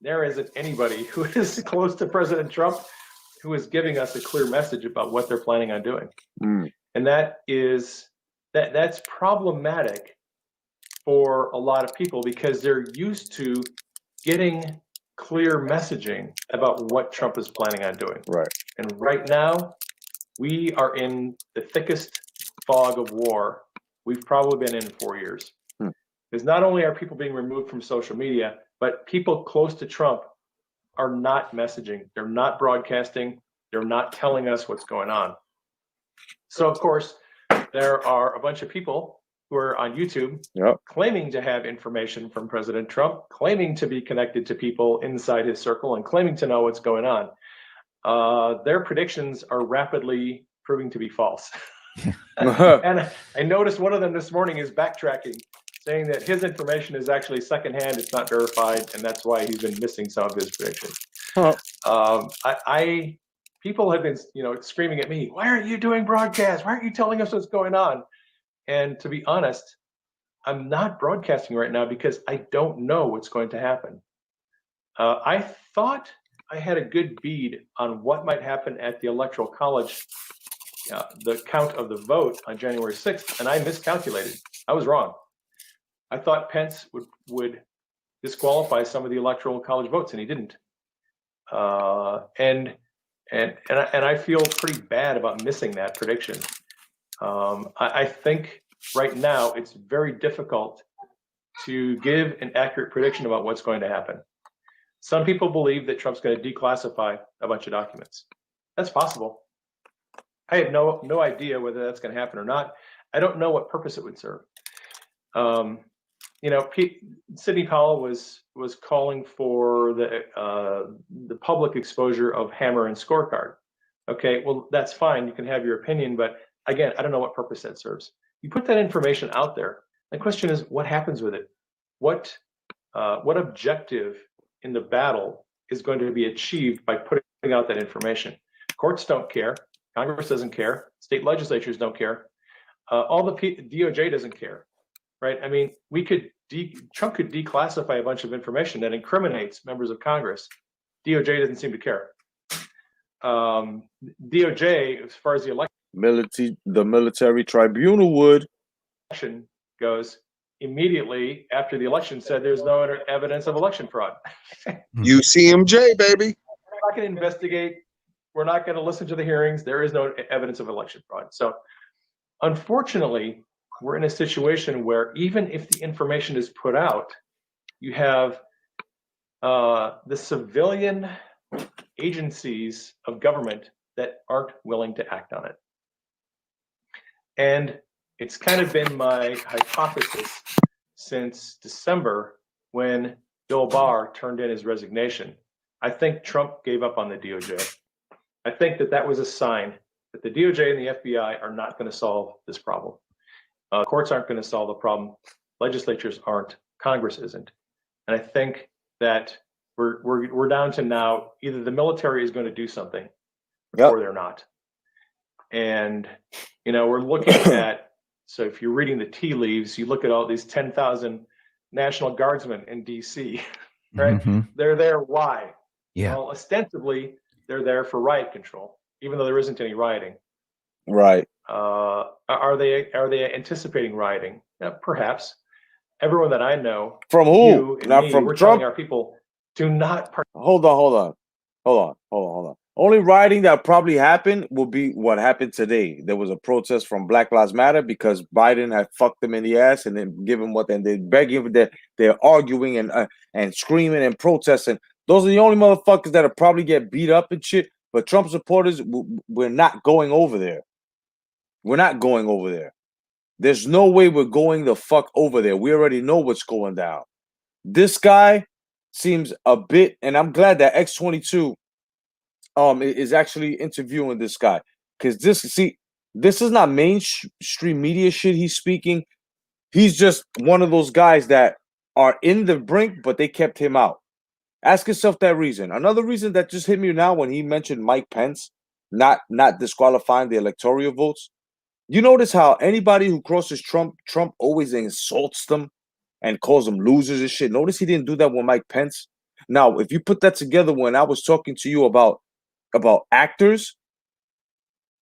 There isn't anybody who is close to President Trump who is giving us a clear message about what they're planning on doing. And that's problematic for a lot of people because they're used to getting clear messaging about what Trump is planning on doing. Right. And right now, we are in the thickest fog of war we've probably been in 4 years. Because not only are people being removed from social media, but people close to Trump are not messaging. They're not broadcasting. They're not telling us what's going on. So, of course, there are a bunch of people who are on YouTube claiming to have information from President Trump, claiming to be connected to people inside his circle, and claiming to know what's going on. Their predictions are rapidly proving to be false. And I noticed one of them this morning is backtracking, saying that his information is actually secondhand, it's not verified, and that's why he's been missing some of his predictions. People have been, screaming at me, why aren't you doing broadcasts? Why aren't you telling us what's going on? And to be honest, I'm not broadcasting right now because I don't know what's going to happen. I thought I had a good bead on what might happen at the Electoral College, the count of the vote on January 6th, and I miscalculated. I was wrong. I thought Pence would disqualify some of the Electoral College votes, and he didn't. And And I feel pretty bad about missing that prediction. I think right now it's very difficult to give an accurate prediction about what's going to happen. Some people believe that Trump's going to declassify a bunch of documents. That's possible. I have no idea whether that's going to happen or not. I don't know what purpose it would serve. You know, Sidney Powell was calling for the public exposure of Hammer and Scorecard. Okay, well, that's fine. You can have your opinion, but again, I don't know what purpose that serves. You put that information out there. The question is, what happens with it? What objective in the battle is going to be achieved by putting out that information? Courts don't care. Congress doesn't care. State legislatures don't care. All the DOJ doesn't care, right? I mean, Trump could declassify a bunch of information that incriminates members of Congress. DOJ doesn't seem to care. DOJ, as far as the military tribunal would. Election goes, immediately after the election said there's no evidence of election fraud. UCMJ, baby. We're not going to investigate. We're not going to listen to the hearings. There is no evidence of election fraud. So unfortunately, we're in a situation where even if the information is put out, you have the civilian agencies of government that aren't willing to act on it. And it's kind of been my hypothesis since December when Bill Barr turned in his resignation. I think Trump gave up on the DOJ. I think that was a sign that the DOJ and the FBI are not going to solve this problem. Courts aren't going to solve the problem. Legislatures aren't. Congress isn't. And I think that we're down to now either the military is going to do something or they're not. And you know, we're looking at, so if you're reading the tea leaves, you look at all these 10,000 National Guardsmen in DC, right? Mm-hmm. They're there. Why? Yeah. Well, ostensibly, they're there for riot control, even though there isn't any rioting. Right. Are they anticipating rioting? Yeah, perhaps. Everyone that I know, from who? you and Not me, from we're Trump. telling our people, do not. Hold on. Only rioting that probably happened will be what happened today. There was a protest from Black Lives Matter because Biden had fucked them in the ass and then given what, and they're begging, they're arguing and screaming and protesting. Those are the only motherfuckers that'll probably get beat up and shit. But Trump supporters, we're not going over there. We're not going over there. There's no way we're going the fuck over there. We already know what's going down. This guy seems a bit, and I'm glad that X22 is actually interviewing this guy, because this is not mainstream media shit he's speaking. He's just one of those guys that are in the brink, but they kept him out. Ask yourself that reason. Another reason that just hit me now when he mentioned Mike Pence not disqualifying the electoral votes. You notice how anybody who crosses Trump always insults them and calls them losers and shit. Notice he didn't do that with Mike Pence. Now, if you put that together when I was talking to you about actors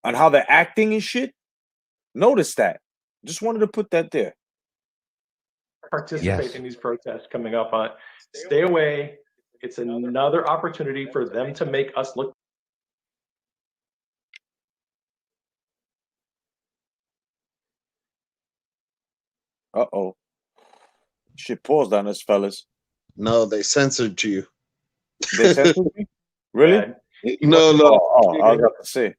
and how they're acting and shit, notice that. Just wanted to put that there. Participate in these protests coming up on. Stay away. It's another opportunity for them to make us look. Uh-oh. Shit paused on us, fellas. No, they censored you. They censored me? Really? No. Oh, I was about to say.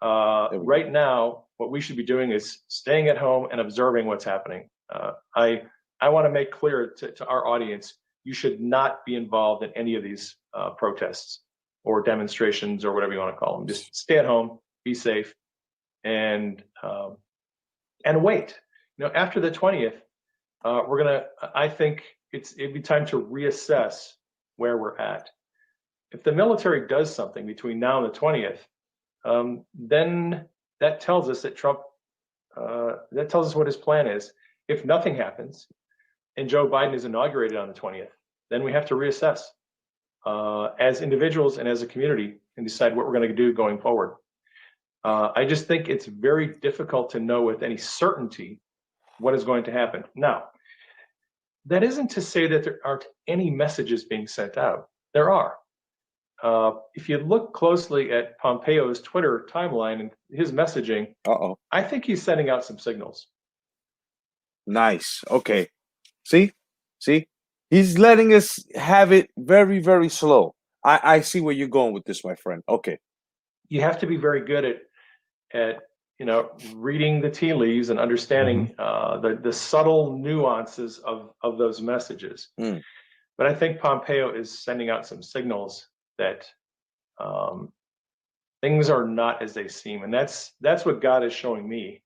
Right now, what we should be doing is staying at home and observing what's happening. I want to make clear to our audience, you should not be involved in any of these protests or demonstrations or whatever you want to call them. Just stay at home, be safe, and wait. You know, after the 20th, I think it'd be time to reassess where we're at. If the military does something between now and the 20th, then that tells us that Trump, that tells us what his plan is. If nothing happens and Joe Biden is inaugurated on the 20th, then we have to reassess as individuals and as a community and decide what we're going to do going forward. I just think it's very difficult to know with any certainty what is going to happen. Now, that isn't to say that there aren't any messages being sent out. There are. if you look closely at Pompeo's Twitter timeline and his messaging, I think he's sending out some signals. Nice. Okay. See? He's letting us have it very, very slow. I see where you're going with this, my friend. Okay. You have to be very good at reading the tea leaves and understanding the subtle nuances of those messages. But I think Pompeo is sending out some signals that things are not as they seem, and that's what God is showing me.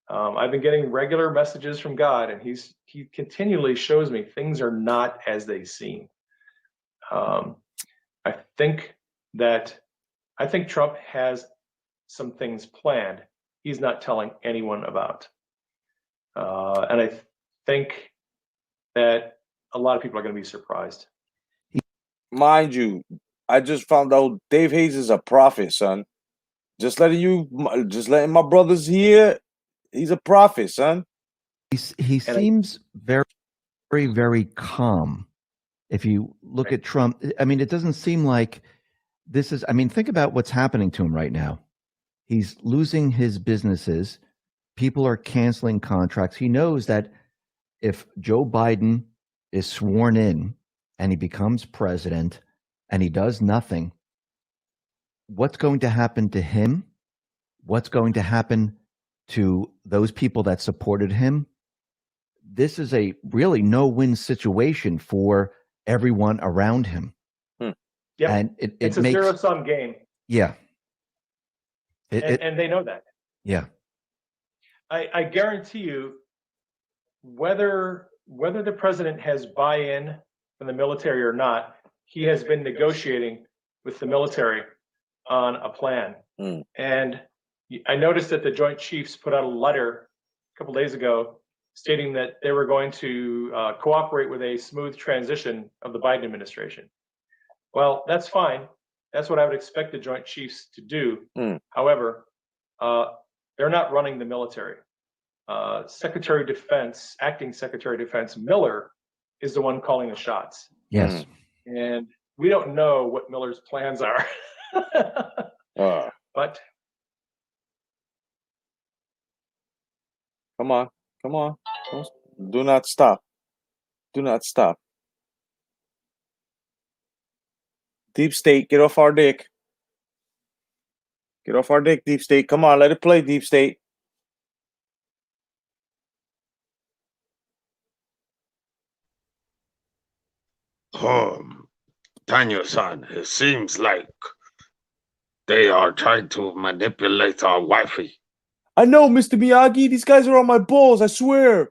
I've been getting regular messages from God, and he continually shows me things are not as they seem. I think Trump has some things planned he's not telling anyone about. And I think that a lot of people are going to be surprised. Mind you, I just found out Dave Hayes is a prophet, son. Just letting my brothers hear, he's a prophet, son. He seems very, very, very calm. If you look at Trump, I mean, it doesn't seem like this is, I mean, think about what's happening to him right now. He's losing his businesses. People are canceling contracts. He knows that if Joe Biden is sworn in and he becomes president and he does nothing, what's going to happen to him? What's going to happen to those people that supported him? This is a really no-win situation for everyone around him. Yeah, and it's makes a zero-sum game. Yeah, and they know that. Yeah, I guarantee you, whether the president has buy-in from the military or not, he has been negotiating with the military on a plan. And I noticed that the Joint Chiefs put out a letter a couple days ago stating that they were going to cooperate with a smooth transition of the Biden administration. Well, that's fine. That's what I would expect the Joint Chiefs to do. However, they're not running the military. Secretary of Defense, Acting Secretary of Defense Miller is the one calling the shots. Yes. And we don't know what Miller's plans are. But come on. Do not stop. Deep State, get off our dick. Deep State. Come on, let it play, Deep State. Daniel-san, it seems like they are trying to manipulate our wifey. I know, Mr. Miyagi. These guys are on my balls, I swear.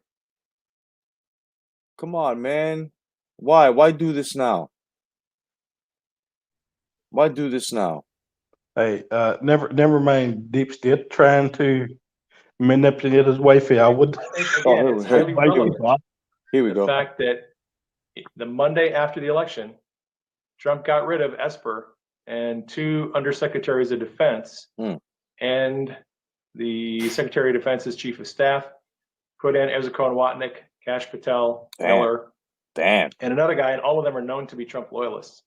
Come on, man. Why? Why do this now? Hey, never mind Deep State trying to manipulate his wifey. I would. Again, it's highly relevant. Here we The go. fact that the Monday after the election, Trump got rid of Esper and 2 undersecretaries of defense, and the Secretary of Defense's chief of staff, put in Ezra Cohen-Watnick, Kash Patel, Miller, and another guy, and all of them are known to be Trump loyalists.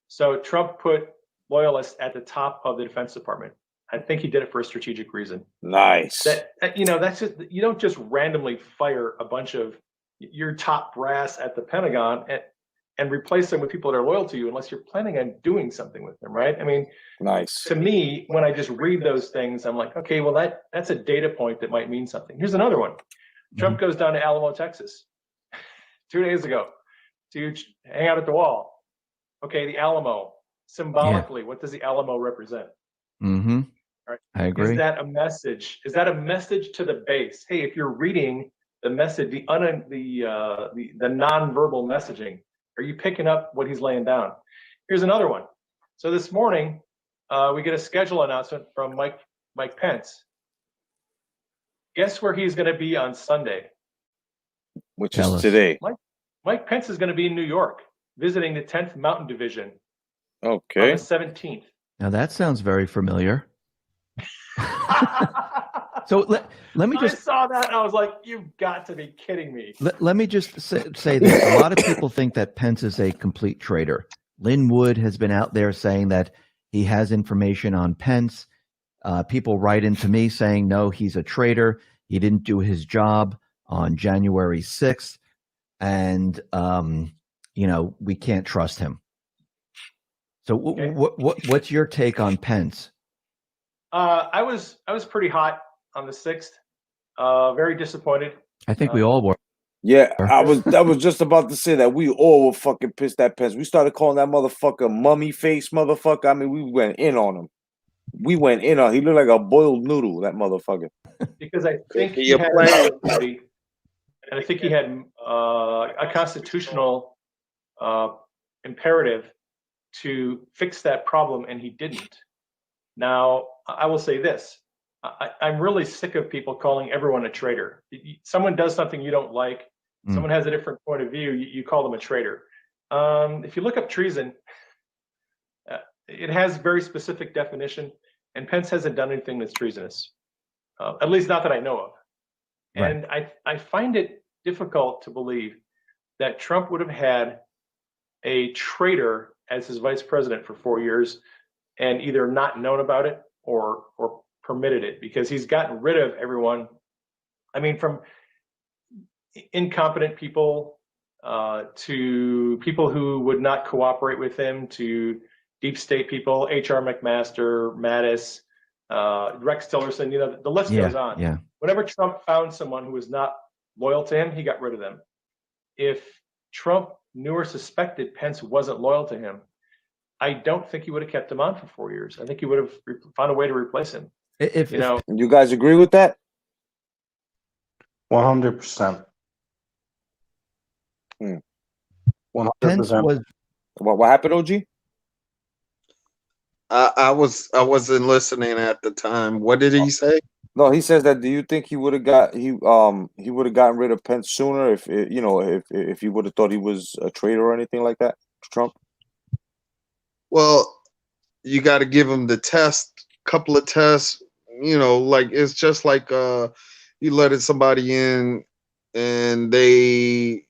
So Trump put loyalists at the top of the Defense Department. I think he did it for a strategic reason. Nice. That's just, you don't just randomly fire a bunch of your top brass at the Pentagon and replace them with people that are loyal to you unless you're planning on doing something with them, right? I mean, nice. To me, when I just read those things, I'm like, okay, well, that's a data point that might mean something. Here's another one. Trump goes down to Alamo, Texas, 2 days ago to hang out at the wall. Okay, the Alamo, symbolically, what does the Alamo represent? Right. I agree. Is that a message? Is that a message to the base? Hey, if you're reading the message, the nonverbal messaging, are you picking up what he's laying down? Here's another one. So this morning, we get a schedule announcement from Mike Pence. Guess where he's going to be on Sunday? Which is today. Mike Pence is going to be in New York visiting the 10th Mountain Division. Okay. On the 17th. Now that sounds very familiar. So let me just. I saw that and I was like, "You've got to be kidding me." Let me just say this: a lot of people think that Pence is a complete traitor. Lynn Wood has been out there saying that he has information on Pence. People write into me saying, no, he's a traitor. He didn't do his job on January 6th. And, we can't trust him. So Okay. what's your take on Pence? I was pretty hot on the 6th. Very disappointed. I think we all were. Yeah, I was just about to say that we all were fucking pissed at Pence. We started calling that motherfucker mummy face motherfucker. I mean, we went in on him. He looked like a boiled noodle, that motherfucker. Because I think he Your had plan. an opportunity, and I think he had a constitutional imperative to fix that problem, and he didn't. Now, I will say this. I'm really sick of people calling everyone a traitor. Someone does something you don't like, someone has a different point of view, you call them a traitor. If you look up treason, it has very specific definition, and Pence hasn't done anything that's treasonous, at least not that I know of. Right. And I find it difficult to believe that Trump would have had a traitor as his vice president for 4 years and either not known about it or permitted it, because he's gotten rid of everyone. I mean, from incompetent people to people who would not cooperate with him, to deep state people, H.R. McMaster, Mattis, Rex Tillerson, the list goes on. Yeah. Whenever Trump found someone who was not loyal to him, he got rid of them. If Trump knew or suspected Pence wasn't loyal to him, I don't think he would have kept him on for 4 years. I think he would have found a way to replace him. If You guys agree with that? 100%. Hmm. 100%. Pence was What happened, OG? I wasn't listening at the time. What did he say? No, he says that. Do you think he would have gotten rid of Pence sooner if he would have thought he was a traitor or anything like that, Trump? Well, you got to give him the couple of tests. Like it's just like you letting somebody in and they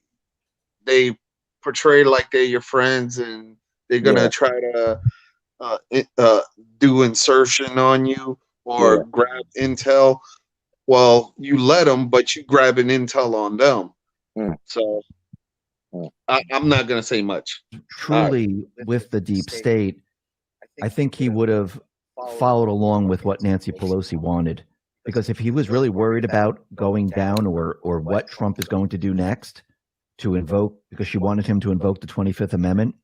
portray like they're your friends and they're gonna try to do insertion on you or grab intel. Well, you let them, but you grabbing intel on them. So I'm not gonna say much. truly with the deep state, I think he would have followed along with what Nancy Pelosi wanted. Because if he was really worried about going down or what Trump is going to do next to invoke, because she wanted him to invoke the 25th Amendment,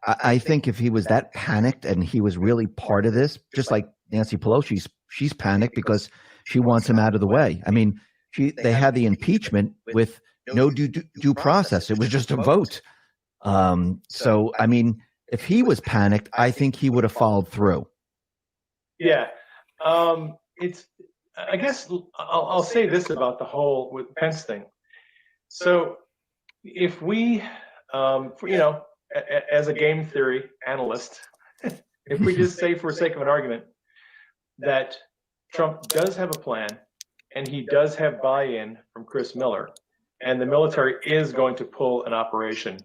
I think if he was that panicked and he was really part of this, just like Nancy Pelosi, she's panicked because she wants him out of the way. I mean, they had the impeachment with no due process. It was just a vote. So, I mean, if he was panicked, I think he would have followed through. Yeah. I guess I'll say this about the whole with Pence thing. So if we, as a game theory analyst, if we just say for sake of an argument that Trump does have a plan and he does have buy-in from Chris Miller and the military is going to pull an operation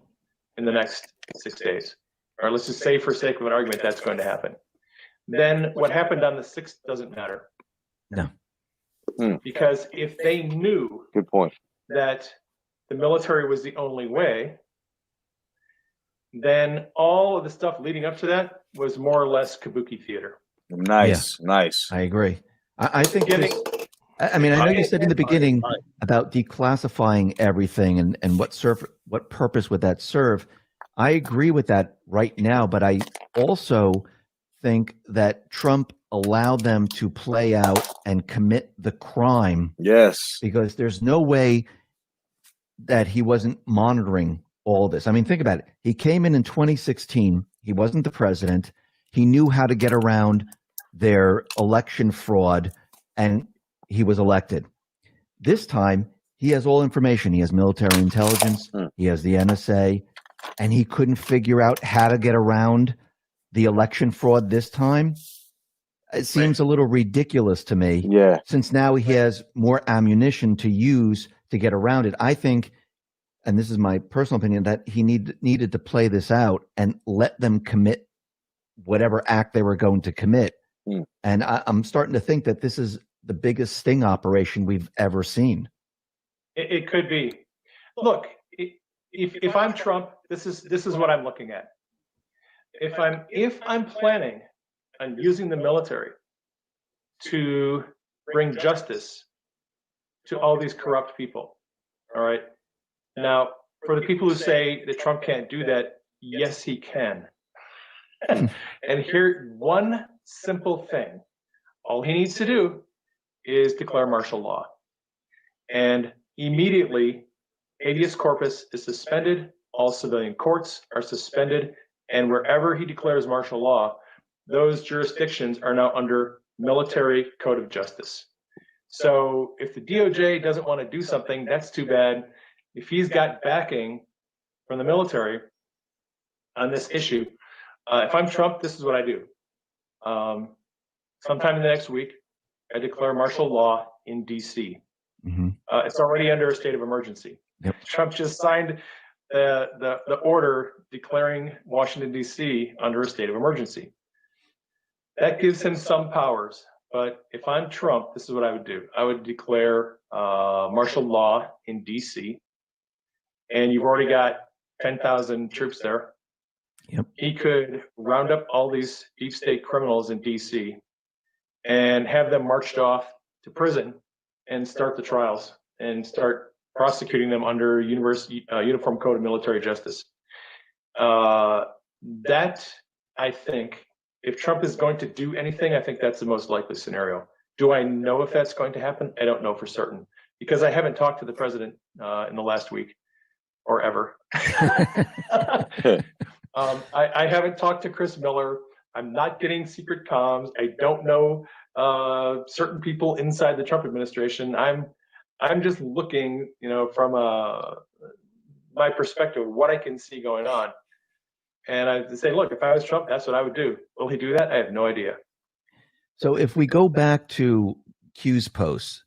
in the next 6 days, or let's just say for sake of an argument that's going to happen, then what happened on the 6th doesn't matter. No. Because if they knew Good point. that the military was the only way, then all of the stuff leading up to that was more or less kabuki theater. Nice. I agree. I think I know you said in the beginning about declassifying everything and what purpose would that serve. I agree with that right now, but I also think that Trump allowed them to play out and commit the crime. Yes. Because there's no way that he wasn't monitoring all this. I mean, think about it. He came in 2016. He wasn't the president. He knew how to get around their election fraud, and he was elected. This time, he has all information. He has military intelligence. He has the NSA, and he couldn't figure out how to get around the election fraud this time. It seems a little ridiculous to me. Yeah. Since now he has more ammunition to use to get around it. I think and this is my personal opinion, that he needed to play this out and let them commit whatever act they were going to commit. And I'm starting to think that this is the biggest sting operation we've ever seen. It could be. Look, if I'm Trump, this is what I'm looking at. If I'm planning on using the military to bring justice to all these corrupt people, all right. Now, for the people who say that Trump can't do that, yes, he can. And here, one simple thing: all he needs to do is declare martial law, and immediately habeas corpus is suspended. All civilian courts are suspended, and wherever he declares martial law, those jurisdictions are now under military code of justice. So if the DOJ doesn't want to do something, that's too bad. If he's got backing from the military on this issue, if I'm Trump, this is what I do. Sometime in the next week, I declare martial law in DC. It's already under a state of emergency. Yep. Trump just signed the order declaring Washington, DC under a state of emergency. That gives him some powers. But if I'm Trump, this is what I would do. I would declare martial law in DC. And you've already got 10,000 troops there. Yep. He could round up all these deep state criminals in DC and have them marched off to prison and start the trials and start prosecuting them under Uniform Code of Military Justice. That, I think, if Trump is going to do anything, I think that's the most likely scenario. Do I know if that's going to happen? I don't know for certain, because I haven't talked to the president in the last week or ever. I haven't talked to Chris Miller. I'm not getting secret comms. I don't know certain people inside the Trump administration. I'm just looking, from my perspective, what I can see going on. And I say, look, if I was Trump, that's what I would do. Will he do that? I have no idea. So if we go back to Q's posts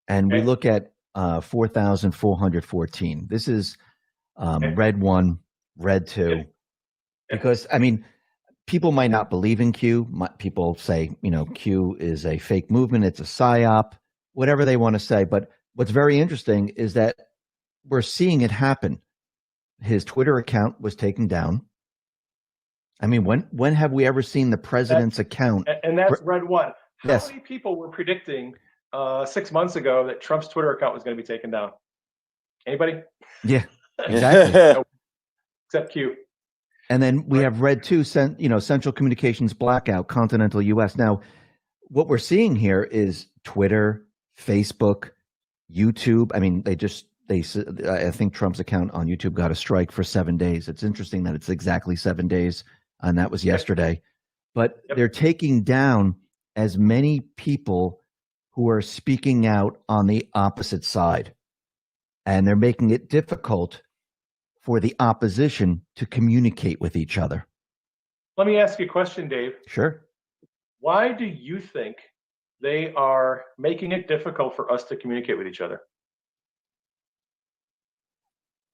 and we look at 4,414, this is red 1, red 2, because, I mean, people might not believe in Q. People say, Q is a fake movement. It's a psyop, whatever they want to say. But what's very interesting is that we're seeing it happen. His Twitter account was taken down. I mean, when have we ever seen the president's account? And that's red 1. How Yes. many people were predicting 6 months ago that Trump's Twitter account was going to be taken down? Anybody? Yeah, exactly. Except Q. And then we have red 2, Central Communications blackout, continental U.S. Now, what we're seeing here is Twitter, Facebook, YouTube. I mean, I think Trump's account on YouTube got a strike for 7 days. It's interesting that it's exactly 7 days, and that was yesterday. But they're taking down as many people who are speaking out on the opposite side, and they're making it difficult for the opposition to communicate with each other. Let me ask you a question, Dave. Sure. Why do you think they are making it difficult for us to communicate with each other?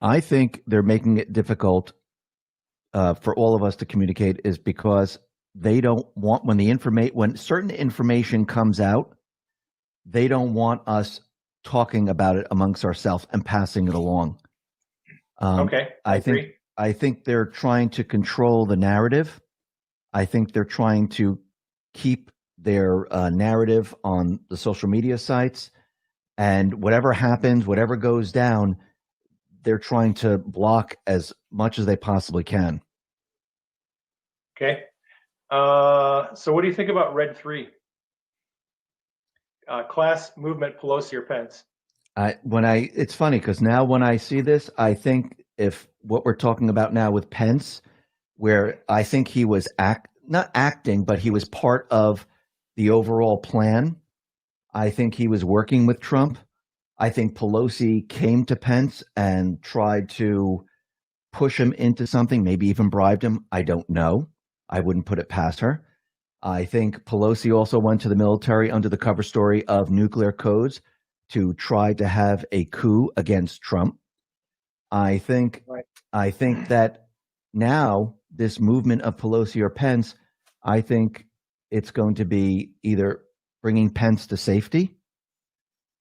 I think they're making it difficult for all of us to communicate is because they don't want, when certain information comes out, they don't want us talking about it amongst ourselves and passing it along. Okay, I agree. I think they're trying to control the narrative. I think they're trying to keep their narrative on the social media sites, and whatever happens, whatever goes down, they're trying to block as much as they possibly can. Okay. So what do you think about red 3? Class, movement, Pelosi or Pence? It's funny because now when I see this, I think if what we're talking about now with Pence, where I think he was not acting, but he was part of the overall plan. I think he was working with Trump. I think Pelosi came to Pence and tried to push him into something, maybe even bribed him. I don't know. I wouldn't put it past her. I think Pelosi also went to the military under the cover story of nuclear codes to try to have a coup against Trump. I think that now this movement of Pelosi or Pence, I think it's going to be either bringing Pence to safety,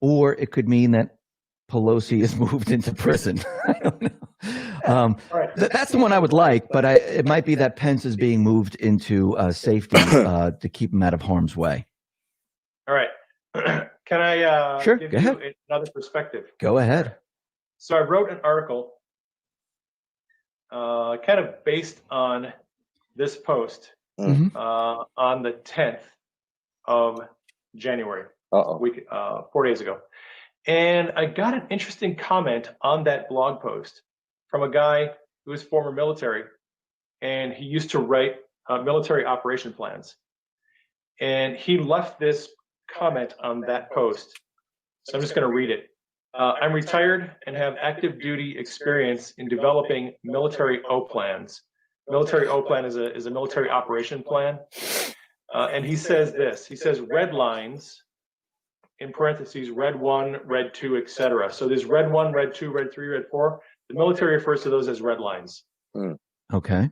or it could mean that Pelosi is moved into prison. I don't know. That's the one I would like, but it might be that Pence is being moved into safety to keep him out of harm's way. All right. Can I Sure, give go you ahead. another perspective? Go ahead. So I wrote an article kind of based on this post Mhm. on the 10th of January, Uh-oh. 4 days ago. And I got an interesting comment on that blog post from a guy who is former military, and he used to write military operation plans. And he left this comment on that post. So I'm just going to read it. I'm retired and have active duty experience in developing military O plans. Military O plan is a military operation plan. And he says this, he says red lines, in parentheses, red 1, red 2, etc. So there's red 1, red 2, red 3, red 4. The military refers to those as red lines. Okay.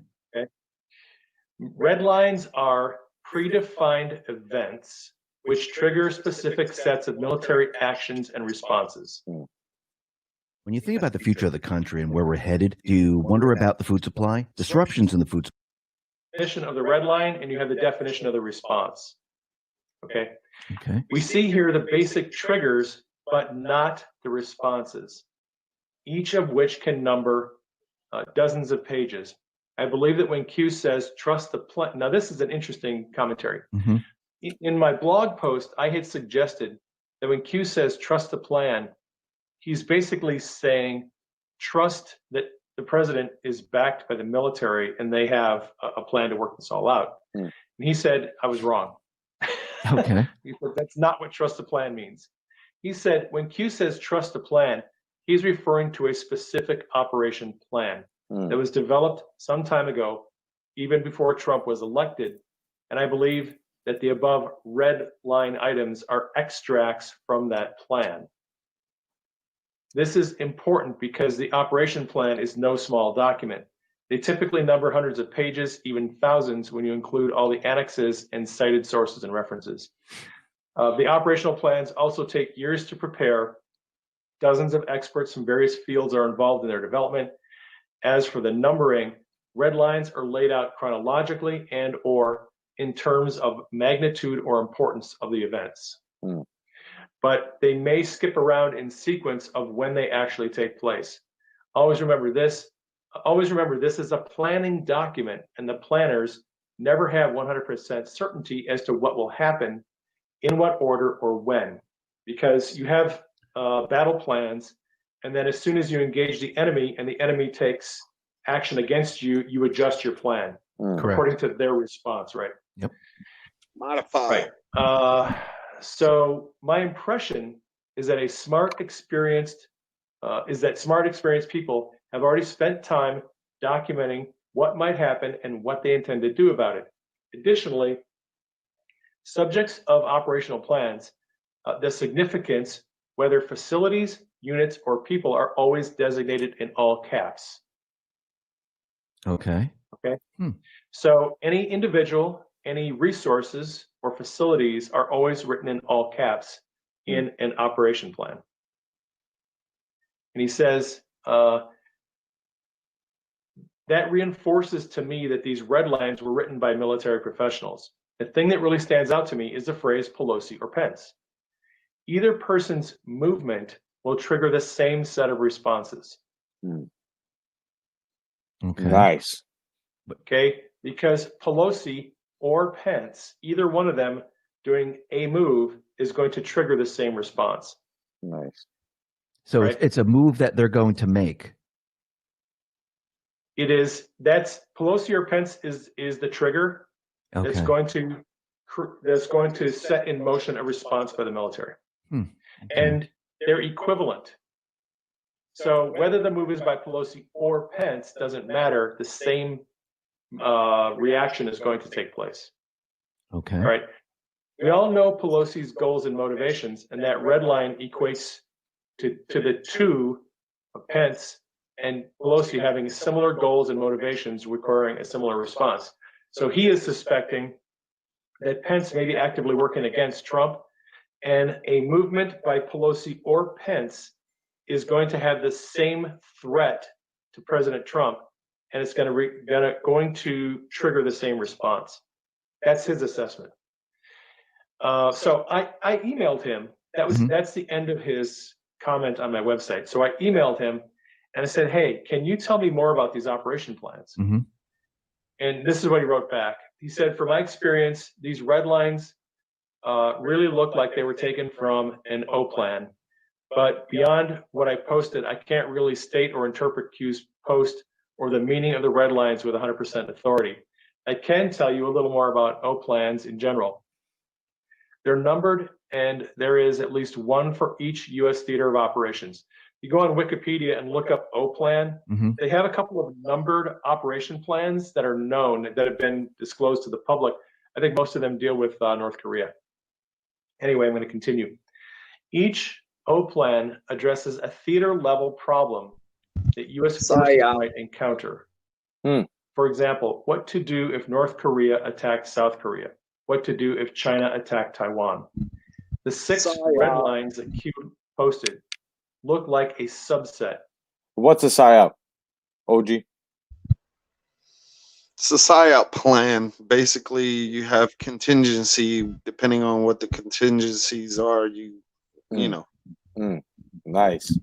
Red lines are predefined events which trigger specific sets of military actions and responses. When you think about the future of the country and where we're headed, do you wonder about the food supply, disruptions in the food supply? Definition of the red line, and you have the definition of the response. Okay. Okay. We see here the basic triggers, but not the responses, each of which can number dozens of pages. I believe that when Q says trust the plan, now this is an interesting commentary. Mm-hmm. In my blog post, I had suggested that when Q says trust the plan, he's basically saying trust that the president is backed by the military and they have a plan to work this all out. And he said, I was wrong. Okay. He said, that's not what trust the plan means. He said, when Q says trust the plan, he's referring to a specific operation plan that was developed some time ago, even before Trump was elected. And I believe that the above red line items are extracts from that plan. This is important because the operation plan is no small document. They typically number hundreds of pages, even thousands when you include all the annexes and cited sources and references. The operational plans also take years to prepare. Dozens of experts from various fields are involved in their development. As for the numbering, red lines are laid out chronologically and or in terms of magnitude or importance of the events. But they may skip around in sequence of when they actually take place. Always remember this is a planning document, and the planners never have 100% certainty as to what will happen, in what order or when, because you have battle plans, and then as soon as you engage the enemy and the enemy takes action against you, you adjust your plan according to their response, right? Yep. Modify. Right. So my impression is that smart, experienced people have already spent time documenting what might happen and what they intend to do about it. Additionally, subjects of operational plans, the significance, whether facilities, units, or people, are always designated in all caps. Okay. Okay. So any individual, any resources or facilities are always written in all caps in an operation plan. And he says, that reinforces to me that these red lines were written by military professionals. The thing that really stands out to me is the phrase Pelosi or Pence. Either person's movement will trigger the same set of responses. Okay. Nice. Okay, because Pelosi or Pence, either one of them doing a move is going to trigger the same response. Nice. So Right. it's a move that they're going to make. That's Pelosi or Pence is the trigger that's Okay. going to set in motion a response by the military. Okay. And they're equivalent. So whether the move is by Pelosi or Pence doesn't matter. The same reaction is going to take place. Okay. All right. We all know Pelosi's goals and motivations, and that red line equates to the two of Pence and Pelosi having similar goals and motivations requiring a similar response. So he is suspecting that Pence may be actively working against Trump, and a movement by Pelosi or Pence is going to have the same threat to President Trump, and it's going to trigger the same response. That's his assessment. So I emailed him. That's the end of his comment on my website. So I emailed him and I said, hey, can you tell me more about these operation plans? And this is what he wrote back. He said, from my experience, these red lines really look like they were taken from an O plan. But beyond what I posted, I can't really state or interpret Q's post or the meaning of the red lines with 100% authority. I can tell you a little more about O plans in general. They're numbered, and there is at least one for each U.S. theater of operations. You go on Wikipedia and look up O plan. They have a couple of numbered operation plans that are known, that have been disclosed to the public. I think most of them deal with North Korea. Anyway, I'm going to continue. Each O plan addresses a theater level problem that U.S. forces might encounter. For example, what to do if North Korea attacked South Korea? What to do if China attacked Taiwan? The 6 red lines that Q posted look like a subset. What's a PSYOP, OG? It's a PSYOP plan. Basically, you have contingency. Depending on what the contingencies are, you know. Nice.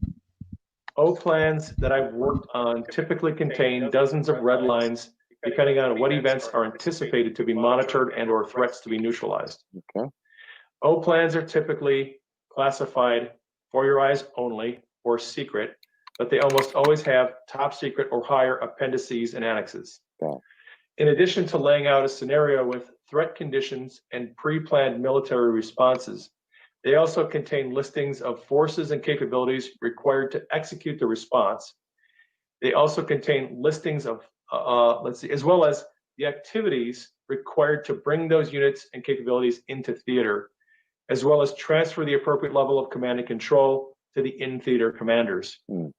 O plans that I've worked on typically contain dozens of red lines, depending on what events are anticipated to be monitored and or threats to be neutralized. Okay. O plans are typically classified for your eyes only or secret, but they almost always have top secret or higher appendices and annexes. Okay. In addition to laying out a scenario with threat conditions and pre-planned military responses, they also contain listings of forces and capabilities required to execute the response. They also contain listings of, as well as the activities required to bring those units and capabilities into theater, as well as transfer the appropriate level of command and control to the in-theater commanders. They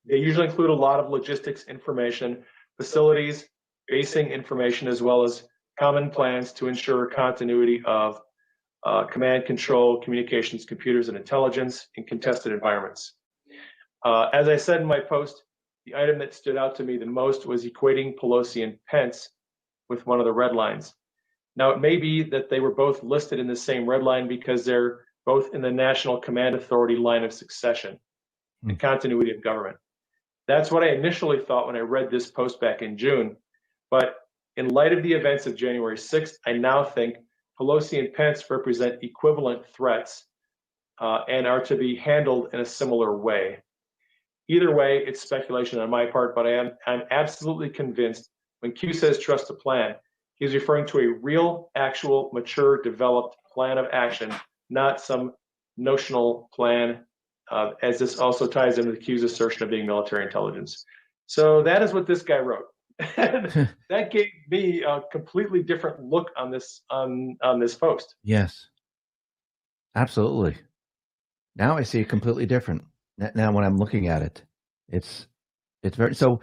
usually include a lot of logistics information, facilities, basing information, as well as common plans to ensure continuity of command, control, communications, computers, and intelligence in contested environments. As I said in my post, the item that stood out to me the most was equating Pelosi and Pence with one of the red lines. Now, it may be that they were both listed in the same red line because they're both in the National Command Authority line of succession and continuity of government. That's what I initially thought when I read this post back in June. But in light of the events of January 6th, I now think Pelosi and Pence represent equivalent threats and are to be handled in a similar way. Either way, it's speculation on my part, but I'm absolutely convinced when Q says trust the plan, he's referring to a real, actual, mature, developed plan of action, not some notional plan, as this also ties into Q's assertion of being military intelligence. So that is what this guy wrote. That gave me a completely different look on this post. Yes, absolutely. Now I see it completely different. Now when I'm looking at it, it's very so.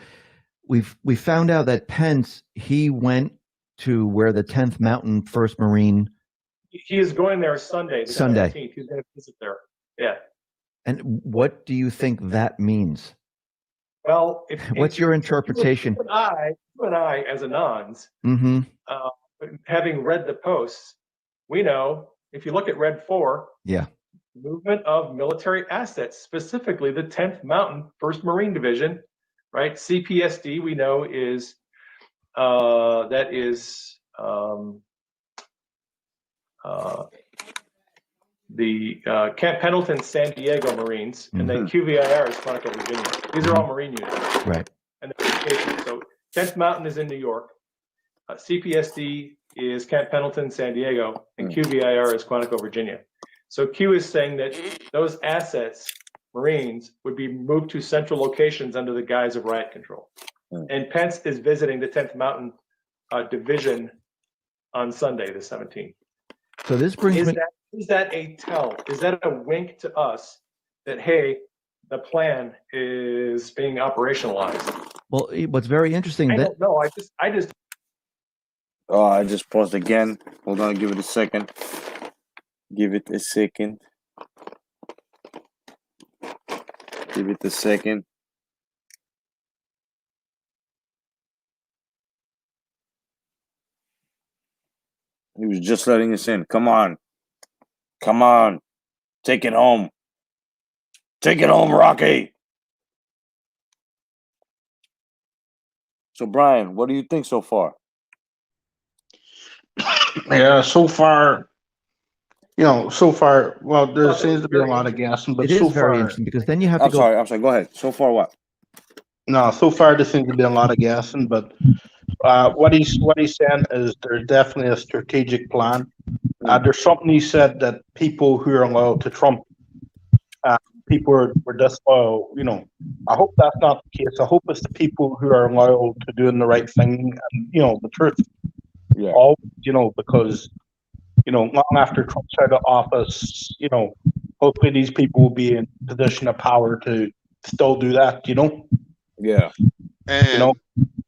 We found out that Pence, he went to where the 10th Mountain 1st Marine. He is going there Sunday. The 17th. He's going to visit there. Yeah. And what do you think that means? Well, what's your interpretation? You and I, as Anons, having read the posts, we know if you look at Red 4, movement of military assets, specifically the 10th Mountain 1st Marine Division, right? CPSD, we know is the Camp Pendleton San Diego Marines, and then QVIR is Quantico, Virginia. These are all Marine units. Right. And so 10th Mountain is in New York. CPSD is Camp Pendleton, San Diego, and QVIR is Quantico, Virginia. So Q is saying that those assets, Marines, would be moved to central locations under the guise of riot control. And Pence is visiting the 10th Mountain Division on Sunday, the 17th. So this brings me... Is that a tell? Is that a wink to us that, hey, the plan is being operationalized. Well, what's very interesting I that don't know. I just Oh, I just paused again. Hold on, give it a second. Give it a second. Give it a second. He was just letting us in. Come on. Come on. Take it home. Take it home, Rocky. So, Brian, what do you think so far? Yeah, so far, well, there seems to be a lot of guessing, but it is so very far, interesting because then you have to I'm go. sorry. Go ahead. So far, what? no, so far there seems to be a lot of guessing, but what he's saying is there's definitely a strategic plan. There's something he said that people who are loyal to Trump, people were disloyal. I hope that's not the case. I hope it's the people who are loyal to doing the right thing and the truth. Yeah. All because long after Trump's out of office, hopefully these people will be in position of power to still do that. Yeah. And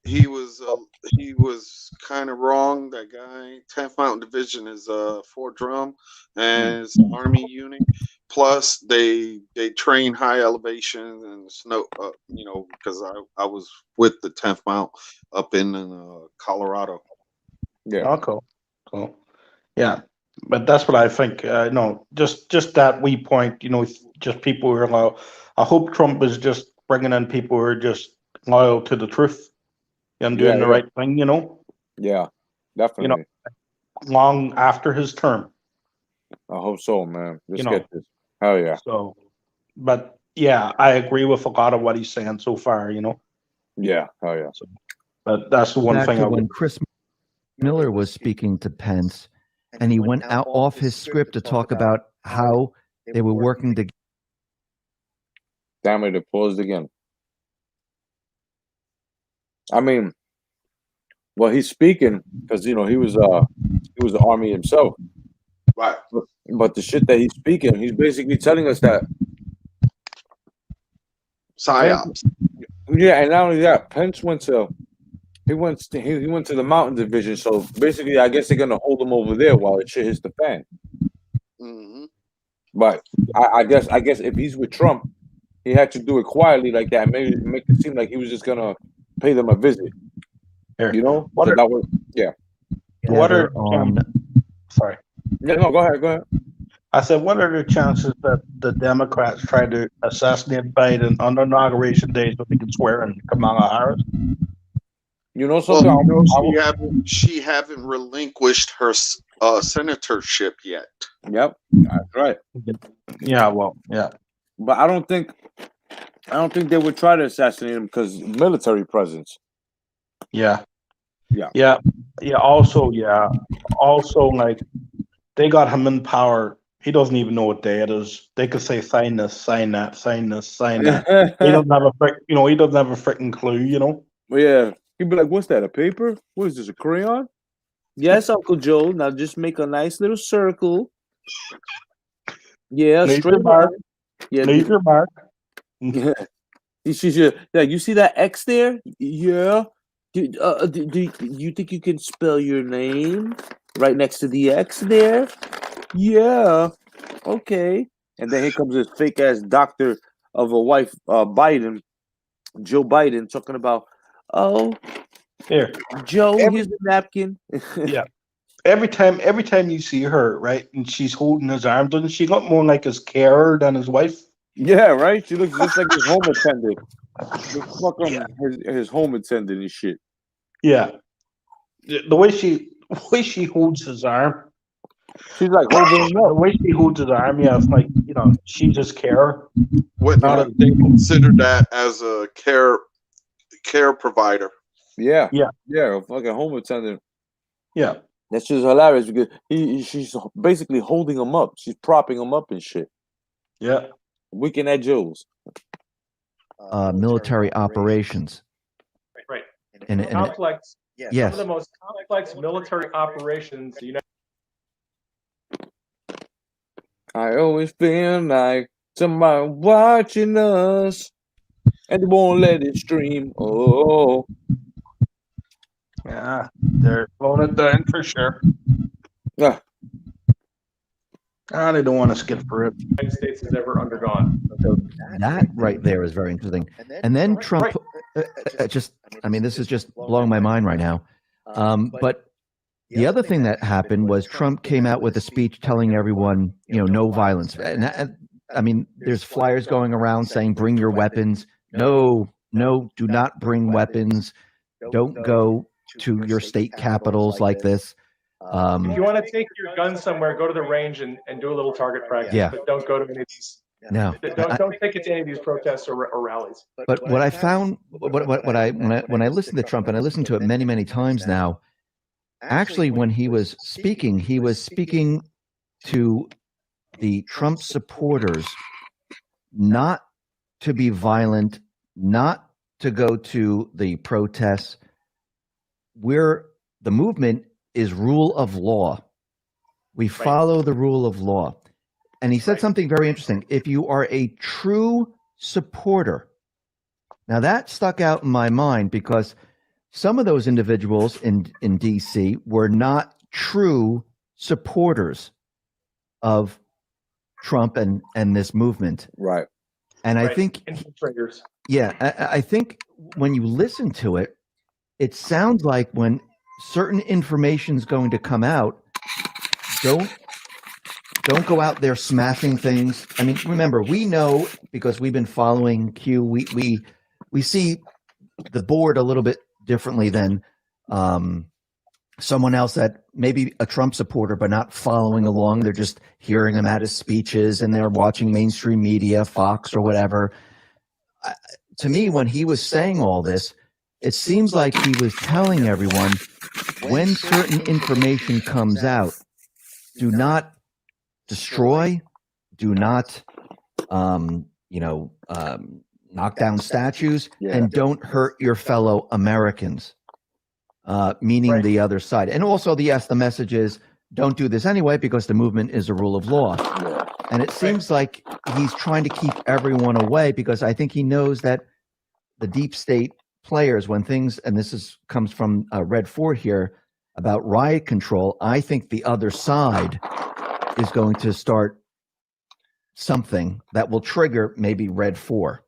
he was kind of wrong. That guy, 10th Mountain Division is Fort Drum, and it's an Army unit. Plus, they train high elevation and snow. Because I was with the 10th Mount up in Colorado. Yeah. Oh, cool. Yeah, but that's what I think. No, just that wee point. Just people who are loyal. I hope Trump is just bringing in people who are just loyal to the truth and doing the right thing. Yeah, definitely. Long after his term. I hope so, man. Let's get this. Hell yeah. So, but yeah, I agree with a lot of what he's saying so far. Yeah. Hell yeah. So, but that's the one back thing to I when would. Chris Miller was speaking to Pence, and he went out off his script to talk about how they were working together. Damn it! It paused again. I mean, well, he's speaking because he was the Army himself. Right. But the shit that he's speaking, he's basically telling us that PSYOPs. Yeah, and not only that, Pence went to the Mountain Division. So basically, I guess they're gonna hold him over there while the shit hits the fan. Mm-hmm. But I guess if he's with Trump, he had to do it quietly like that, maybe make it seem like he was just gonna pay them a visit. Here. So that was What are sorry? Yeah, no, go ahead. I said, what are the chances that the Democrats try to assassinate Biden on inauguration day so they can swear in Kamala Harris? Something. She haven't relinquished her senatorship yet. Yep, that's right. Yeah, well, yeah. But I don't think they would try to assassinate him because military presence. Yeah. Yeah. Also, like they got him in power. He doesn't even know what day it is. They could say sign this, sign that, sign this, sign that. He doesn't have a he doesn't have a freaking clue. Well, yeah, he'd be like, "What's that? A paper? What is this? A crayon?" Yes, Uncle Joe. Now just make a nice little circle. Yeah, Leave straight your mark. Yeah, leave your mark. Yeah, you see that X there? Yeah. Do you think you can spell your name right next to the X there? Yeah. Okay. And then here comes this fake ass doctor of a wife, Biden, Joe Biden, talking about, oh, here, Joe, here's the napkin. Yeah. Every time you see her, right, and she's holding his arm, doesn't she look more like his carer than his wife? Yeah, right. She looks just like his home attendant. His home attendant and shit. Yeah. The way she holds his arm. She's like holding him up. The way she holds his arm, yeah, it's like, she's his carer. What they consider that as a care provider. Yeah, a fucking home attendant. Yeah, that's just hilarious because she's basically holding him up. She's propping him up and shit. Yeah, Weekend at Joe's. Military operations. Right. And complex. Yes. Some of the most complex military operations. I always feel like Somebody watching us, and they won't let it stream. Oh, Yeah, they're slowing it down for sure. yeah. They don't want us to get for it. The United States has ever undergone. So that right there is very interesting. And then Trump, I mean, this is just blowing my mind right now. But the other thing that happened was Trump came out with a speech telling everyone, no violence. And I mean, there's flyers going around saying, bring your weapons. No, do not bring weapons. Don't go to your state capitals like this. If you want to take your gun somewhere, go to the range and do a little target practice. Yeah. But don't go to any of these. No. Don't take it to any of these protests or rallies. But what I found, when I listened to Trump, and I listened to it many, many times now, actually, when he was speaking to the Trump supporters not to be violent, not to go to the protests. The movement is rule of law. We follow the rule of law. And he said something very interesting. If you are a true supporter, now that stuck out in my mind because some of those individuals in DC were not true supporters of Trump and this movement. Right. And I think, infiltrators. Yeah, I think when you listen to it, it sounds like when certain information is going to come out, don't go out there smashing things. I mean, remember, we know because we've been following Q. We see the board a little bit differently than someone else that maybe a Trump supporter but not following along. They're just hearing him at his speeches and they're watching mainstream media, Fox or whatever. To me, when he was saying all this, it seems like he was telling everyone when certain information comes out, do not destroy, do not, knock down statues, and don't hurt your fellow Americans, meaning the other side. And also, the message is, don't do this anyway because the movement is a rule of law. And it seems like he's trying to keep everyone away because I think he knows that the deep state players, when things, and this comes from Red 4 here, about riot control, I think the other side is going to start something that will trigger maybe Red 4.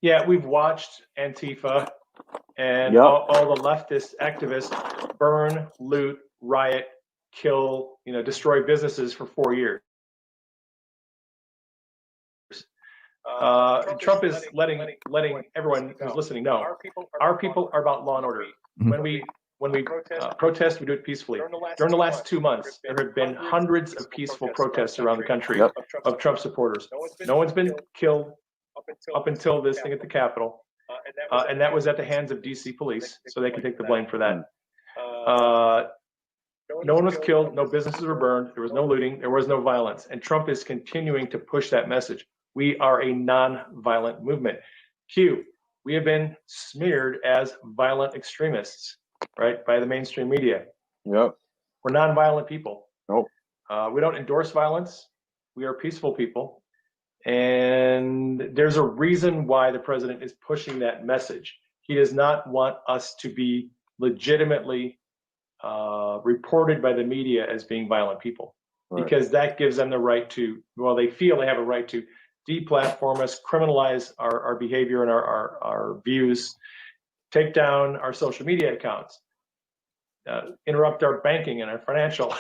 Yeah, we've watched Antifa and all the leftist activists burn, loot, riot, kill, destroy businesses for 4 years. Trump is letting everyone who's listening know our people are about law and order. When we protest, we do it peacefully. During the last 2 months, there have been hundreds of peaceful protests around the country of Trump supporters. No one's been killed up until this thing at the Capitol, and that was at the hands of DC police, so they can take the blame for that. No one was killed, no businesses were burned, there was no looting, there was no violence, and Trump is continuing to push that message. We are a non-violent movement. Q, we have been smeared as violent extremists, right, by the mainstream media. Yep. We're non-violent people. Nope. We don't endorse violence. We are peaceful people. And there's a reason why the president is pushing that message. He does not want us to be legitimately reported by the media as being violent people, because that gives them the right to, they feel they have a right to deplatform us, criminalize our behavior and our views, take down our social media accounts, interrupt our banking and our financial.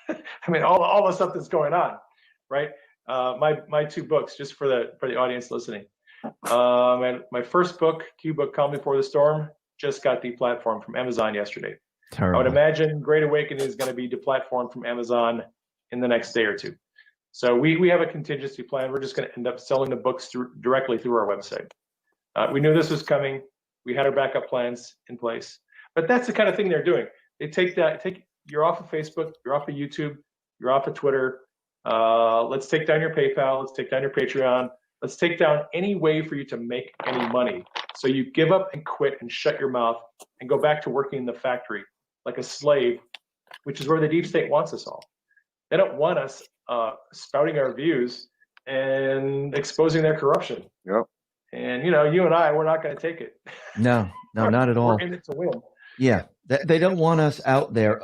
I mean, all the stuff that's going on, right? My 2 books, just for the audience listening. My first book, Q book, Calm Before the Storm, just got deplatformed from Amazon yesterday. Terrible. I would imagine Great Awakening is going to be deplatformed from Amazon in the next day or 2. So we have a contingency plan. We're just going to end up selling the books directly through our website. We knew this was coming. We had our backup plans in place. But that's the kind of thing they're doing. They you're off of Facebook, you're off of YouTube, you're off of Twitter. Let's take down your PayPal. Let's take down your Patreon. Let's take down any way for you to make any money. So you give up and quit and shut your mouth and go back to working in the factory like a slave, which is where the deep state wants us all. They don't want us spouting our views and exposing their corruption. Yep. And you and I, we're not going to take it. No, not at all. We're in it to win. Yeah, they don't want us out there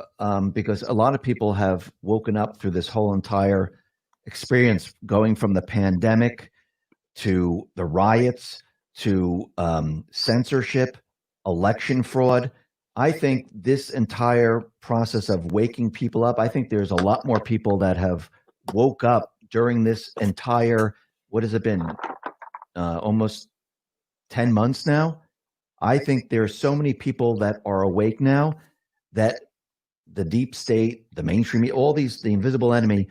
because a lot of people have woken up through this whole entire experience, going from the pandemic to the riots to censorship, election fraud. I think this entire process of waking people up, I think there's a lot more people that have woke up during this entire, what has it been, almost 10 months now? I think there's so many people that are awake now that the deep state, the mainstream, all these, the invisible enemy,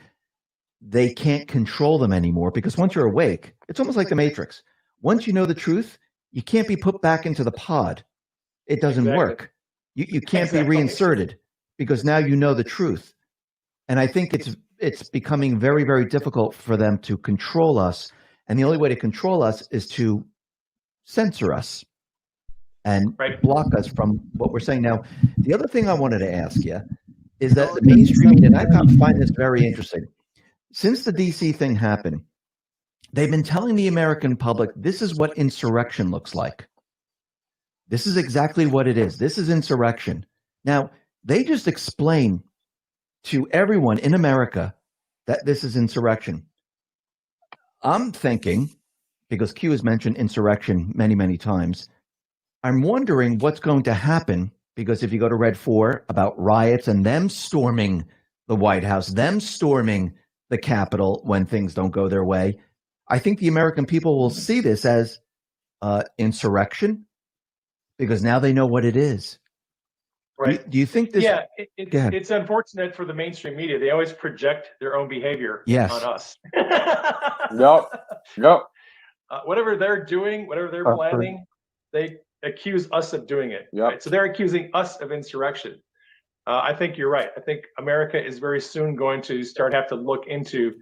they can't control them anymore, because once you're awake, it's almost like the Matrix. Once you know the truth, you can't be put back into the pod. It doesn't work. You can't be reinserted because now you know the truth. And I think it's becoming very, very difficult for them to control us. And the only way to control us is to censor us and block us from what we're saying. Now, the other thing I wanted to ask you is that the mainstream media, and I find this very interesting. Since the DC thing happened, they've been telling the American public, this is what insurrection looks like. This is exactly what it is. This is insurrection. Now, they just explain to everyone in America that this is insurrection. I'm thinking, because Q has mentioned insurrection many, many times, I'm wondering what's going to happen, because if you go to Red 4 about riots and them storming the White House, them storming the Capitol when things don't go their way, I think the American people will see this as insurrection, because now they know what it is. Right. Do you think this? Yeah, it's unfortunate for the mainstream media. They always project their own behavior on us. Yep. Whatever they're doing, whatever they're planning, they accuse us of doing it. Yep. Right? So they're accusing us of insurrection. I think you're right. I think America is very soon going to have to look into,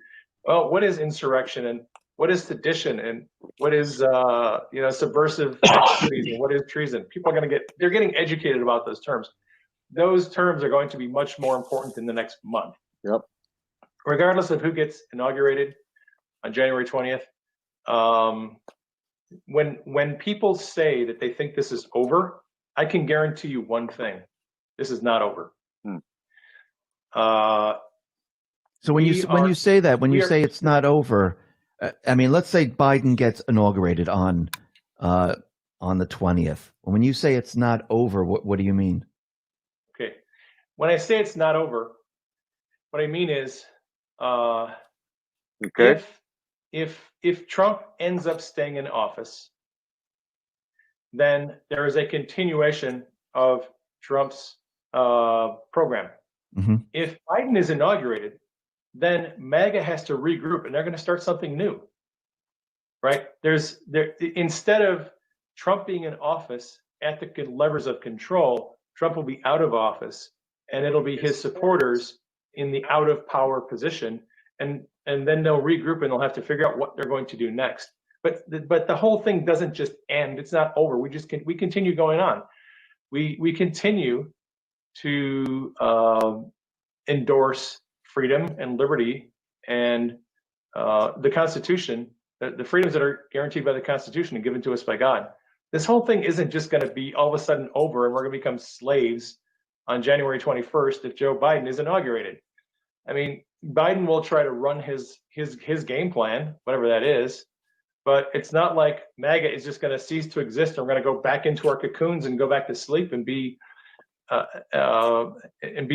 well, what is insurrection and what is sedition and what is subversive activities and what is treason. People are they're getting educated about those terms. Those terms are going to be much more important in the next month. Yep. Regardless of who gets inaugurated on January 20th, when people say that they think this is over, I can guarantee you one thing: this is not over. So when you say that, when you say it's not over, I mean, let's say Biden gets inaugurated on the 20th. When you say it's not over, what do you mean? Okay, when I say it's not over, what I mean is, if Trump ends up staying in office, then there is a continuation of Trump's program. Mm-hmm. If Biden is inaugurated, then MAGA has to regroup and they're going to start something new, right? Instead of Trump being in office at the levers of control, Trump will be out of office, and it'll be his supporters in the out of power position, and then they'll regroup and they'll have to figure out what they're going to do next. But the whole thing doesn't just end. It's not over. We continue going on. We continue to endorse freedom and liberty and the Constitution, the freedoms that are guaranteed by the Constitution and given to us by God. This whole thing isn't just going to be all of a sudden over and we're going to become slaves on January 21st if Joe Biden is inaugurated. I mean, Biden will try to run his game plan, whatever that is, but it's not like MAGA is just going to cease to exist and we're going to go back into our cocoons and go back to sleep and be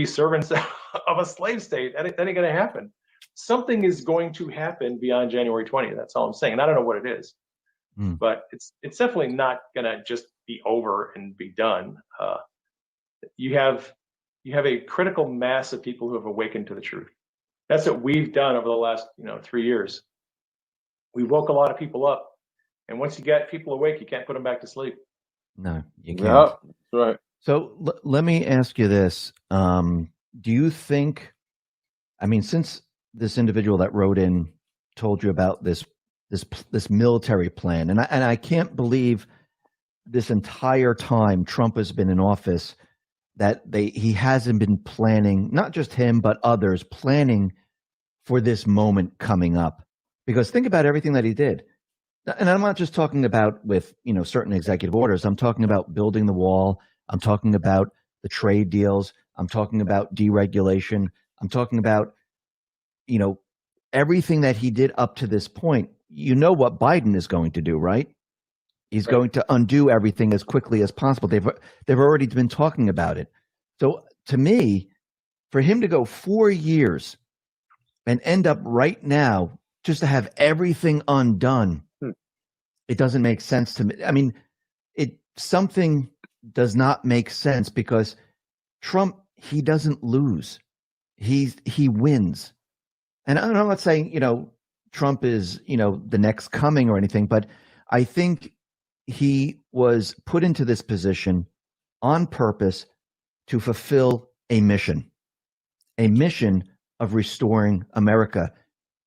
servants of a slave state. That ain't going to happen. Something is going to happen beyond January 20th. That's all I'm saying. And I don't know what it is, but it's definitely not going to just be over and be done. You have a critical mass of people who have awakened to the truth. That's what we've done over the last 3 years. We woke a lot of people up, and once you get people awake, you can't put them back to sleep. No, you can't. Yeah, that's right. So let me ask you this. Do you think, I mean, since this individual that wrote in told you about this military plan, and I can't believe this entire time Trump has been in office that he hasn't been planning, not just him, but others planning for this moment coming up. Because think about everything that he did. And I'm not just talking about with, certain executive orders. I'm talking about building the wall. I'm talking about the trade deals. I'm talking about deregulation. I'm talking about, everything that he did up to this point. You know what Biden is going to do, right? He's going to undo everything as quickly as possible. They've already been talking about it. So to me, for him to go 4 years and end up right now just to have everything undone, it doesn't make sense to me. I mean, something does not make sense because Trump, he doesn't lose. He wins. And I'm not saying, Trump is, the next coming or anything, but I think he was put into this position on purpose to fulfill a mission of restoring America.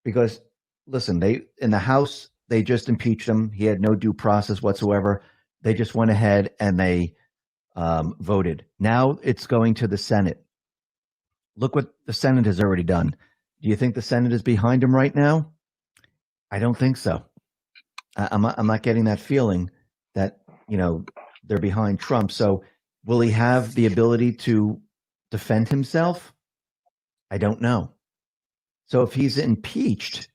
Because listen, in the House, they just impeached him. He had no due process whatsoever. They just went ahead and they voted. Now it's going to the Senate. Look what the Senate has already done. Do you think the Senate is behind him right now? I don't think so. I'm not getting that feeling that, they're behind Trump. So will he have the ability to defend himself? I don't know. So if he's impeached,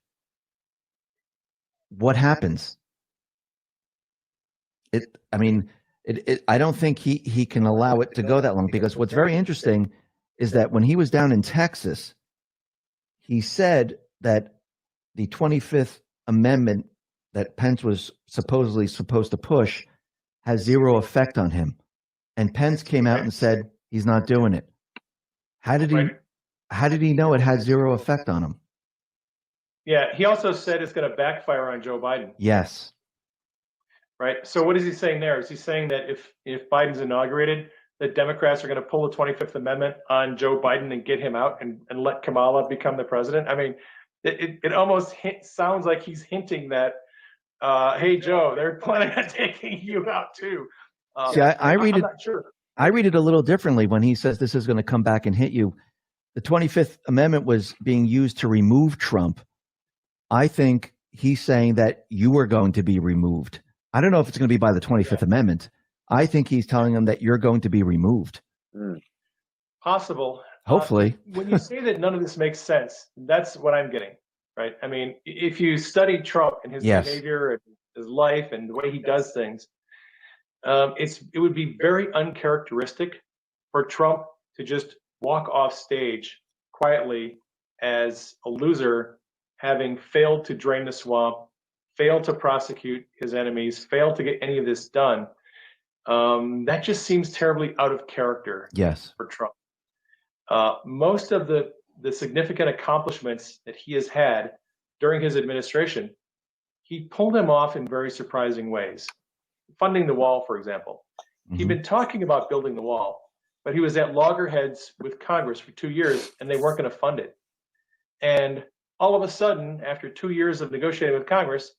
what happens? I don't think he can allow it to go that long, because what's very interesting is that when he was down in Texas, he said that the 25th Amendment that Pence was supposedly supposed to push has zero effect on him. And Pence came out and said he's not doing it. How did he know it had zero effect on him? Yeah, he also said it's going to backfire on Joe Biden. Yes. Right. So what is he saying there? Is he saying that if Biden's inaugurated, the Democrats are going to pull the 25th Amendment on Joe Biden and get him out and let Kamala become the president? I mean, it almost sounds like he's hinting that, hey, Joe, they're planning on taking you out too. See, I read I'm it. not sure. I read it a little differently when he says this is going to come back and hit you. The 25th Amendment was being used to remove Trump. I think he's saying that you are going to be removed. I don't know if it's going to be by the 25th Amendment. I think he's telling them that you're going to be removed. Possible. Hopefully. When you say that none of this makes sense, that's what I'm getting, right? I mean, if you study Trump and his Yes. behavior and his life and the way he does things, it would be very uncharacteristic for Trump to just walk off stage quietly as a loser, having failed to drain the swamp, failed to prosecute his enemies, failed to get any of this done. That just seems terribly out of character. Yes. For Trump. Most of the significant accomplishments that he has had during his administration, he pulled them off in very surprising ways. Funding the wall, for example. He'd been talking about building the wall, but he was at loggerheads with Congress for 2 years and they weren't going to fund it. And all of a sudden, after 2 years of negotiating with Congress,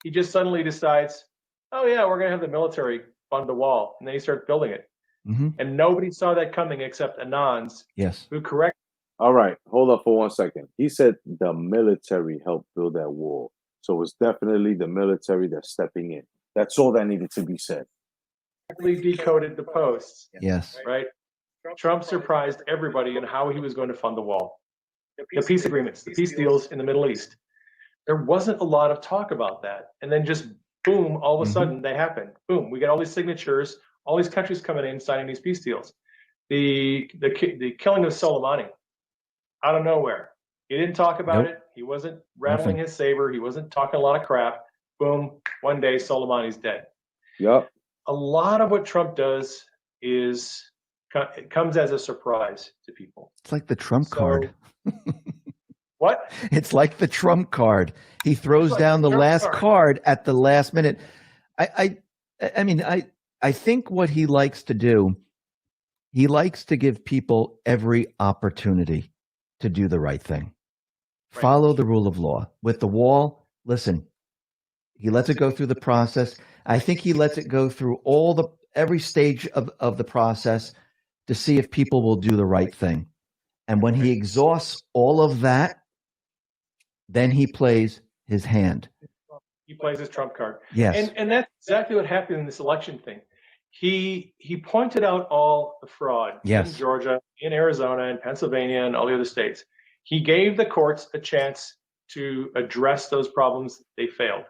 he just suddenly decides, oh yeah, we're going to have the military fund the wall. And then he starts building it. And nobody saw that coming except Anons, yes, who corrected. All right, hold up for 1 second. He said the military helped build that wall. So it's definitely the military that's stepping in. That's all that needed to be said. Decoded the posts. Yes. Right? Trump surprised everybody in how he was going to fund the wall. The peace agreements, the peace deals in the Middle East. There wasn't a lot of talk about that. And then just boom, all of a sudden they happen. Boom, we get all these signatures, all these countries coming in signing these peace deals. The killing of Soleimani out of nowhere. He didn't talk about it. He wasn't rattling his saber. He wasn't talking a lot of crap. Boom, one day Soleimani's dead. Yep. A lot of what Trump does it comes as a surprise to people. It's like the Trump card. What? It's like the Trump card. He throws down the last card at the last minute. I mean, I think what he likes to do, he likes to give people every opportunity to do the right thing. Follow the rule of law. With the wall, listen, he lets it go through the process. I think he lets it go through every stage of the process to see if people will do the right thing. And when he exhausts all of that, then he plays his hand. He plays his trump card. Yes. And that's exactly what happened in this election thing. He pointed out all the fraud Yes. in Georgia, in Arizona, in Pennsylvania, and all the other states. He gave the courts a chance to address those problems. They failed.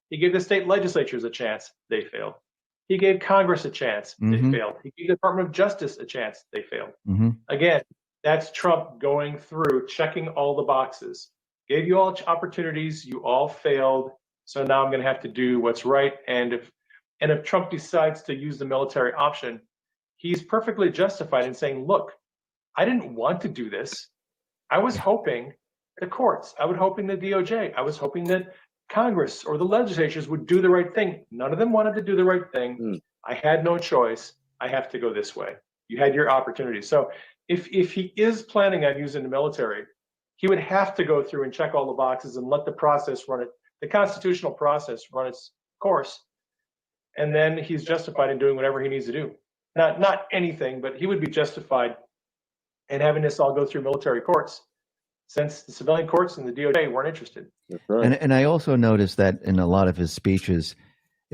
He gave the state legislatures a chance. They failed. He gave Congress a chance. They failed. He gave the Department of Justice a chance. They failed. Again, that's Trump going through, checking all the boxes. Gave you all opportunities. You all failed. So now I'm going to have to do what's right. And if Trump decides to use the military option, he's perfectly justified in saying, look, I didn't want to do this. I was hoping the courts, I was hoping the DOJ, I was hoping that Congress or the legislatures would do the right thing. None of them wanted to do the right thing. I had no choice. I have to go this way. You had your opportunity. So if he is planning on using the military, he would have to go through and check all the boxes and let the process run it, the constitutional process run its course. And then he's justified in doing whatever he needs to do. Not anything, but he would be justified in having this all go through military courts, since the civilian courts and the DOJ weren't interested. And I also noticed that in a lot of his speeches,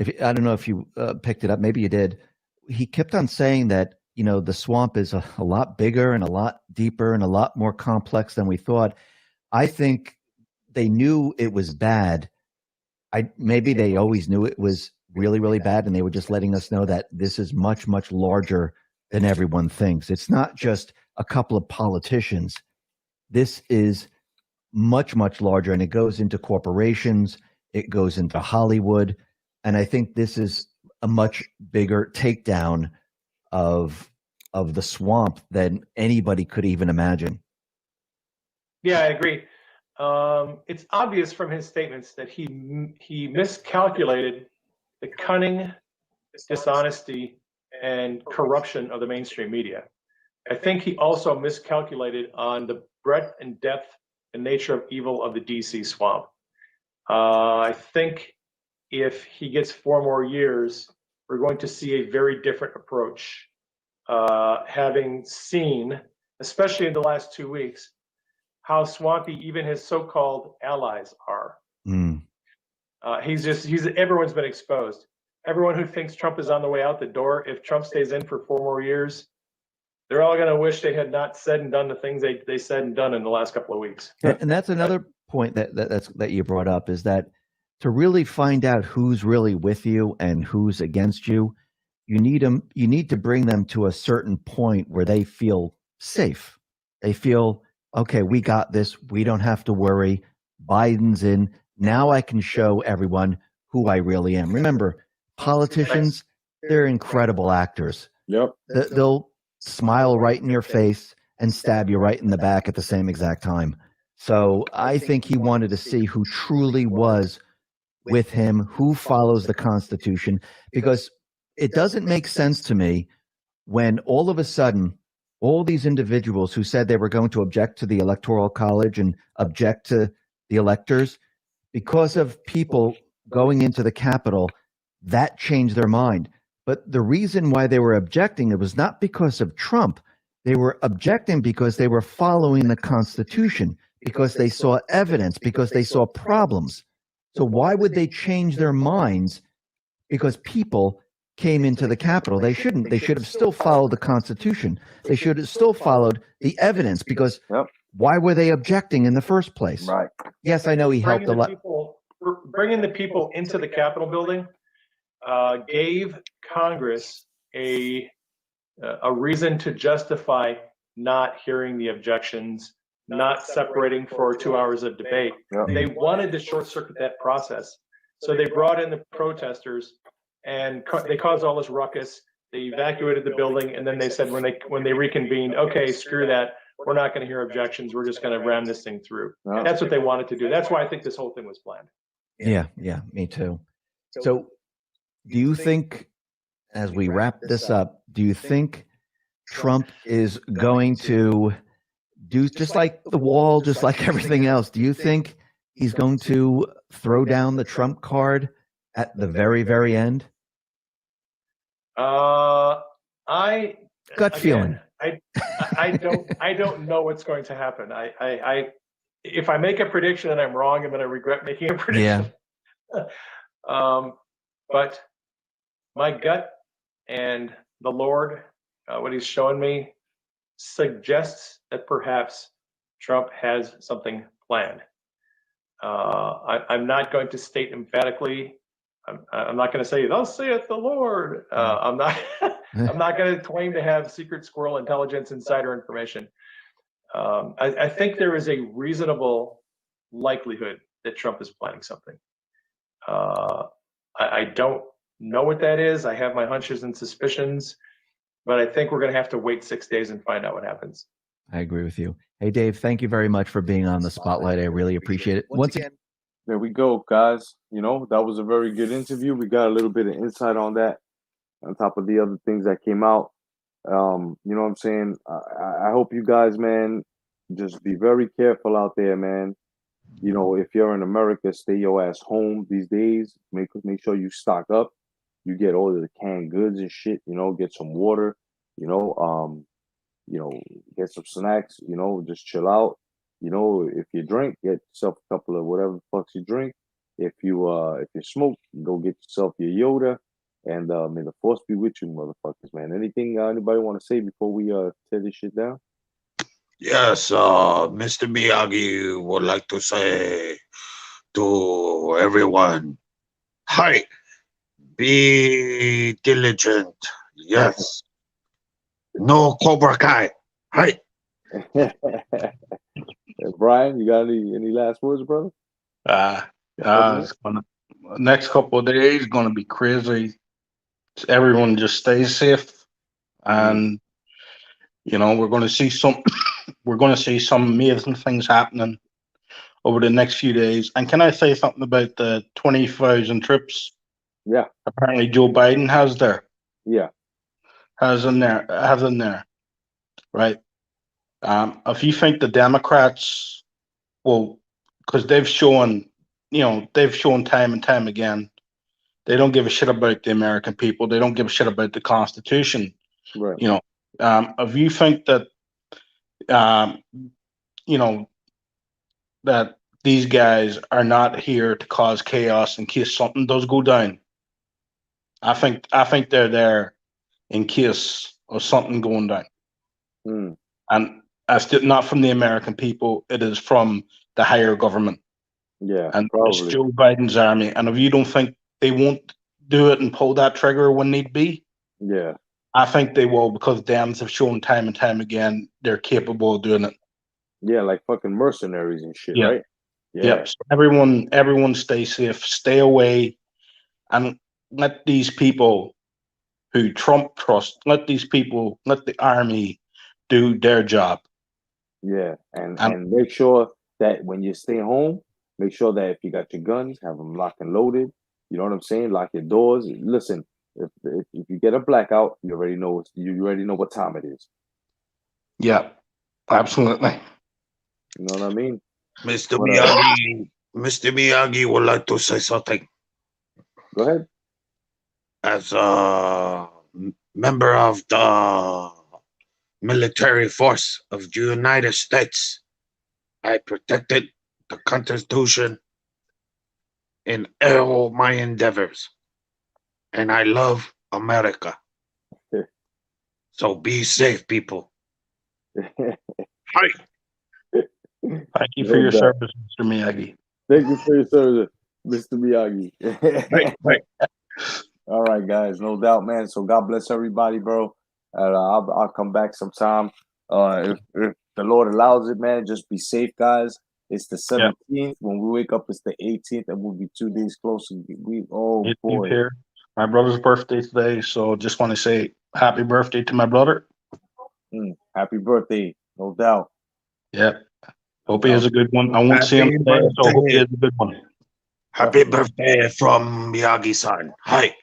I don't know if you picked it up, maybe you did, he kept on saying that, you know, the swamp is a lot bigger and a lot deeper and a lot more complex than we thought. I think they knew it was bad. Maybe they always knew it was really, really bad, and they were just letting us know that this is much, much larger than everyone thinks. It's not just a couple of politicians. This is much, much larger, and it goes into corporations. It goes into Hollywood. And I think this is a much bigger takedown of the swamp than anybody could even imagine. Yeah, I agree. It's obvious from his statements that he miscalculated the cunning, dishonesty, and corruption of the mainstream media. I think he also miscalculated on the breadth and depth and nature of evil of the DC swamp. I think if he gets 4 more years, we're going to see a very different approach. Having seen, especially in the last 2 weeks, how swampy even his so-called allies are. Everyone's been exposed. Everyone who thinks Trump is on the way out the door, if Trump stays in for 4 more years, they're all going to wish they had not said and done the things they said and done in the last couple of weeks. And that's another point that you brought up, is that to really find out who's really with you and who's against you, you need to bring them to a certain point where they feel safe. They feel, okay, we got this. We don't have to worry. Biden's in. Now I can show everyone who I really am. Remember, politicians, they're incredible actors. Yep. They'll smile right in your face and stab you right in the back at the same exact time. So I think he wanted to see who truly was with him, who follows the Constitution, because it doesn't make sense to me when all of a sudden all these individuals who said they were going to object to the Electoral College and object to the electors, because of people going into the Capitol, that changed their mind. But the reason why they were objecting, it was not because of Trump. They were objecting because they were following the Constitution, because they saw evidence, because they saw problems. So why would they change their minds because people came into the Capitol? They shouldn't. They should have still followed the Constitution. They should have still followed the evidence, because why were they objecting in the first place? Right. Yes, I know he helped a lot. Bringing the people into the Capitol building gave Congress a reason to justify not hearing the objections, not separating for 2 hours of debate. They wanted to short circuit that process. So they brought in the protesters and they caused all this ruckus. They evacuated the building, and then they said when they reconvened, okay, screw that. We're not going to hear objections. We're just going to ram this thing through. And that's what they wanted to do. That's why I think this whole thing was planned. Yeah, me too. So do you think, as we wrap this up, do you think Trump is going to do just like the wall, just like everything else? Do you think he's going to throw down the Trump card at the very, very end? Gut feeling. I don't know what's going to happen. if I make a prediction and I'm wrong, I'm going to regret making a prediction. But my gut and the Lord, what he's showing me, suggests that perhaps Trump has something planned. I'm not going to state emphatically. I'm not going to say, "Thus saith the Lord." I'm not. I'm not going to claim to have secret squirrel intelligence insider information. I think there is a reasonable likelihood that Trump is planning something. I don't know what that is. I have my hunches and suspicions, but I think we're going to have to wait 6 days and find out what happens. I agree with you. Hey, Dave, thank you very much for being on the spotlight. I really appreciate it. Once again, there we go, guys. You know, that was a very good interview. We got a little bit of insight on that, on top of the other things that came out. You know what I'm saying? I hope you guys, man, just be very careful out there, man. You know, if you're in America, stay your ass home these days. Make sure you stock up. You get all of the canned goods and shit. You know, get some water. You know, get some snacks. You know, just chill out. You know, if you drink, get yourself a couple of whatever the fucks you drink. If you smoke, go get yourself your Yoda. And may the force be with you, motherfuckers, man. Anything anybody want to say before we tear this shit down? Yes, Mr. Miyagi would like to say to everyone, hi, be diligent. Yes. No Cobra Kai. Hi. Brian, you got any last words, brother? Next couple of days going to be crazy. Everyone just stay safe, and you know we're going to see some amazing things happening over the next few days. And can I say something about the 20,000 troops? Yeah. Apparently Joe Biden has there. Yeah. Has in there, right? If you think the Democrats will, because they've shown time and time again, they don't give a shit about the American people. They don't give a shit about the Constitution. Right. You know, if you think that, you know, that these guys are not here to cause chaos in case something does go down, I think they're there in case of something going down. And that's not from the American people. It is from the higher government. Yeah, and probably. It's Joe Biden's army. And if you don't think they won't do it and pull that trigger when need be, yeah, I think they will, because Dems have shown time and time again they're capable of doing it. Yeah, like fucking mercenaries and shit, Yeah. right? Yeah. Yep. So everyone stay safe, stay away, and let these people who Trump trusts, let the army do their job. Yeah, and make sure that when you stay home, make sure that if you got your guns, have them locked and loaded. You know what I'm saying? Lock your doors. Listen, if you get a blackout, you already know what time it is. Yeah, absolutely. You know what I mean? Mr. Miyagi would like to say something. Go ahead. As a member of the military force of the United States, I protected the Constitution in all my endeavors, and I love America. So be safe, people. Hi. Thank you for your service, Mr. Miyagi. Thank you for your service, Mr. Miyagi. Right. All right, guys, no doubt, man. So God bless everybody, bro. I'll come back sometime. If the Lord allows it, man, just be safe, guys. It's the 17th. Yeah. When we wake up, it's the 18th, and we'll be 2 days closer. Boy. Here. My brother's birthday today, so just want to say happy birthday to my brother. Happy birthday, no doubt. Yeah. Hope he has a good one. I won't see him today, so hope he has a good one. Happy birthday from Miyagi-san. Hi.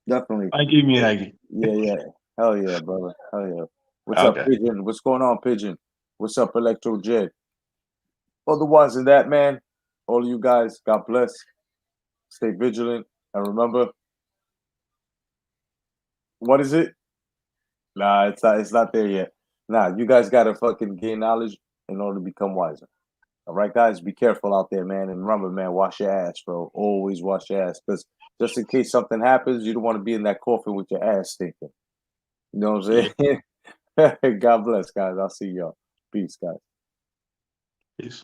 Definitely. Thank you, Miyagi. Yeah. Hell yeah, brother. Hell yeah. What's up, Pigeon? What's going on, Pigeon? What's up, Electro Jed? Otherwise than that, man, all of you guys, God bless. Stay vigilant. And remember, what is it? Nah, it's not there yet. Nah, you guys gotta fucking gain knowledge in order to become wiser. All right, guys, be careful out there, man. And remember, man, wash your ass, bro. Always wash your ass. Because just in case something happens, you don't want to be in that coffin with your ass stinking. You know what I'm saying? God bless, guys. I'll see y'all. Peace, guys. Peace.